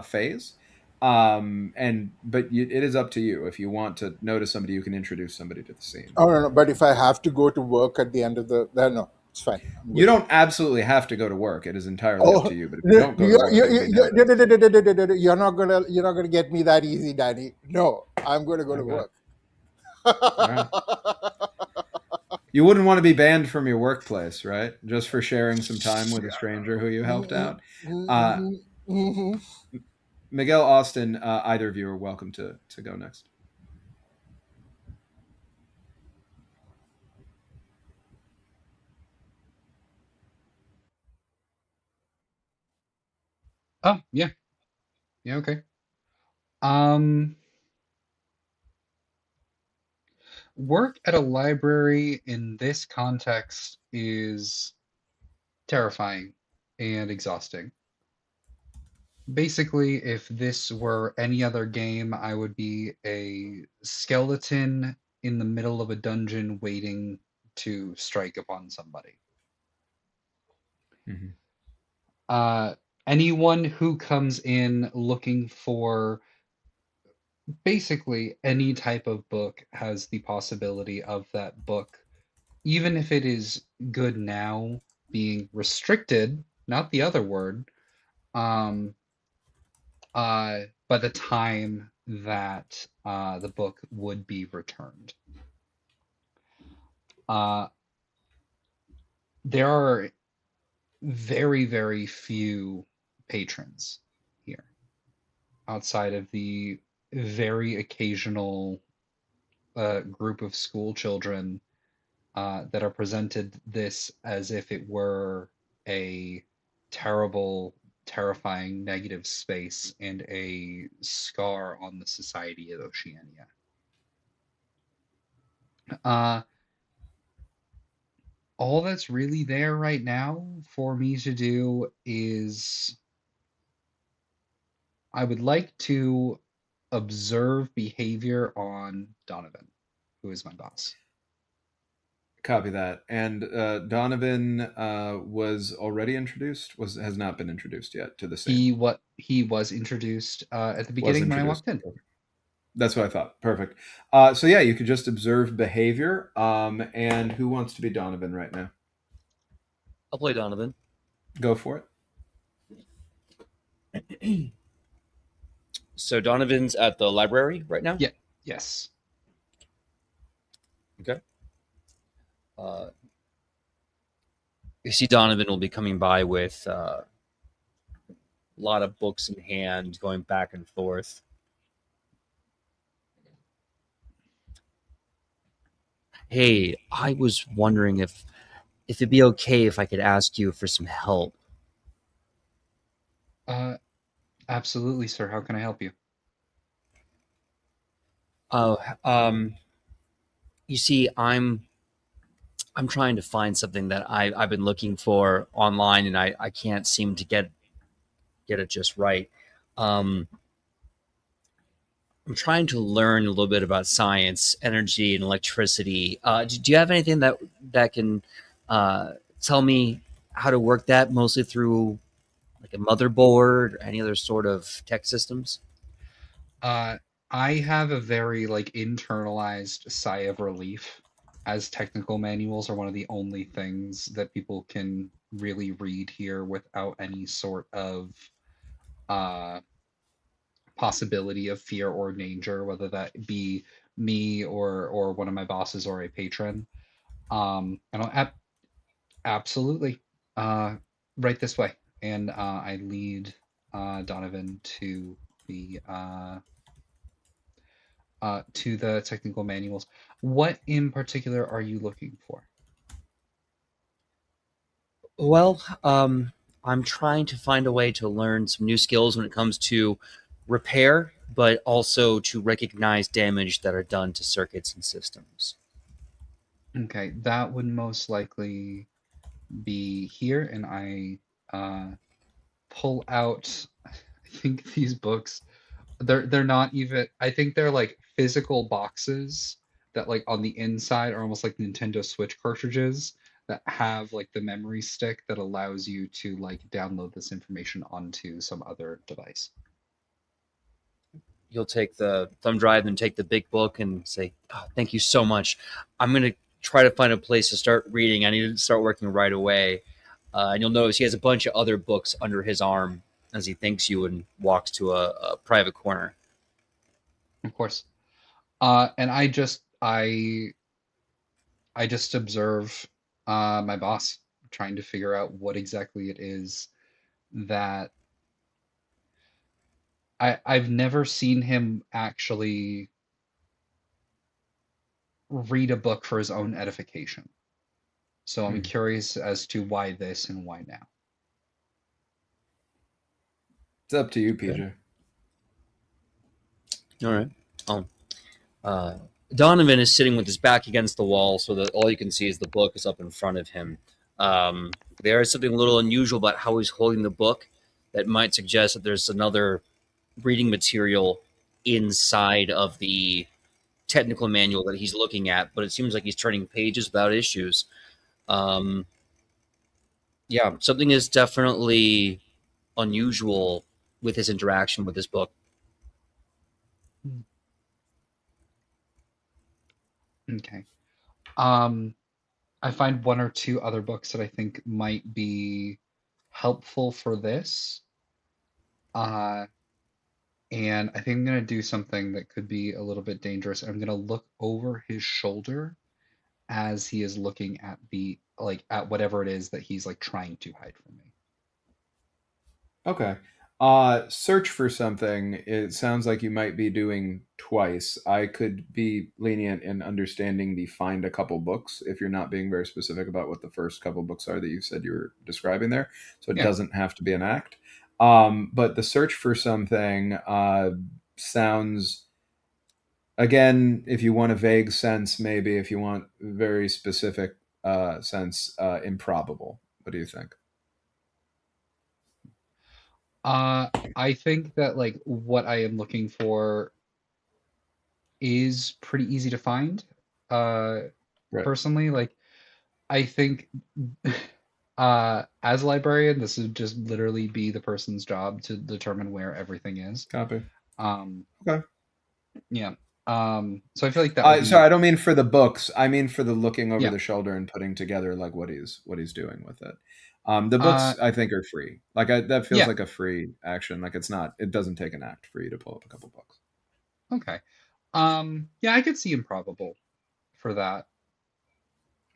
phase. It is up to you. If you want to notice somebody, you can introduce somebody to the scene. Oh no, but if I have to go to work at the end of the no, it's fine. I'm You good. don't absolutely have to go to work. It is entirely up Oh, to you. But if you don't go to work, you'll be noticed. you're not gonna get me that easy, Danny. No, I'm gonna go to Okay. work. All right. You wouldn't want to be banned from your workplace, right? Just for sharing some time with a stranger who you helped out. Miguel, Austin, either of you are welcome to go next. Oh, yeah. Yeah, okay. Um, work at a library in this context is terrifying and exhausting. Basically, if this were any other game, I would be a skeleton in the middle of a dungeon waiting to strike upon somebody. Mhm. Anyone who comes in looking for basically any type of book has the possibility of that book, even if it is good now, being restricted, not the other word, um, by the time that the book would be returned. There are very, very few patrons here outside of the very occasional group of school children that are presented this as if it were a terrible, terrifying negative space and a scar on the society of Oceania. All that's really there right now for me to do is I would like to observe behavior on Donovan, who is my boss. Copy that. And Donovan was already introduced. Has not been introduced yet to the scene. He was introduced at the beginning when I walked in. Perfect. That's what I thought. Perfect. So yeah, you could just observe behavior. And who wants to be Donovan right now? I'll play Donovan. Go for it. So Donovan's at the library right now? Yeah. Yes. Okay. You see Donovan will be coming by with a lot of books in hand, going back and forth. Hey, I was wondering if it'd be okay if I could ask you for some help. Absolutely, sir. How can I help you? Oh, you see, I'm trying to find something that I've been looking for online, and I can't seem to get it just right. I'm trying to learn a little bit about science, energy, and electricity. Do you have anything that can tell me how to work that, mostly through like a motherboard or any other sort of tech systems? I have a very internalized sigh of relief, as technical manuals are one of the only things that people can really read here without any sort of possibility of fear or danger, whether that be me or one of my bosses or a patron. Absolutely, right this way, and I lead Donovan to the technical manuals. What in particular are you looking for? Well, I'm trying to find a way to learn some new skills when it comes to repair, but also to recognize damage that are done to circuits and systems. Okay, that would most likely be here, and I pull out. I think these books, they're not even. I think they're like physical boxes that on the inside are almost like Nintendo Switch cartridges that have the memory stick that allows you to download this information onto some other device. You'll take the thumb drive and take the big book and say, oh, thank you so much. I'm going to try to find a place to start reading. I need to start working right away. And you'll notice he has a bunch of other books under his arm as he thanks you and walks to a private corner. Of course. And I just observe my boss trying to figure out what exactly it is that I've never seen him actually read a book for his own edification. So I'm curious as to why this and why now. It's up to you, PJ. All right. Donovan is sitting with his back against the wall so that all you can see is the book is up in front of him. There is something a little unusual about how he's holding the book. that might suggest that there's another reading material inside of the technical manual that he's looking at, but it seems like he's turning pages without issues. Yeah, something is definitely unusual with his interaction with this book. Okay. I find one or two other books that I think might be helpful for this. And I think I'm going to do something that could be a little bit dangerous. I'm going to look over his shoulder as he is looking at at whatever it is that he's like trying to hide from me. Okay. Search for something. It sounds like you might be doing twice. I could be lenient in understanding the find a couple books if you're not being very specific about what the first couple books are that you said you were describing there. So it doesn't have to be an act. But the search for something sounds, again, if you want a vague sense, maybe. If you want very specific sense, improbable. What do you think? I think that like what I am looking for is pretty easy to find. Right. Personally, like I think as a librarian, this would just literally be the person's job to determine where everything is. Copy. Okay. Yeah. So I feel like that would be... Sorry, I don't mean for the books. I mean for the looking over the shoulder and putting together like what he's doing with it. The books I think are free. Like that feels like a free action. Like it doesn't take an act for you to pull up a couple books. Okay. Yeah, I could see improbable for that.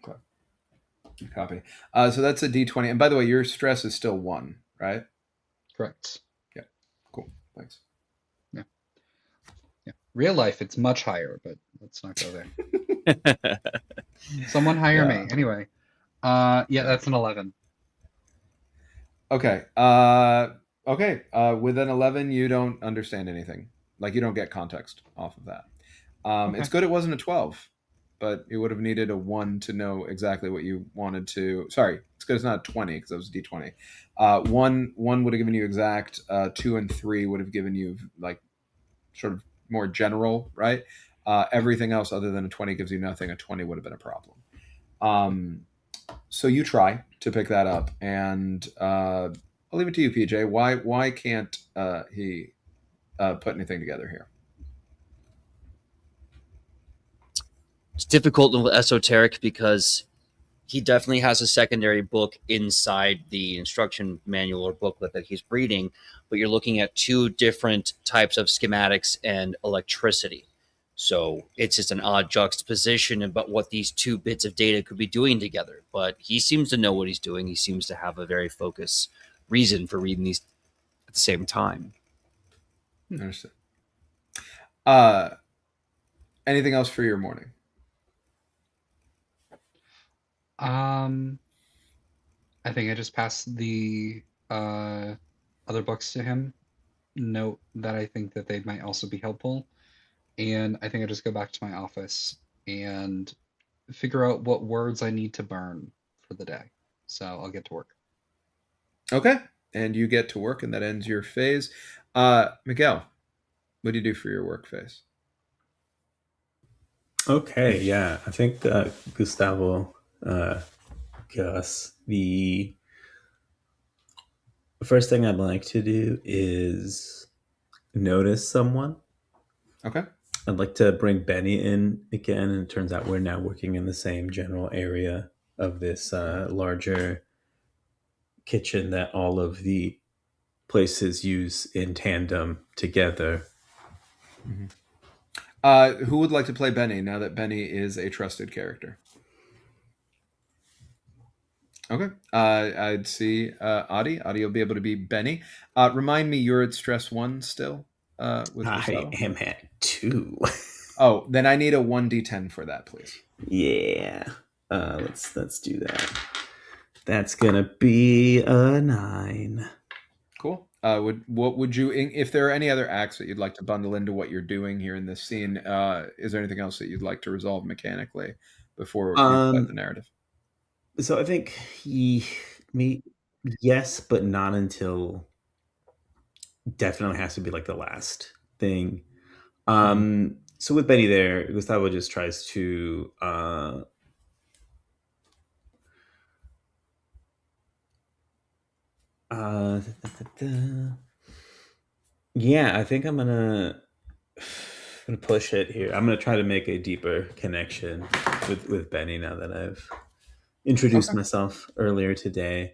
Okay. Copy. So that's a D20. And by the way, your stress is still 1, right? Correct. Yeah. Cool. Thanks. Yeah. Real life, it's much higher, but let's not go there. Someone hire me. Anyway. That's an 11. Okay. Okay. With an 11, you don't understand anything. Like you don't get context off of that. It's good it wasn't a 12, but you would have needed a 1 to know exactly what you wanted to. Sorry, it's good it's not a 20 because that was a D20. 1 would have given you exact. 2 and 3 would have given you like sort of more general, right? Everything else other than a 20 gives you nothing. A 20 would have been a problem. So you try to pick that up, and I'll leave it to you, PJ. Why can't he put anything together here? It's difficult and esoteric because he definitely has a secondary book inside the instruction manual or booklet that he's reading, but you're looking at 2 different types of schematics and electricity. So it's just an odd juxtaposition about what these 2 bits of data could be doing together. But he seems to know what he's doing. He seems to have a very focused reason for reading these at the same time. Understood. Anything else for your morning? I think I just passed the other books to him. Note that I think that they might also be helpful. And I think I just go back to my office and figure out what words I need to burn for the day. So I'll get to work. Okay. And you get to work, and that ends your phase. Miguel, what do you do for your work phase? Okay, yeah. I think Gustavo Gus, the first thing I'd like to do is notice someone. Okay. I'd like to bring Benny in again, and it turns out we're now working in the same general area of this larger kitchen that all of the places use in tandem together. Mm-hmm. Who would like to play Benny now that Benny is a trusted character? Okay. I'd see Adi. Adi will be able to be Benny. Remind me, you're at stress 1 still? With Gustavo? I am at 2. Oh, then I need a 1d10 for that, please. Yeah. Let's do that. That's gonna be a 9. Cool. What would you, if there are any other acts that you'd like to bundle into what you're doing here in this scene, is there anything else that you'd like to resolve mechanically before we play the narrative? So I think yes, but not until definitely has to be like the last thing. So with Benny there, Gustavo just tries to yeah, I think I'm gonna push it here. I'm gonna try to make a deeper connection with Benny now that I've introduced myself earlier today.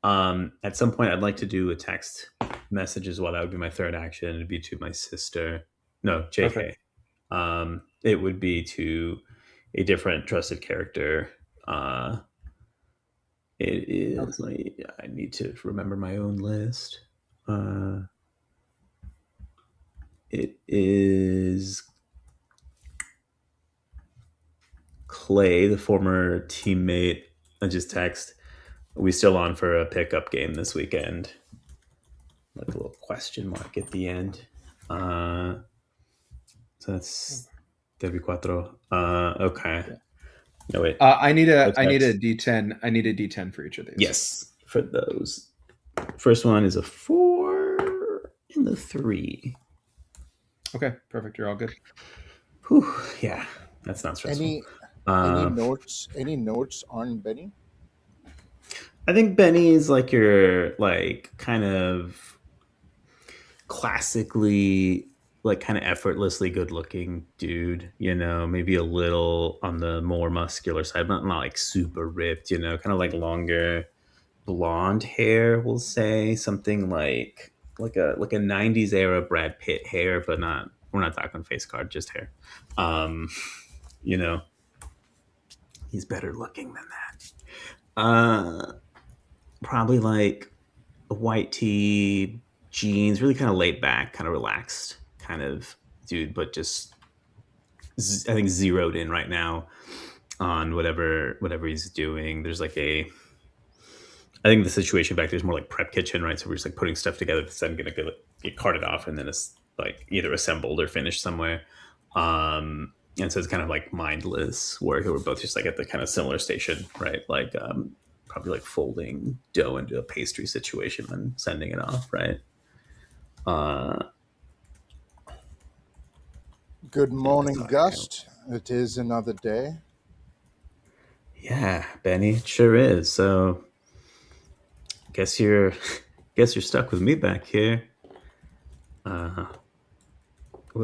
At some point, I'd like to do a text message as well. That would be my third action. It'd be to my sister. No, JK. Perfect. It would be to a different trusted character. It is. I need to remember my own list. It is Clay, the former teammate. I just text. Are we still on for a pickup game this weekend? Like a little question mark at the end. So that's 34. Okay. Yeah. No wait. I need a D10. I need a D10 for each of these. Yes, for those. First one is a 4 and a 3. Okay, perfect. You're all good. Whew, yeah, that's not stressful. Any notes on Benny? I think Benny is like your kind of classically kind of effortlessly good looking dude, maybe a little on the more muscular side, but not like super ripped, kind of like longer blonde hair, we'll say something like a 90s era Brad Pitt hair, but we're not talking face card, just hair. He's better looking than that. Probably like a white tee, jeans, really kind of laid back, kind of relaxed kind of dude, but just I think zeroed in right now on whatever he's doing. There's I think the situation back there is more like prep kitchen, right? So we're just putting stuff together that's then going to get carted off and then it's either assembled or finished somewhere. And so it's kind of mindless work. We're both just at the kind of similar station, right? Probably folding dough into a pastry situation and sending it off, right? Good morning, Gust. It is another day. Yeah, Benny, it sure is. So guess you're stuck with me back here. Don't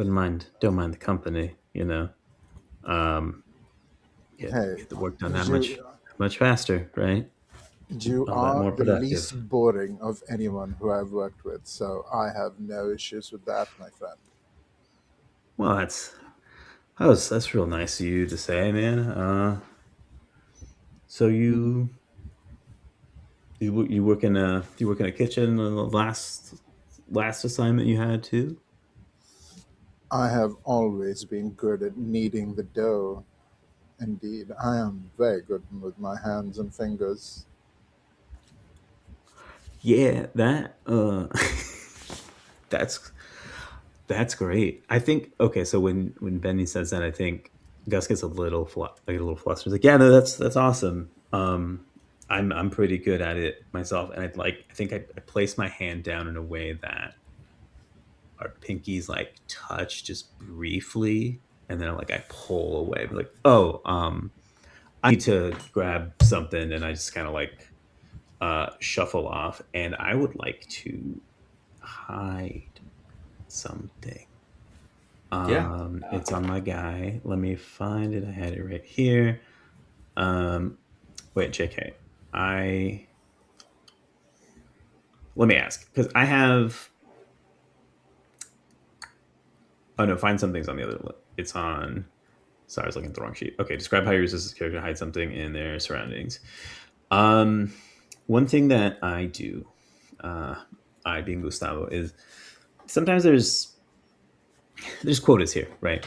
mind the company, Yeah, get the work done that much faster, right? You are the least boring of anyone who I've worked with, so I have no issues with that, my friend. Well, that's real nice of you to say, man. So you work in a kitchen? The last assignment you had too? I have always been good at kneading the dough. Indeed, I am very good with my hands and fingers. Yeah, that's great. I think okay. So when Benny says that, I think Gus gets a little flustered. He's like, "Yeah, no, that's awesome. I'm pretty good at it myself, and I think I place my hand down in a way that our pinkies touch just briefly, and then I pull away, I need to grab something, and I just kind of shuffle off, and I would like to hide something. It's on my guy. Let me find it. I had it right here. Wait, JK. Let me ask, because I have. Oh no, find something's on the other. It's on. Sorry, I was looking at the wrong sheet. Okay, describe how you use this character to hide something in their surroundings. One thing that I do, I being Gustavo, is sometimes there's quotas here, right?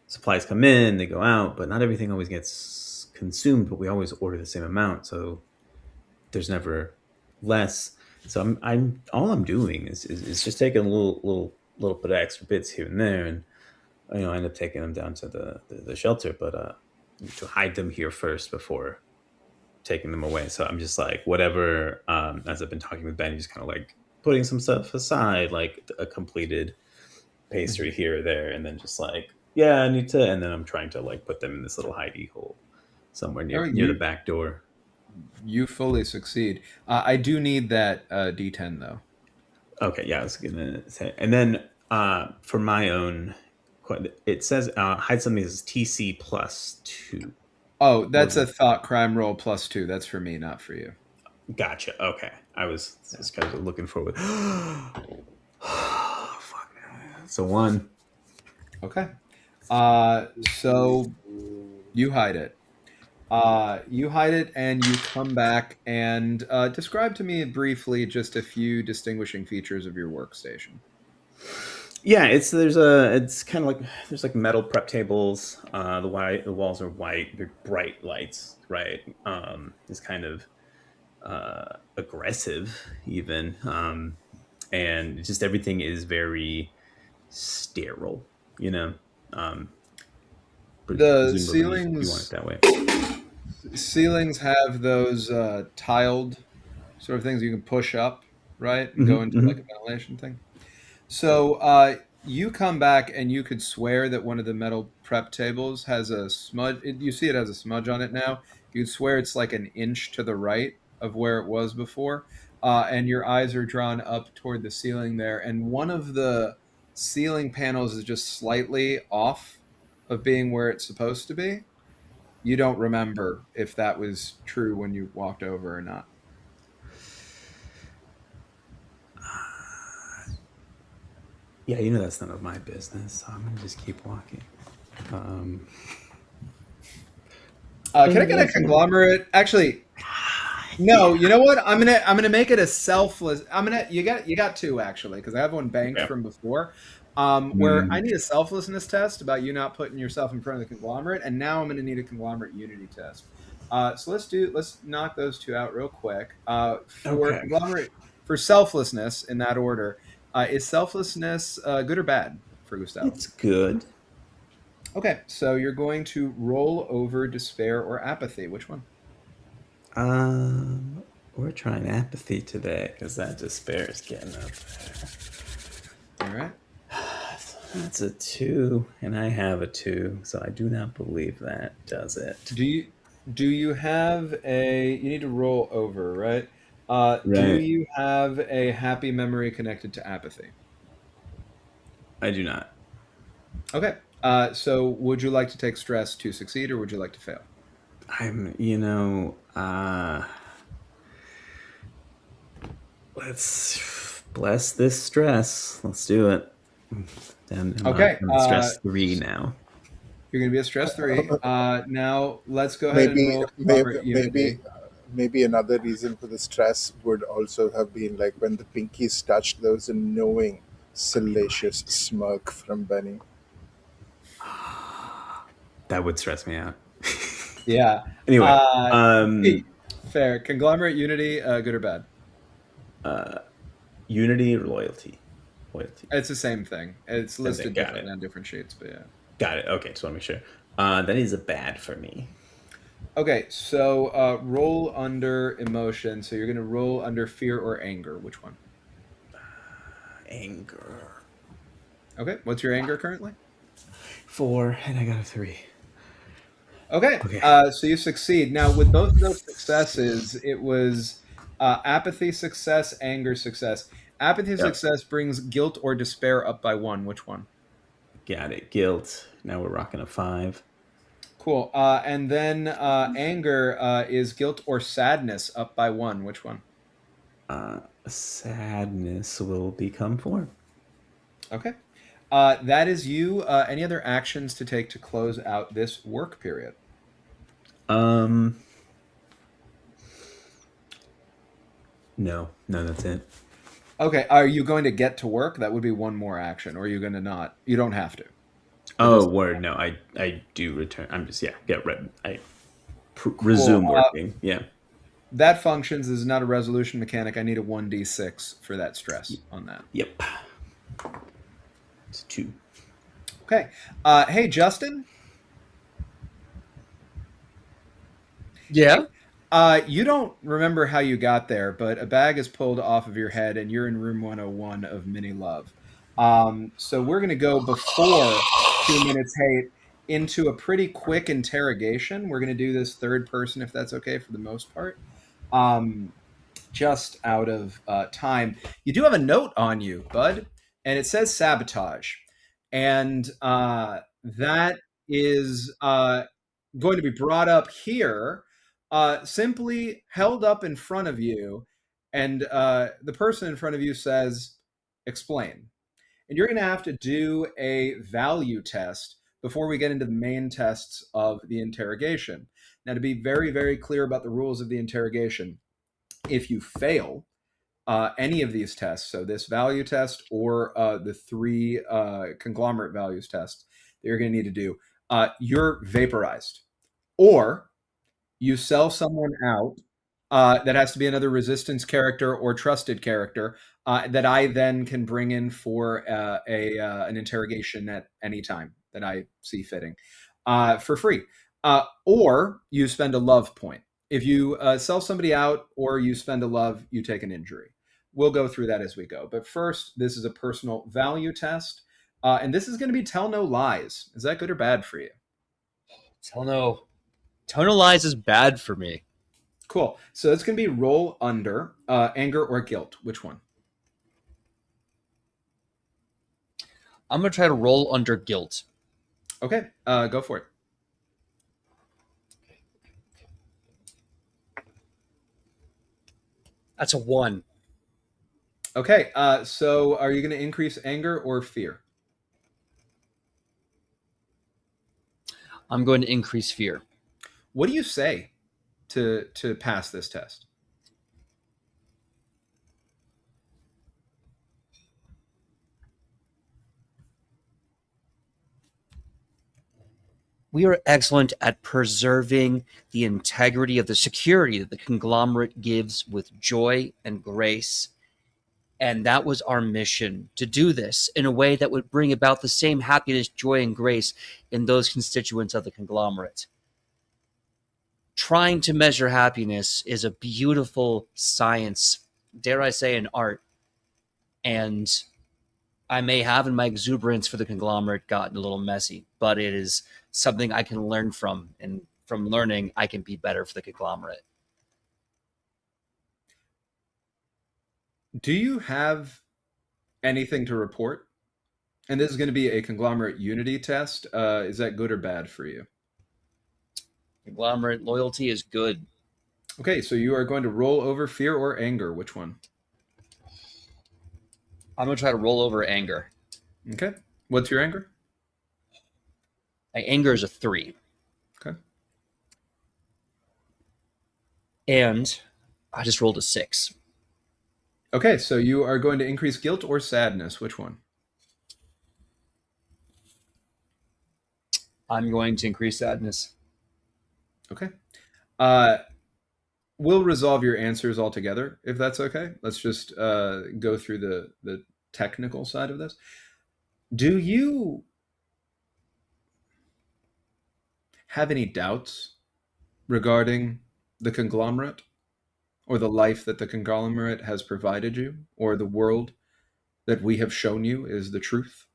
Supplies come in, they go out, but not everything always gets consumed. But we always order the same amount, so there's never less. So I'm all I'm doing is just taking a little bit of extra bits here and there, and I end up taking them down to the shelter, but to hide them here first before taking them away. So I'm just whatever. As I've been talking with Benny, just kind of putting some stuff aside, like a completed pastry here or there, and then just like, yeah, I need to, and then I'm trying to like put them in this little hidey hole somewhere Oh, near the back door. You fully succeed. I do need that D10 though. Okay, yeah, I was gonna say, and then for my own, it says hide something as TC +2. Oh, that's a thought crime roll +2. That's for me, not for you. Gotcha. Okay, I was just kind of looking forward. Fuck. So 1. Okay. So you hide it. You hide it, and you come back and describe to me briefly just a few distinguishing features of your workstation. Yeah, it's kind of like there's like metal prep tables. The walls are white. They're bright lights, right? It's kind of aggressive even, and just everything is very sterile. The presumably ceilings, you want it that way. ceilings have those tiled sort of things you can push up, right, and go into like a ventilation thing. So you come back and you could swear that one of the metal prep tables has a smudge. You see it has a smudge on it now. You'd swear it's like an inch to the right of where it was before. And your eyes are drawn up toward the ceiling there. And one of the ceiling panels is just slightly off of being where it's supposed to be. You don't remember if that was true when you walked over or not. Yeah, that's none of my business. So I'm gonna just keep walking. Can I get a conglomerate? Actually, no. You know what? I'm gonna make it a selfless. You got 2 actually, because I have one banked from before, where I need a selflessness test about you not putting yourself in front of the conglomerate, and now I'm gonna need a conglomerate unity test. So let's knock those 2 out real quick. Conglomerate, for selflessness in that order. Is selflessness good or bad for Gustavo? It's good. Okay, so you're going to roll over despair or apathy. Which one? We're trying apathy today because that despair is getting up there. All right. That's a 2, and I have a 2, so I do not believe that does it. Do you have a? You need to roll over, right? Right. Do you have a happy memory connected to apathy? I do not. Okay. So would you like to take stress to succeed, or would you like to fail? Let's bless this stress. Let's do it. Okay. I'm stress 3 now. You're going to be a stress 3. Now let's go ahead and roll conglomerate unity. Maybe another reason for the stress would also have been like when the pinkies touched, there was a knowing, salacious smirk from Benny. That would stress me out. Yeah. Anyway, fair. Conglomerate unity, good or bad? Unity or loyalty? Loyalty. It's the same thing. It's listed differently on different sheets, but yeah. Got it. Okay, just want to make sure. That is a bad for me. Okay, so roll under emotion. So you're going to roll under fear or anger. Which one? Anger. Okay, what's your anger currently? 4, and I got a 3. Okay. So you succeed. Now, with both of those successes, it was apathy success, anger success. Apathy success brings guilt or despair up by 1. Which one? Got it. Guilt. Now we're rocking a 5. Cool. And then anger is guilt or sadness up by 1. Which one? Sadness will become 4. Okay. That is you. Any other actions to take to close out this work period? No, that's it. Okay. Are you going to get to work? That would be one more action. Or are you going to not? You don't have to. Oh, word. No, I do return. I'm just, get ready. Resume working. Yeah. That functions as not a resolution mechanic. I need a 1d6 for that stress on that. Yep. It's 2. Okay. Hey, Justin? Yeah? You don't remember how you got there, but a bag is pulled off of your head, and you're in room 101 of Mini Love. So we're going to go before 2 minutes hate into a pretty quick interrogation. We're going to do this third person, if that's okay, for the most part. Just out of time. You do have a note on you, bud, and it says sabotage. And that is going to be brought up here, simply held up in front of you, and the person in front of you says, explain. And you're going to have to do a value test before we get into the main tests of the interrogation. Now, to be very, very clear about the rules of the interrogation, if you fail any of these tests, so this value test or the 3 conglomerate values tests that you're going to need to do, you're vaporized. Or you sell someone out that has to be another resistance character or trusted character that I then can bring in for an interrogation at any time that I see fitting for free. Or you spend a love point. If you sell somebody out or you spend a love, you take an injury. We'll go through that as we go. But first, this is a personal value test. And this is going to be tell no lies. Is that good or bad for you? Tell no lies is bad for me. Cool. So it's going to be roll under anger or guilt. Which one? I'm going to try to roll under guilt. Okay, go for it. That's a 1. Okay, so are you going to increase anger or fear? I'm going to increase fear. What do you say to pass this test? We are excellent at preserving the integrity of the security that the conglomerate gives with joy and grace. And that was our mission, to do this in a way that would bring about the same happiness, joy, and grace in those constituents of the conglomerate. Trying to measure happiness is a beautiful science, dare I say, an art. And I may have, in my exuberance for the conglomerate, gotten a little messy, but it is something I can learn from. And from learning, I can be better for the conglomerate. Do you have anything to report? And this is going to be a conglomerate unity test. Is that good or bad for you? Conglomerate loyalty is good. Okay, so you are going to roll over fear or anger. Which one? I'm going to try to roll over anger. Okay. What's your anger? My anger is a 3. Okay. And I just rolled a 6. Okay, so you are going to increase guilt or sadness. Which one? I'm going to increase sadness. Okay. We'll resolve your answers altogether, if that's okay. Let's just go through the technical side of this. Do you have any doubts regarding the conglomerate or the life that the conglomerate has provided you, or the world that we have shown you is the truth?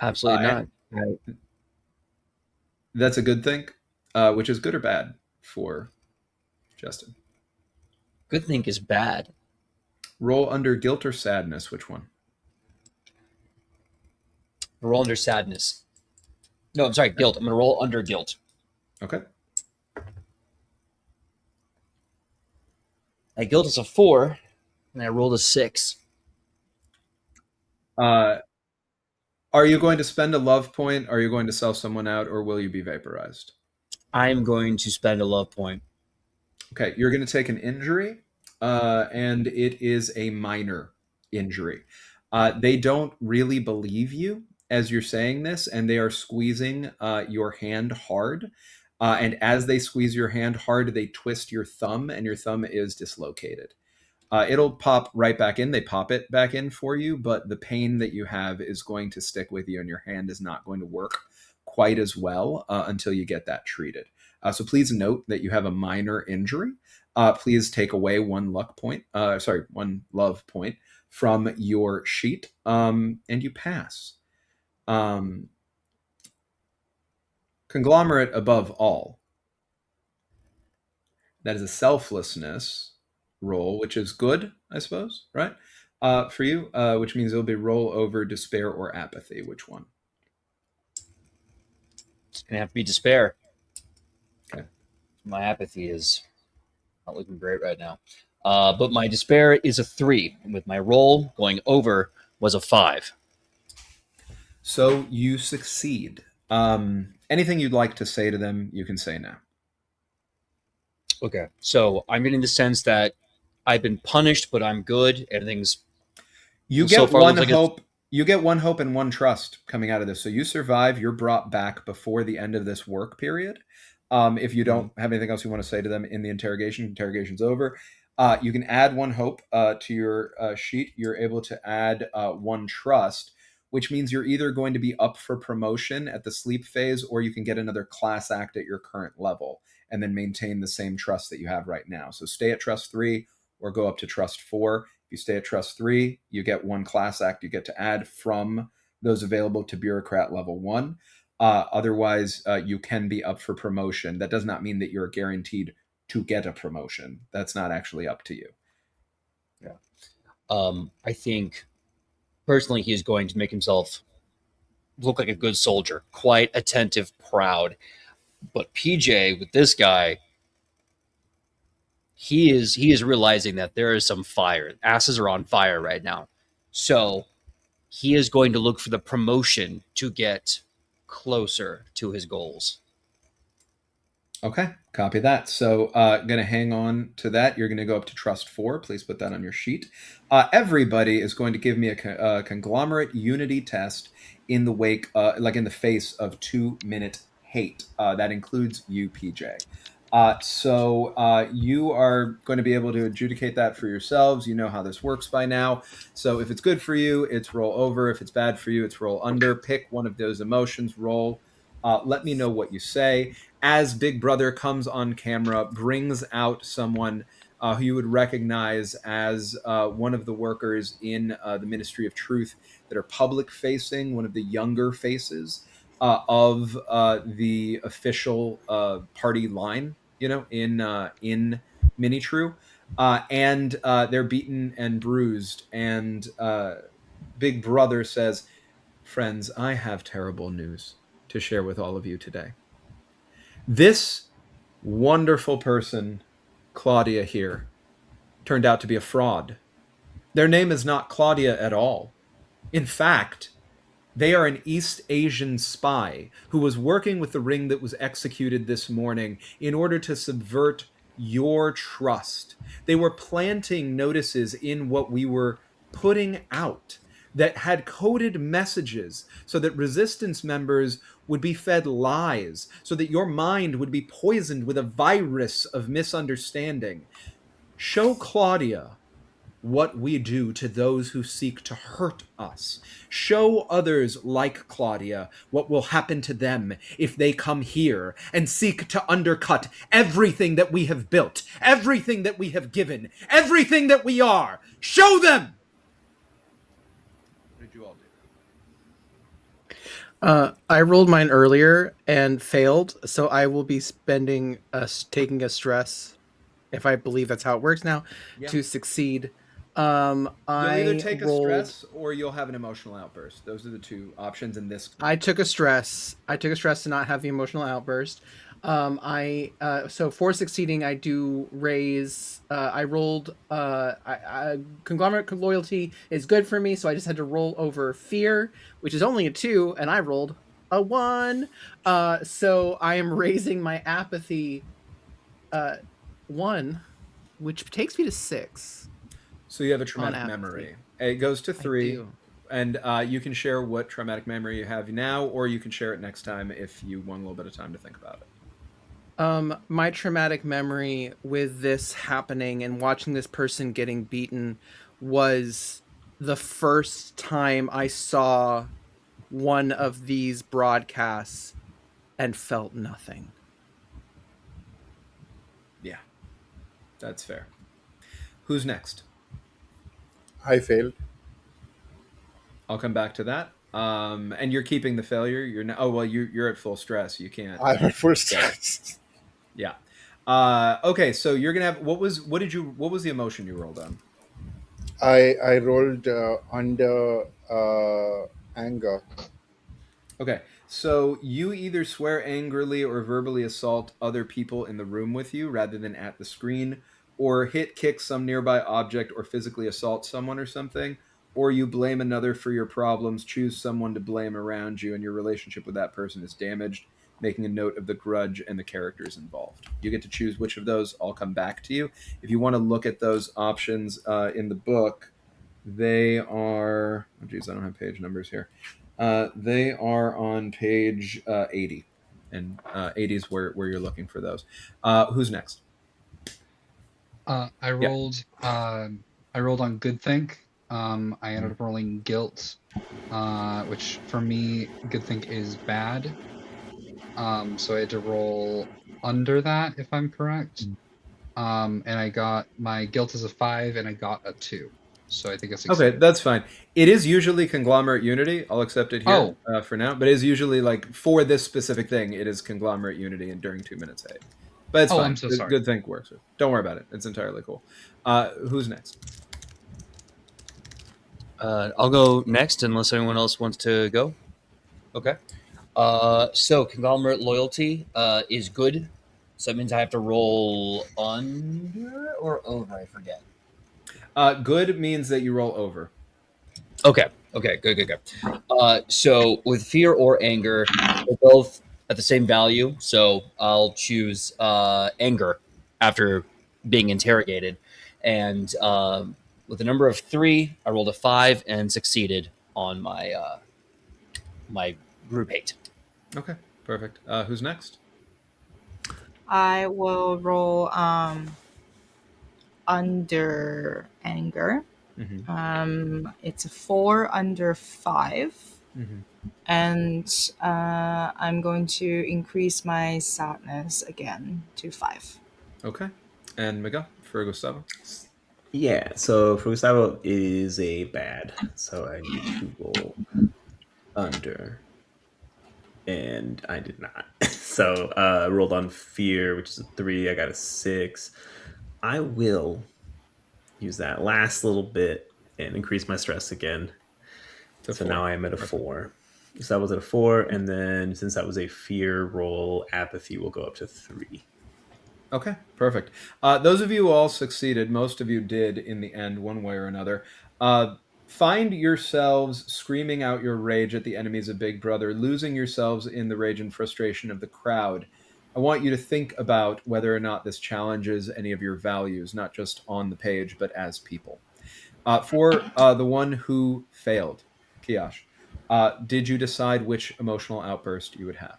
Absolutely not. That's a good thing, which is good or bad for Justin? Good thing is bad. Roll under guilt or sadness. Which one? Roll under sadness. No, I'm sorry, guilt. I'm going to roll under guilt. Okay. My guilt is a 4, and I rolled a 6. Are you going to spend a love point? Are you going to sell someone out, or will you be vaporized? I'm going to spend a love point. Okay, you're going to take an injury, and it is a minor injury. They don't really believe you as you're saying this, and they are squeezing your hand hard. And as they squeeze your hand hard, they twist your thumb, and your thumb is dislocated. It'll pop right back in. They pop it back in for you, but the pain that you have is going to stick with you, and your hand is not going to work quite as well until you get that treated. So please note that you have a minor injury. Please take away one love point from your sheet, and you pass. Conglomerate above all. That is a selflessness roll, which is good, I suppose, right? For you, which means it'll be roll over despair or apathy. Which one? It's going to have to be despair. Okay. My apathy is not looking great right now. But my despair is a 3. And with my roll going over was a 5. So you succeed. Anything you'd like to say to them, you can say now. Okay. So I'm getting the sense that I've been punished, but I'm good. Everything's You so get far one looks like hope. You get one hope and one trust coming out of this. So you survive. You're brought back before the end of this work period. If you don't have anything else you want to say to them in the interrogation's over. You can add one hope to your sheet. You're able to add one trust, which means you're either going to be up for promotion at the sleep phase, or you can get another class act at your current level and then maintain the same trust that you have right now. So stay at trust 3 or go up to trust 4. If you stay at trust 3, you get one class act you get to add from those available to bureaucrat level 1. Otherwise, you can be up for promotion. That does not mean that you're guaranteed to get a promotion. That's not actually up to you. I think personally he is going to make himself look like a good soldier, quite attentive, proud. But PJ with this guy, he is realizing that there is some fire. Asses are on fire right now. So he is going to look for the promotion to get closer to his goals. Okay, copy that. So going to hang on to that. You're going to go up to trust 4. Please put that on your sheet. Everybody is going to give me a conglomerate unity test in the wake, like in the face of 2-minute hate. That includes you, PJ. So you are going to be able to adjudicate that for yourselves. You know how this works by now. So if it's good for you, it's roll over. If it's bad for you, it's roll under. Pick one of those emotions, roll. Let me know what you say. As Big Brother comes on camera, brings out someone who you would recognize as one of the workers in the Ministry of Truth that are public facing, one of the younger faces of the official party line, in Minitrue. And they're beaten and bruised. And Big Brother says, "Friends, I have terrible news to share with all of you today. This wonderful person, Claudia here, turned out to be a fraud. Their name is not Claudia at all. In fact, they are an East Asian spy who was working with the ring that was executed this morning in order to subvert your trust. They were planting notices in what we were putting out that had coded messages so that resistance members would be fed lies, so that your mind would be poisoned with a virus of misunderstanding. Show Claudia what we do to those who seek to hurt us. Show others like Claudia what will happen to them if they come here and seek to undercut everything that we have built, everything that we have given, everything that we are. Show them!" What did you all do? I rolled mine earlier and failed, so I will be taking a stress, if I believe that's how it works now, to succeed. You'll either take a stress or you'll have an emotional outburst. Those are the two options in this. I took a stress. to not have the emotional outburst. So for succeeding, I do raise. I rolled. Conglomerate loyalty is good for me, so I just had to roll over fear, which is only a 2, and I rolled a 1. So I am raising my apathy 1, which takes me to 6. So you have a traumatic memory. It goes to 3. And you can share what traumatic memory you have now, or you can share it next time if you want a little bit of time to think about it. My traumatic memory with this happening and watching this person getting beaten was the first time I saw one of these broadcasts and felt nothing. That's fair. Who's next? I failed. I'll come back to that. And you're keeping the failure. You're not. Oh well, you're at full stress. You can't. I'm at full stress. Yeah. Okay. So you're gonna have what was the emotion you rolled on? I rolled under anger. Okay. So you either swear angrily or verbally assault other people in the room with you rather than at the screen, or kick some nearby object or physically assault someone or something, or you blame another for your problems, choose someone to blame around you, and your relationship with that person is damaged, making a note of the grudge and the characters involved. You get to choose which of those. I'll come back to you. If you want to look at those options in the book, they are... Oh, geez, I don't have page numbers here. They are on page 80, and 80 is where you're looking for those. Who's next? I rolled on good think. I ended up rolling guilt, which for me, good think is bad. So I had to roll under that, if I'm correct. And I got my guilt is a 5, and I got a 2. So I think I succeeded. Okay, that's fine. It is usually Conglomerate Unity. I'll accept it here for now. But it is usually, like, for this specific thing, it is Conglomerate Unity and during 2 minutes 8. But it's fine. I'm so sorry. Good thing works. Don't worry about it. It's entirely cool. Who's next? I'll go next unless anyone else wants to go. Okay. So Conglomerate Loyalty is good. So that means I have to roll under or over, I forget. Good means that you roll over. Okay, good. So with fear or anger, they're both at the same value. So I'll choose anger after being interrogated. And with a number of 3, I rolled a 5 and succeeded on my my group hate. Okay, perfect. Who's next? I will roll under anger. Mm-hmm. It's a 4 under 5. Mm-hmm. And I'm going to increase my sadness again to 5. Okay. And Miguel for Gustavo? Yeah, so for Gustavo it is a bad. So I need to roll under. And I did not. So rolled on fear, which is a 3. I got a 6. I will use that last little bit and increase my stress again. So now I am at a 4. So that was at a 4, and then since that was a fear roll, apathy will go up to 3. Okay, perfect. Those of you who all succeeded, most of you did in the end, one way or another. Find yourselves screaming out your rage at the enemies of Big Brother, losing yourselves in the rage and frustration of the crowd. I want you to think about whether or not this challenges any of your values, not just on the page, but as people. For the one who failed, Kiash, did you decide which emotional outburst you would have?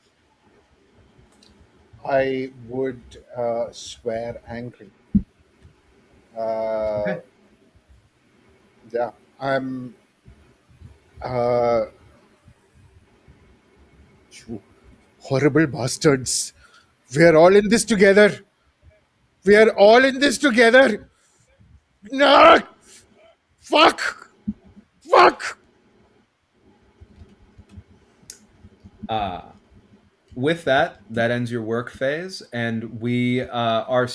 I would swear angry. Okay. Yeah, I'm. You horrible bastards! We are all in this together. We are all in this together. No, fuck. With that ends your work phase, and we are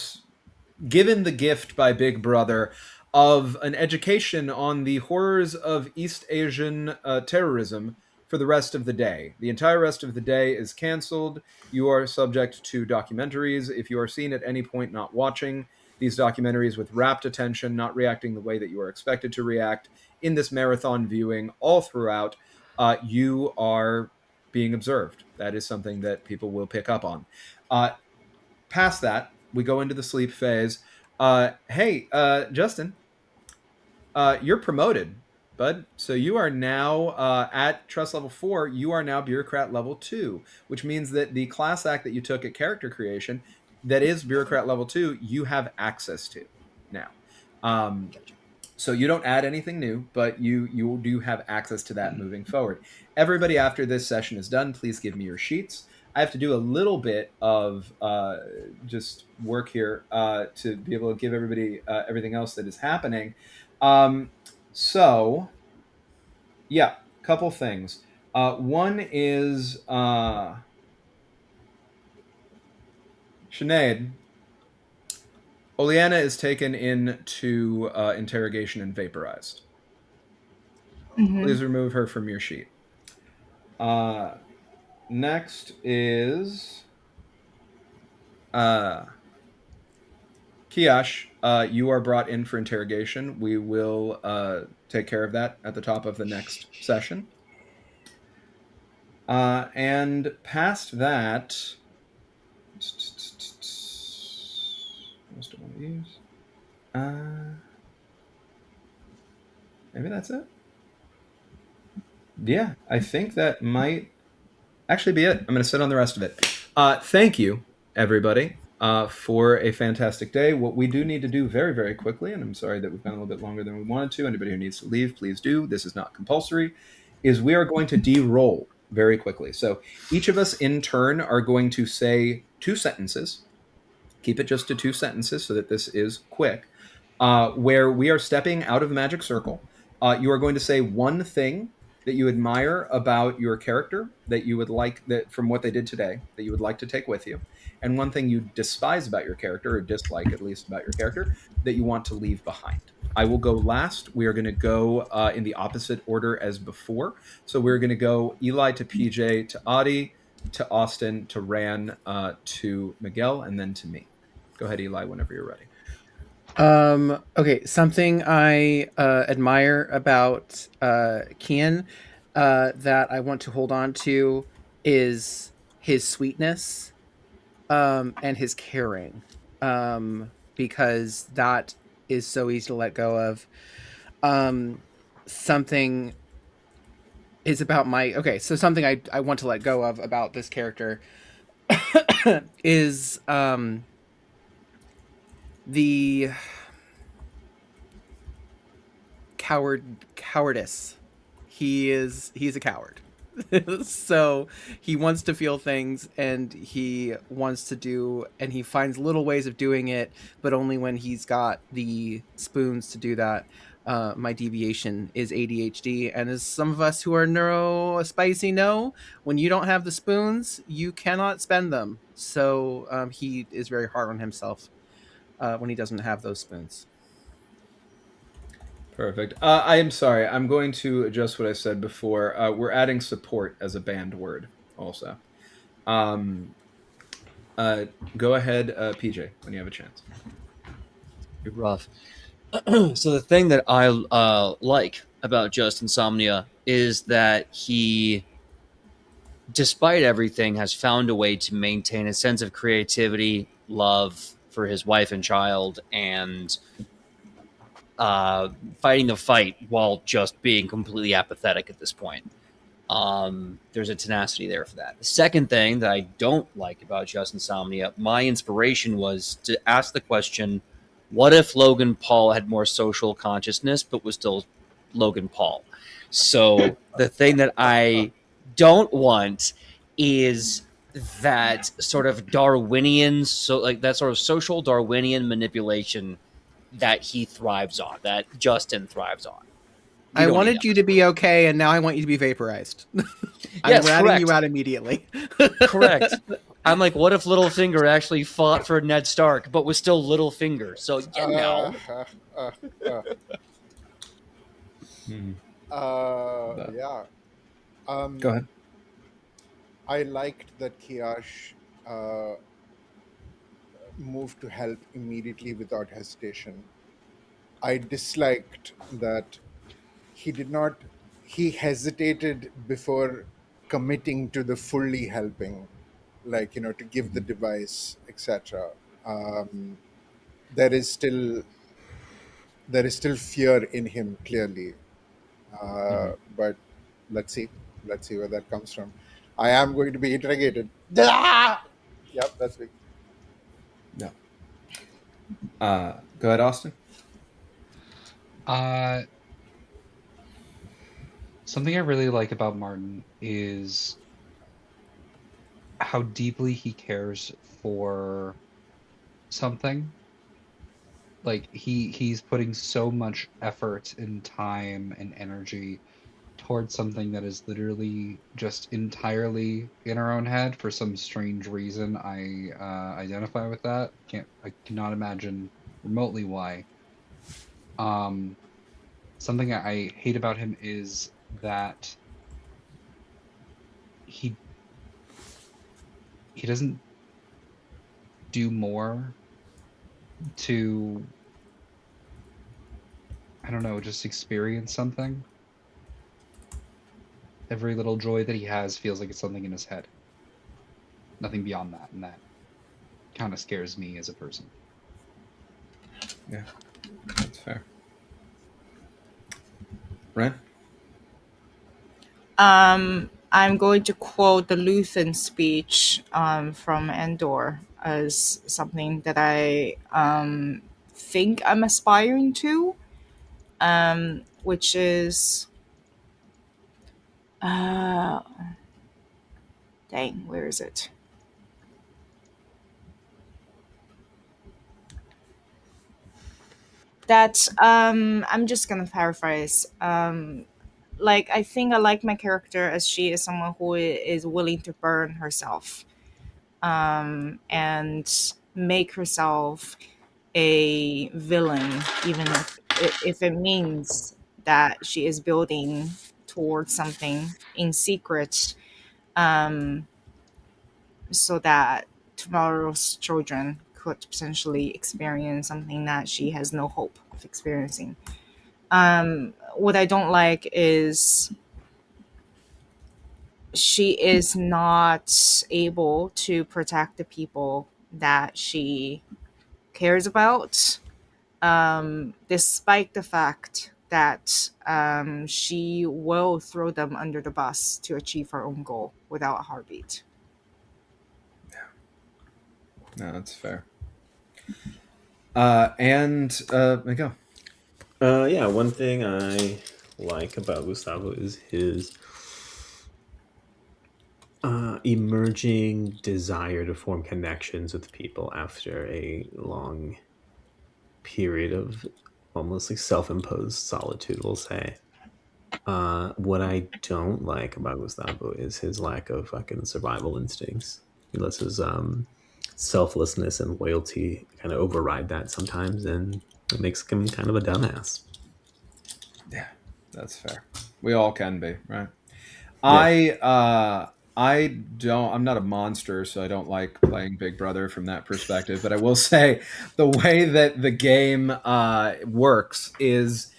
given the gift by Big Brother of an education on the horrors of East Asian terrorism for the rest of the day. The entire rest of the day is canceled. You are subject to documentaries. If you are seen at any point not watching these documentaries with rapt attention, not reacting the way that you are expected to react in this marathon viewing all throughout, you are being observed. That is something that people will pick up on. Past that, we go into the sleep phase. Hey, Justin, you're promoted, bud. So you are now at trust level 4. You are now bureaucrat level 2, which means that the class act that you took at character creation, that is bureaucrat level 2, you have access to now. So you don't add anything new, but you do have access to that moving forward. Everybody after this session is done, please give me your sheets. I have to do a little bit of just work here to be able to give everybody everything else that is happening. So, yeah, couple things. One is Sinead. Oleana is taken into interrogation and vaporized. Please remove her from your sheet. Next is Kiash. You are brought in for interrogation. We will take care of that at the top of the next session. And past that, most of one of these. Maybe that's it. Yeah, I think that might actually be it. I'm going to sit on the rest of it. Thank you, everybody, for a fantastic day. What we do need to do very, very quickly, and I'm sorry that we've gone a little bit longer than we wanted to. Anybody who needs to leave, please do. This is not compulsory. Is we are going to de-roll very quickly. So each of us in turn are going to say 2 sentences. Keep it just to 2 sentences so that this is quick. Where we are stepping out of the magic circle. You are going to say one thing that you admire about your character that you would like that from what they did today that you would like to take with you, and one thing you despise about your character or dislike at least about your character that you want to leave behind. I will go last. We are going to go in the opposite order as before. So we're going to go Eli to PJ to Adi to Austin to Ran to Miguel and then to me. Go ahead, Eli, whenever you're ready. Okay, something I admire about Kian that I want to hold on to is his sweetness and his caring, because that is so easy to let go of. Something is about my so something I want to let go of about this character is the cowardice. He's a coward. So he wants to feel things and he wants to do, and he finds little ways of doing it, but only when he's got the spoons to do that. My deviation is ADHD, and as some of us who are neurospicy know, when you don't have the spoons, you cannot spend them. So he is very hard on himself when he doesn't have those spoons. Perfect. I am sorry. I'm going to adjust what I said before. We're adding support as a banned word also. Go ahead, PJ, when you have a chance. You're rough. So the thing that I like about Just Insomnia is that he, despite everything, has found a way to maintain a sense of creativity, love for his wife and child, and fighting the fight while just being completely apathetic at this point. There's a tenacity there for that. The second thing that I don't like about Just Insomnia, my inspiration was to ask the question, what if Logan Paul had more social consciousness but was still Logan Paul? So the thing that I don't want is that sort of Darwinian, so like that sort of social Darwinian manipulation that he thrives on, that Justin thrives on. I wanted you to be okay, and now I want you to be vaporized. Yes, I'm ratting correct. you out immediately. Correct. I'm like, what if Littlefinger actually fought for Ned Stark, but was still Littlefinger? So, you know. Yeah. Go ahead. I liked that Kiash moved to help immediately without hesitation. I disliked that he hesitated before committing to the fully helping, like, to give the device, etc. There is still fear in him, clearly. But let's see where that comes from. I am going to be interrogated. Yep, that's me. No. Go ahead, Austin. Something I really like about Martin is how deeply he cares for something. Like he's putting so much effort and time and energy towards something that is literally just entirely in our own head for some strange reason. I identify with that. I cannot imagine remotely why. Something I hate about him is that he doesn't do more to, I don't know, just experience something. Every little joy that he has feels like it's something in his head. Nothing beyond that, and that kind of scares me as a person. Yeah, that's fair. Ren? I'm going to quote the Luthen speech from Endor as something that I think I'm aspiring to, which is, dang, where is it? That I'm just gonna paraphrase. Like, I think I like my character as she is someone who is willing to burn herself, and make herself a villain, even if it means that she is building towards something in secret, um, so that tomorrow's children could potentially experience something that she has no hope of experiencing. What I don't like is she is not able to protect the people that she cares about, despite the fact that she will throw them under the bus to achieve her own goal without a heartbeat. No, that's fair. Miguel. Yeah, one thing I like about Gustavo is his emerging desire to form connections with people after a long period of almost like self-imposed solitude, we'll say. What I don't like about Gustavo is his lack of fucking survival instincts. He lets his selflessness and loyalty kind of override that sometimes, and it makes him kind of a dumbass. Yeah, that's fair. We all can be, right? Yeah. I'm not a monster, so I don't like playing Big Brother from that perspective. But I will say the way that the game works is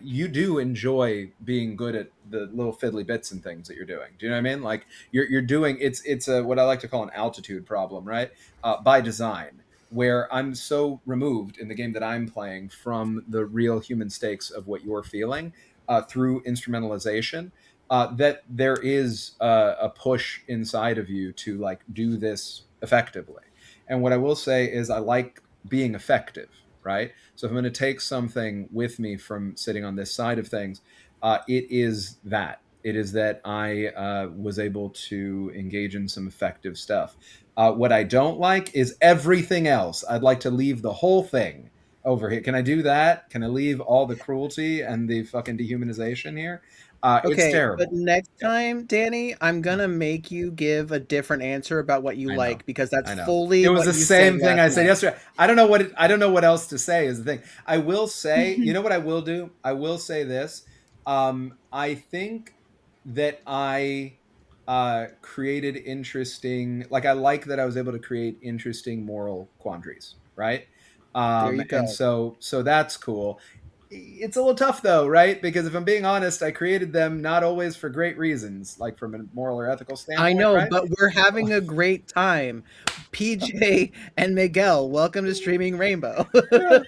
you do enjoy being good at the little fiddly bits and things that you're doing. Do you know what I mean? Like you're doing it's a what I like to call an altitude problem, right? By design, where I'm so removed in the game that I'm playing from the real human stakes of what you're feeling through instrumentalization, that there is a push inside of you to like do this effectively. And what I will say is I like being effective, right? So if I'm going to take something with me from sitting on this side of things, it is that. It is that I was able to engage in some effective stuff. What I don't like is everything else. I'd like to leave the whole thing over here. Can I do that? Can I leave all the cruelty and the fucking dehumanization here? It's Okay, but terrible. next Yeah, time, Danny, I'm gonna make you give a different answer about what you I know. like, because that's I know. fully It was what the you said same thing last I said night. yesterday. I don't know what else to say is the thing. I will say, you know what I will do? I will say this. I think that I created interesting, like I like that I was able to create interesting moral quandaries, right? There you And go. so that's cool. It's a little tough though, right? Because if I'm being honest, I created them not always for great reasons, like from a moral or ethical I standpoint, know, right? but we're having a great time. PJ and Miguel, welcome to Streaming Rainbow. Yeah.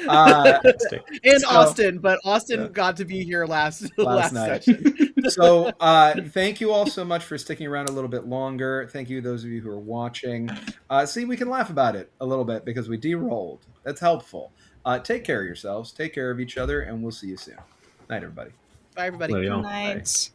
Fantastic. And So Austin, but yeah, Austin got to be here last last last night. session. So thank you all so much for sticking around a little bit longer. Thank you those of you who are watching. See, we can laugh about it a little bit because we de-rolled. That's helpful. Take care of yourselves. Take care of each other, and we'll see you soon. Night, everybody. Bye, everybody. Love Good y'all. Bye. night.